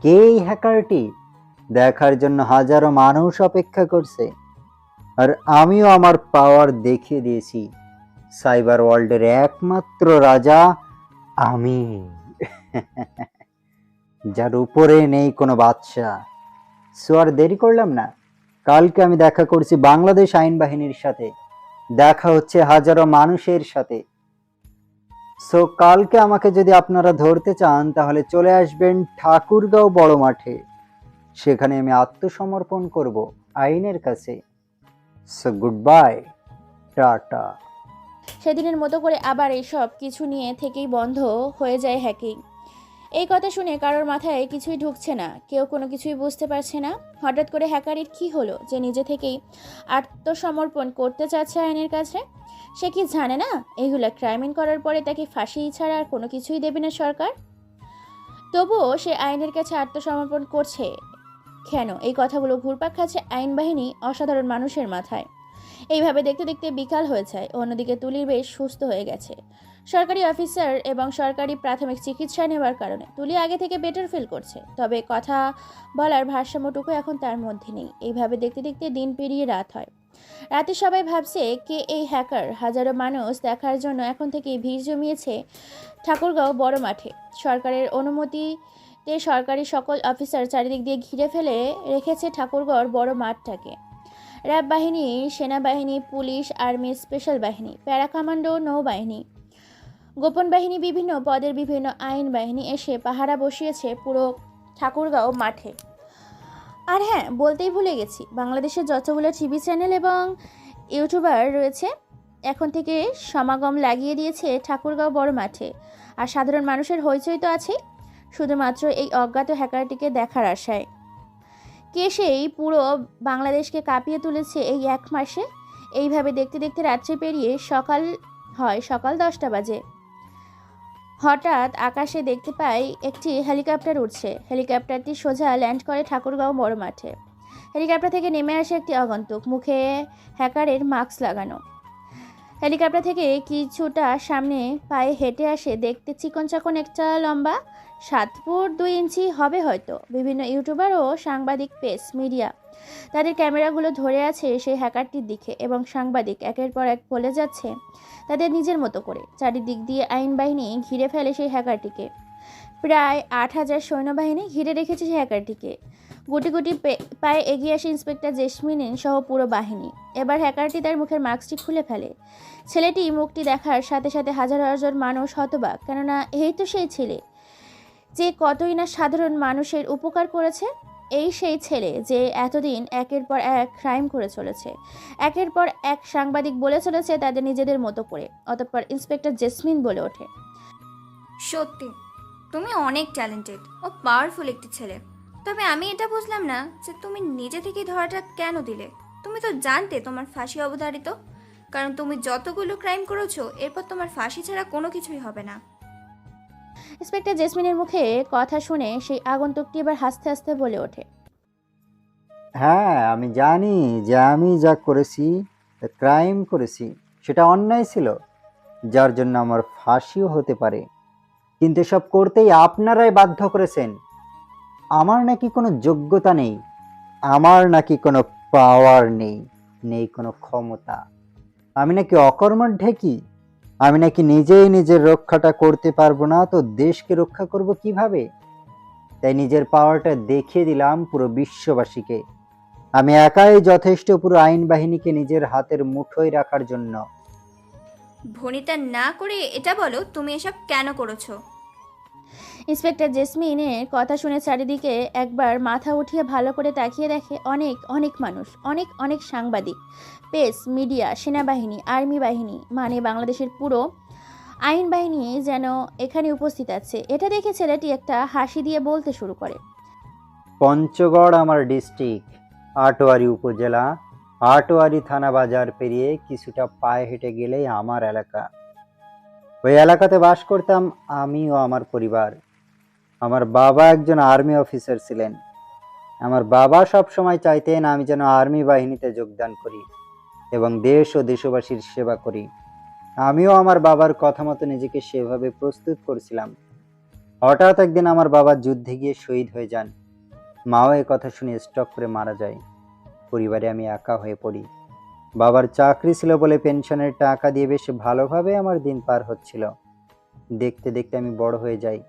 B: কে এই হ্যাকারটি দেখার জন্য হাজারো মানুষ অপেক্ষা করছে। আর আমিও আমার পাওয়ার দেখিয়ে দিয়েছি। সাইবার ওয়ার্ল্ডের একমাত্র রাজা আমি, যার উপরে নেই কোনো বাদশা। সো আর দেরি করলাম না, কালকে আমি দেখা করছি বাংলাদেশ আইন বাহিনীর সাথে, দেখা হচ্ছে হাজারো মানুষের সাথে। সো কালকে আমাকে যদি আপনারা ধরতে চান তাহলে চলে আসবেন ঠাকুরগাঁও বড় মাঠে। সেখানে আমি আত্মসমর্পণ করব আইনের কাছে। So good bye, tata.
A: সেদিনের মতো করে আবার এইসব কিছু নিয়ে থেকেই বন্ধ হয়ে যায় হ্যাকিং। এই কথা শুনে কারোর মাথায় কিছুই ঢুকছে না, কেউ কোনো কিছুই বুঝতে পারছে না। হঠাৎ করে হ্যাকারের কি হলো যে নিজে থেকেই আত্মসমর্পণ করতে চাচ্ছে আইনের কাছে? সে কি জানে না এইগুলো ক্রাইমিং করার পরে তাকে ফাঁসি ছাড়া আর কোনো কিছুই দেবে না সরকার? তবুও সে আইনের কাছে আত্মসমর্পণ করছে কেন? এই কথাগুলো ঘুরপাক খাচ্ছে আইন বাহিনী অসাধারণ মানুষের মাথায়। এইভাবে দেখতে দেখতে বিকাল হয়ে যায়। অন্যদিকে তুলি বেশ সুস্থ হয়ে গেছে সরকারি অফিসার এবং সরকারি প্রাথমিক চিকিৎসা নেওয়ার কারণে। তুলি আগে থেকে বেটার ফিল করছে, তবে কথা বলার ভারসাম্যটুকু এখন তার মধ্যে নেই। এইভাবে দেখতে দেখতে দিন পেরিয়ে রাত হয়। রাতে সবাই ভাবছে কে এই হ্যাকার। হাজারো মানুষ দেখার জন্য এখন থেকেই ভিড় জমিয়েছে ঠাকুরগাঁও বড় মাঠে। সরকারের অনুমতিতে সরকারি সকল অফিসার চারিদিক দিয়ে ঘিরে ফেলে রেখেছে ঠাকুরগাঁওর বড় মাঠটাকে। র্যাব বাহিনী, সেনাবাহিনী, পুলিশ, আর্মি, স্পেশাল বাহিনী, প্যারা কমান্ডো, নৌবাহিনী, গোপন বাহিনী, বিভিন্ন পদের বিভিন্ন আইন বাহিনী এসে পাহারা বসিয়েছে পুরো ঠাকুরগাঁও মাঠে। আর হ্যাঁ, বলতেই ভুলে গেছি, বাংলাদেশের যতগুলো টিভি চ্যানেল এবং ইউটিউবার রয়েছে এখন থেকে সমাগম লাগিয়ে দিয়েছে ঠাকুরগাঁও বড় মাঠে। আর সাধারণ মানুষের হইচই তো আছেই, শুধুমাত্র এই অজ্ঞাত হ্যাকারটিকে দেখার আশায়। কে সেই পুরো বাংলাদেশকে কাঁপিয়ে তুলেছে এই এক মাসে। এইভাবে দেখতে দেখতে রাত্রি পেরিয়ে সকাল হয়, সকাল 10টা বাজে। হঠাৎ আকাশে দেখতে পাই একটি হেলিকপ্টার উঠছে। হেলিকপ্টারটি সোজা ল্যান্ড করে ঠাকুরগাঁও বড় মাঠে। হেলিকপ্টার থেকে নেমে আসে একটি আগন্তুক, মুখে হ্যাকারের মাস্ক লাগানো। হেলিকপ্টার থেকে কিছুটা সামনে পায়ে হেঁটে আসে দেখতে চিকন চাকন একটা লম্বা, 7 ফুট 2 ইঞ্চি হবে হয়তো। বিভিন্ন ইউটিউবার ও সাংবাদিক, পেস মিডিয়া তাদের ক্যামেরাগুলো ধরে আছে সেই হ্যাকারটির দিকে এবং সাংবাদিক একের পর এক বলে যাচ্ছে তাদের নিজের মতো করে। চারিদিক দিয়ে আইন বাহিনী ঘিরে ফেলে সেই হ্যাকারটিকে। প্রায় 8000 সৈন্যবাহিনী ঘিরে রেখেছে সেই হ্যাকারটিকে। গুটি গুটি পায়ে এগিয়ে আসে ইন্সপেক্টর জেসমিন সহ পুরো বাহিনী। এবার হ্যাকারটি তার মুখের মাস্কটি খুলে ফেলে। ছেলেটি মুখটি দেখার সাথে সাথে হাজার হাজার মানুষ হতবাক, কেননা এই তো সেই ছেলে যে কতই না সাধারণ মানুষের উপকার করেছে। এই সেই ছেলে যে এতদিন একের পর এক ক্রাইম করে চলেছে, একের পর এক সাংবাদিক বলে চলেছে তাদের নিজেদের মতো করে। অতঃপর ইন্সপেক্টর জেসমিন বলে ওঠে,
L: সত্যি তুমি অনেক ট্যালেন্টেড ও পাওয়ারফুল একটি ছেলে। তবে আমি এটা বুঝলাম না যে তুমি নিজে থেকেই ধরাটা কেন দিলে। তুমি তো জানতে তোমার ফাঁসি অবধারিত, কারণ তুমি যতগুলো ক্রাইম করেছো এরপর তোমার ফাঁসি ছাড়া কোনো কিছুই হবে না।
A: ইন্সপেক্টর জেসমিনের মুখে কথা শুনে সেই আগন্তুকটি এবার হাসতে হাসতে বলে ওঠে,
B: হ্যাঁ, আমি জানি যে আমি যা করেছি, ক্রাইম করেছি, সেটা অন্যায় ছিল, যার জন্য আমার ফাঁসিও হতে পারে। কিন্তু সব করতেই আপনারাই বাধ্য করেছেন। আমার নাকি কোনো যোগ্যতা নেই, আমার নাকি কোনো পাওয়ার নেই, নেই কোনো ক্ষমতা। আমি নাকি অকর্মঠ ঢেকি, আমি নাকি নিজেই নিজের রক্ষাটা করতে পারবো না, তো দেশকে রক্ষা করব কিভাবে? তাই নিজের পাওয়ারটা দেখিয়ে দিলাম পুরো বিশ্ববাসীকে। আমি একাই যথেষ্ট পুরো আইন বাহিনীকে নিজের হাতের মুঠোয় রাখার জন্য।
L: ভনিতা না করে এটা বলো তুমি এসব কেন করেছো?
A: ইন্সপেক্টর জেসমিনের কথা শুনে চারিদিকে একবার মাথা উঠিয়ে ভালো করে তাকিয়ে দেখে অনেক অনেক মানুষ, অনেক অনেক সাংবাদিক, প্রেস, মিডিয়া, সেনাবাহিনী, আর্মি বাহিনী, মানে বাংলাদেশের পুরো আইন বাহিনী যেন এখানে উপস্থিত আছে। এটা দেখে ছেলেটি একটা হাসি দিয়ে বলতে শুরু করে,
B: পঞ্চগড় আমার ডিস্ট্রিক্ট, আটোয়ারি উপজেলা, আটোয়ারি থানা বাজার পেরিয়ে কিছুটা পায়ে হেঁটে গেলেই আমার এলাকা। ওই এলাকাতে বাস করতাম আমি ও আমার পরিবার। আমার বাবা একজন আর্মি অফিসার ছিলেন। আমার বাবা সব সময় চাইতেন আমি যেন আর্মি বাহিনীতে যোগদান করি এবং দেশ ও দেশবাসীর সেবা করি। আমিও আমার বাবার কথা মতো নিজেকে সেভাবে প্রস্তুত করছিলাম। হঠাৎ একদিন আমার বাবা যুদ্ধে গিয়ে শহীদ হয়ে যান। মাও এ কথা শুনে স্ট্রোক করে মারা যায়। পরিবারে আমি একা হয়ে পড়ি। বাবার চাকরি ছিল বলে পেনশনের টাকা দিয়ে বেশ ভালোভাবে আমার দিন পার হচ্ছিল। দেখতে দেখতে আমি বড় হয়ে যাই।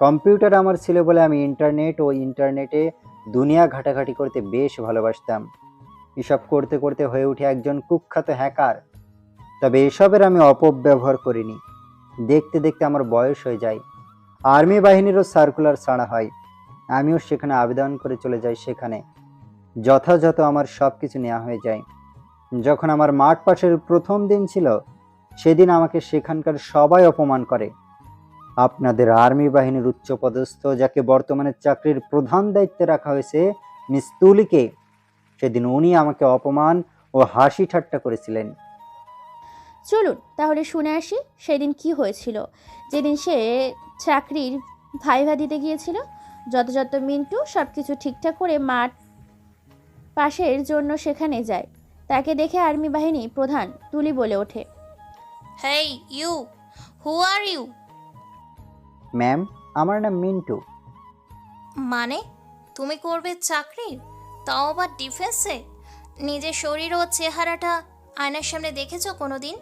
B: কম্পিউটার আমার ছিল বলে আমি ইন্টারনেটে দুনিয়া ঘাটাঘাটি করতে বেশ ভালোবাসতাম। এসব করতে করতে হয়ে উঠে একজন কুখ্যাত হ্যাকার। তবে এসবের আমি অপব্যবহার করিনি। দেখতে দেখতে আমার বয়স হয়ে যায়, আর্মি বাহিনীরও সার্কুলার ছাড়া হয়, আমিও সেখানে আবেদন করে চলে যাই। সেখানে যথাযথ আমার সব কিছু নেওয়া হয়ে যায়। যখন আমার মাঠ পাশের প্রথম দিন ছিল, সেদিন আমাকে সেখানকার সবাই অপমান করে। আপনাদের আর্মি বাহিনীর উচ্চপদস্থ, যাকে বর্তমানে চাকরির প্রধান দায়িত্বে রাখা হয়েছে, মিস তুলিকে, সেদিন উনি আমাকে অপমান ও হাসি ঠাট্টা করেছিলেন।
A: চলুন তাহলে শুনে আসি সেদিন কি হয়েছিল। যেদিন সে চাকরির ভাইভা দিতে গিয়েছিল, যথাযথ মিন্টু সব কিছু ঠিকঠাক করে মাঠ পাশের জন্য সেখানে যায়। তাকে দেখে আর্মি বাহিনী প্রধান তুলি বলে ওঠে,
S: hey you, who are you?
B: Ma'am, আমার নাম মিন্টু।
S: মানে তুমি করবে চাকরি, তাও আবার ডিফেন্সে? নিজের শরীর ও চেহারাটা আয়নার সামনে দেখেছো কোনোদিন?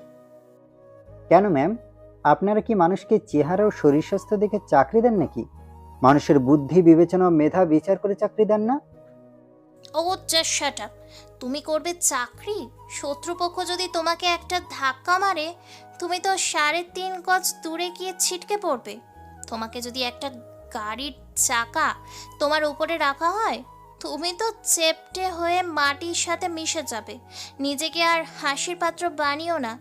B: কেন ম্যাম, আপনারা কি মানুষকে চেহারা ও শরীর স্বাস্থ্য দেখে চাকরি দেন নাকি? মানুষের বুদ্ধি, বিবেচনা ও মেধা বিচার করে চাকরি দেন না?
S: ও জাস্ট শাট আপ। তুমি করবে চাকরি? শত্রুপক্ষ যদি তোমাকে একটা ধাক্কা মারে, তুমি তো 3.5 গজ দূরে গিয়ে ছিটকে পড়বে। তোমাকে যদি একটা গাড়ির চাকা তোমার উপরে রাখা হয়, তুমি তো চেপটে হয়ে মাটির সাথে মিশে যাবে। নিজেকে আর হাসির পাত্র বানিও না।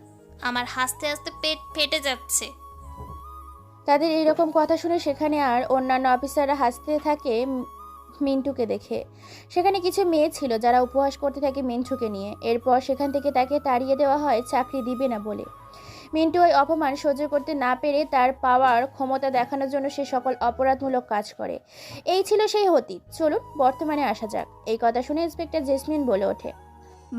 S: আমার হাসতে হাসতে পেট ফেটে যাচ্ছে।
A: তাদের এইরকম কথা শুনে সেখানে আর অন্যান্য অফিসাররা হাসতে থাকে মিন্টুকে দেখে। সেখানে কিছু মেয়ে ছিল যারা উপহাস করতে থাকে মিন্টুকে নিয়ে। এরপর সেখান থেকে তাকে তাড়িয়ে দেওয়া হয় চাকরি দিবে না বলে। মিন্টু ওই অপমান সহ্য করতে না পেরে তার পাওয়ার ক্ষমতা দেখানোর জন্য সে সকল অপরাধমূলক কাজ করে। এই ছিল সেই অতীত। চলুন বর্তমানে আসা যাক। এই কথা শুনে ইন্সপেক্টর জেসমিন বলে ওঠে,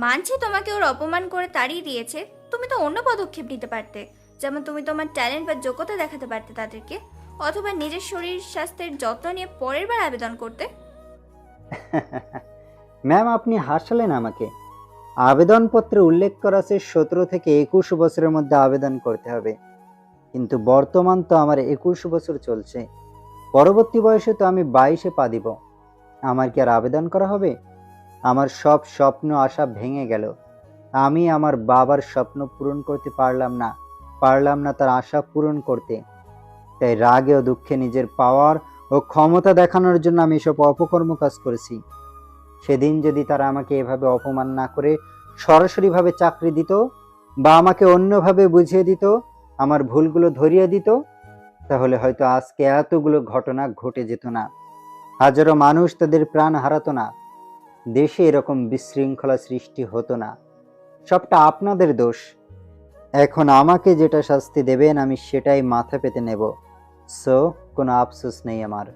L: মানছি তোমাকে ওর অপমান করে তাড়িয়ে দিয়েছে, তুমি তো অন্য পদক্ষেপ নিতে পারতে। যেমন তুমি তোমার ট্যালেন্ট বা যোগ্যতা দেখাতে পারতে তাদেরকে, অথবা নিজের শরীর স্বাস্থ্যের যত্ন নিয়ে পরের বার আবেদন করতে।
B: ম্যাম, আপনি হাসালেন আমাকে। আবেদনপত্রে উল্লেখ করা আছে 17 থেকে 21 বছরের মধ্যে আবেদন করতে হবে, কিন্তু বর্তমান তো আমার 21 বছর চলছে। পরবর্তী বয়সে তো আমি 22-এ পা দিব। আমার কি আর আবেদন করা হবে? আমার সব স্বপ্ন আশা ভেঙে গেল। আমি আমার বাবার স্বপ্ন পূরণ করতে পারলাম না তার আশা পূরণ করতে। তাই রাগে ও দুঃখে নিজের পাওয়ার ও ক্ষমতা দেখানোর জন্য আমি এসব অপকর্ম কাজ করেছি। সেদিন যদি তারা আমাকে এভাবে অপমান না করে সরাসরিভাবে চাকরি দিত, বা আমাকে অন্যভাবে বুঝিয়ে দিত, আমার ভুলগুলো ধরিয়ে দিত, তাহলে হয়তো আজকে এতগুলো ঘটনা ঘটে যেত না। হাজারো মানুষ তাদের প্রাণ হারাতো না, দেশে এরকম বিশৃঙ্খলা সৃষ্টি হতো না। সবটা আপনাদের দোষ। এখন আমাকে যেটা শাস্তি দেবেন আমি সেটাই মাথা পেতে নেব। সো কোনো আফসোস নেই আমার।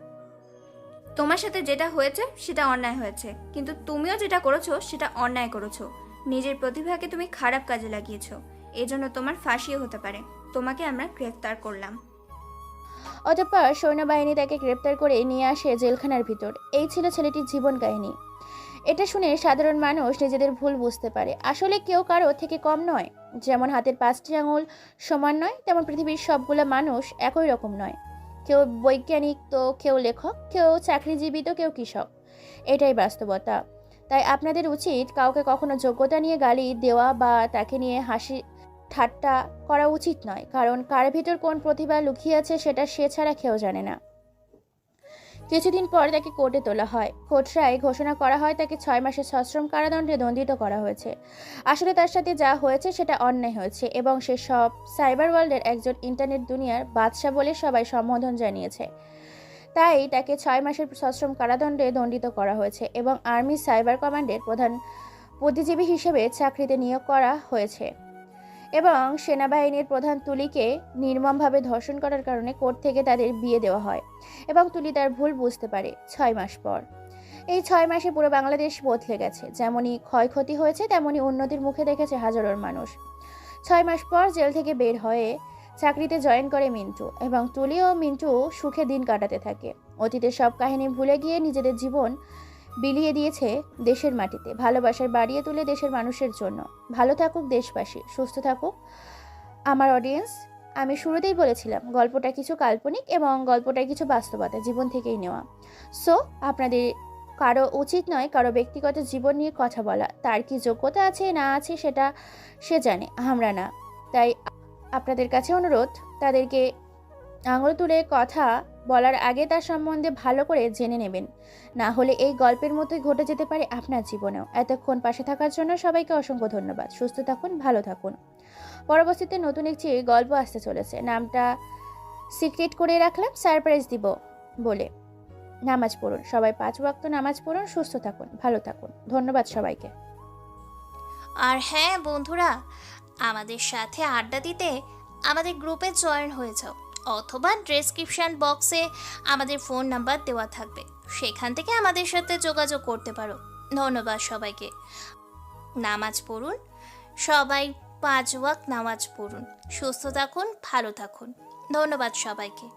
L: তোমার সাথে যেটা হয়েছে সেটা অন্যায় হয়েছে, কিন্তু তুমিও যেটা করেছো সেটা অন্যায় করেছো। নিজের প্রতিভাকে তুমি খারাপ কাজে লাগিয়েছো, এজন্য তোমার ফাঁসিও হতে পারে। তোমাকে আমরা গ্রেফতার করলাম।
A: অতঃপর সৈন্যবাহিনী তাকে গ্রেপ্তার করে নিয়ে আসে জেলখানার ভিতর। এই ছিল ছেলেটির জীবন কাহিনী। এটা শুনে সাধারণ মানুষ নিজেদের ভুল বুঝতে পারে। আসলে কেউ কারো থেকে কম নয়। যেমন হাতের 5টি আঙুল সমান নয়, তেমন পৃথিবীর সবগুলো মানুষ একই রকম নয়। কেউ বৈজ্ঞানিক তো কেউ লেখক, কেউ চাকরিজীবী তো কেউ কৃষক। এটাই বাস্তবতা। তাই আপনাদের উচিত কাউকে কখনো যোগ্যতা নিয়ে গালি দেওয়া বা তাকে নিয়ে হাসি ঠাট্টা করা উচিত নয়, কারণ কার ভিতর কোন প্রতিভা লুকিয়ে আছে সেটা সে ছাড়া কেউ জানে না। কিছুদিন পর তাকে কোর্টে তোলা হয়। কোর্ট রায়ে ঘোষণা করা হয় তাকে 6 মাসের সশ্রম কারাদণ্ডে দণ্ডিত করা হয়েছে। আসলে তার সাথে যা হয়েছে সেটা অন্যায় হয়েছে এবং সে সব সাইবার ওয়ার্ল্ডের একজন ইন্টারনেট দুনিয়ার বাদশা বলে সবাই সম্বোধন জানিয়েছে। তাই তাকে 6 মাসের সশ্রম কারাদণ্ডে দণ্ডিত করা হয়েছে এবং আর্মি সাইবার কমান্ডের প্রধান বুদ্ধিজীবী হিসেবে চাকরিতে নিয়োগ করা হয়েছে। এবং সেনাবাহিনীর প্রধান তুলিকে নির্মমভাবে ধর্ষণ করার কারণে কোর্ট থেকে তাদের বিয়ে দেওয়া হয় এবং তুলি তার ভুল বুঝতে পারে 6 মাস পর। এই 6 মাসে পুরো বাংলাদেশ বদলে গেছে। যেমনই ক্ষয়ক্ষতি হয়েছে তেমনই উন্নতির মুখে দেখেছে হাজারো মানুষ। 6 মাস পর জেল থেকে বের হয়ে চাকরিতে জয়েন করে মিন্টু এবং তুলি ও মিন্টু সুখে দিন কাটাতে থাকে। অতীতের সব কাহিনী ভুলে গিয়ে নিজেদের জীবন বিলিয়ে দিয়েছে দেশের মাটিতে। ভালোবাসার বাড়িয়ে তুলে দেশের মানুষের জন্য। ভালো থাকুক দেশবাসী, সুস্থ থাকুক আমার অডিয়েন্স। আমি শুরুতেই বলেছিলাম গল্পটা কিছু কাল্পনিক এবং গল্পটা কিছু বাস্তবতা জীবন থেকেই নেওয়া। সো আপনাদের কারো উচিত নয় কারো ব্যক্তিগত জীবন নিয়ে কথা বলা। তার কি যোগ্যতা আছে না আছে সেটা সে জানে, আমরা না। তাই আপনাদের কাছে অনুরোধ, তাদেরকে আঙুল তুলে কথা বলার আগে তার সম্বন্ধে ভালো করে জেনে নেবেন, না হলে এই গল্পের মতোই ঘটে যেতে পারে আপনার জীবনেও। এতক্ষণ পাশে থাকার জন্য সবাইকে অসংখ্য ধন্যবাদ। সুস্থ থাকুন, ভালো থাকুন। পরবর্তীতে নতুন একটি গল্প আসতে চলেছে, নামটা সিক্রেট করে রাখলাম, সারপ্রাইজ দিব বলে। নামাজ পড়ুন সবাই, 5 ওয়াক্ত নামাজ পড়ুন, সুস্থ থাকুন, ভালো থাকুন। ধন্যবাদ সবাইকে।
S: আর হ্যাঁ বন্ধুরা, আমাদের সাথে আড্ডা দিতে আমাদের গ্রুপে জয়েন হয়ে যাও, অথবা ডেসক্রিপশন বক্সে আমাদের ফোন নাম্বার দেওয়া থাকবে, সেখান থেকে আমাদের সাথে যোগাযোগ করতে পারো। ধন্যবাদ সবাইকে। নামাজ পড়ুন সবাই, 5 ওয়াক্ত নামাজ পড়ুন, সুস্থ থাকুন, ভালো থাকুন। ধন্যবাদ সবাইকে।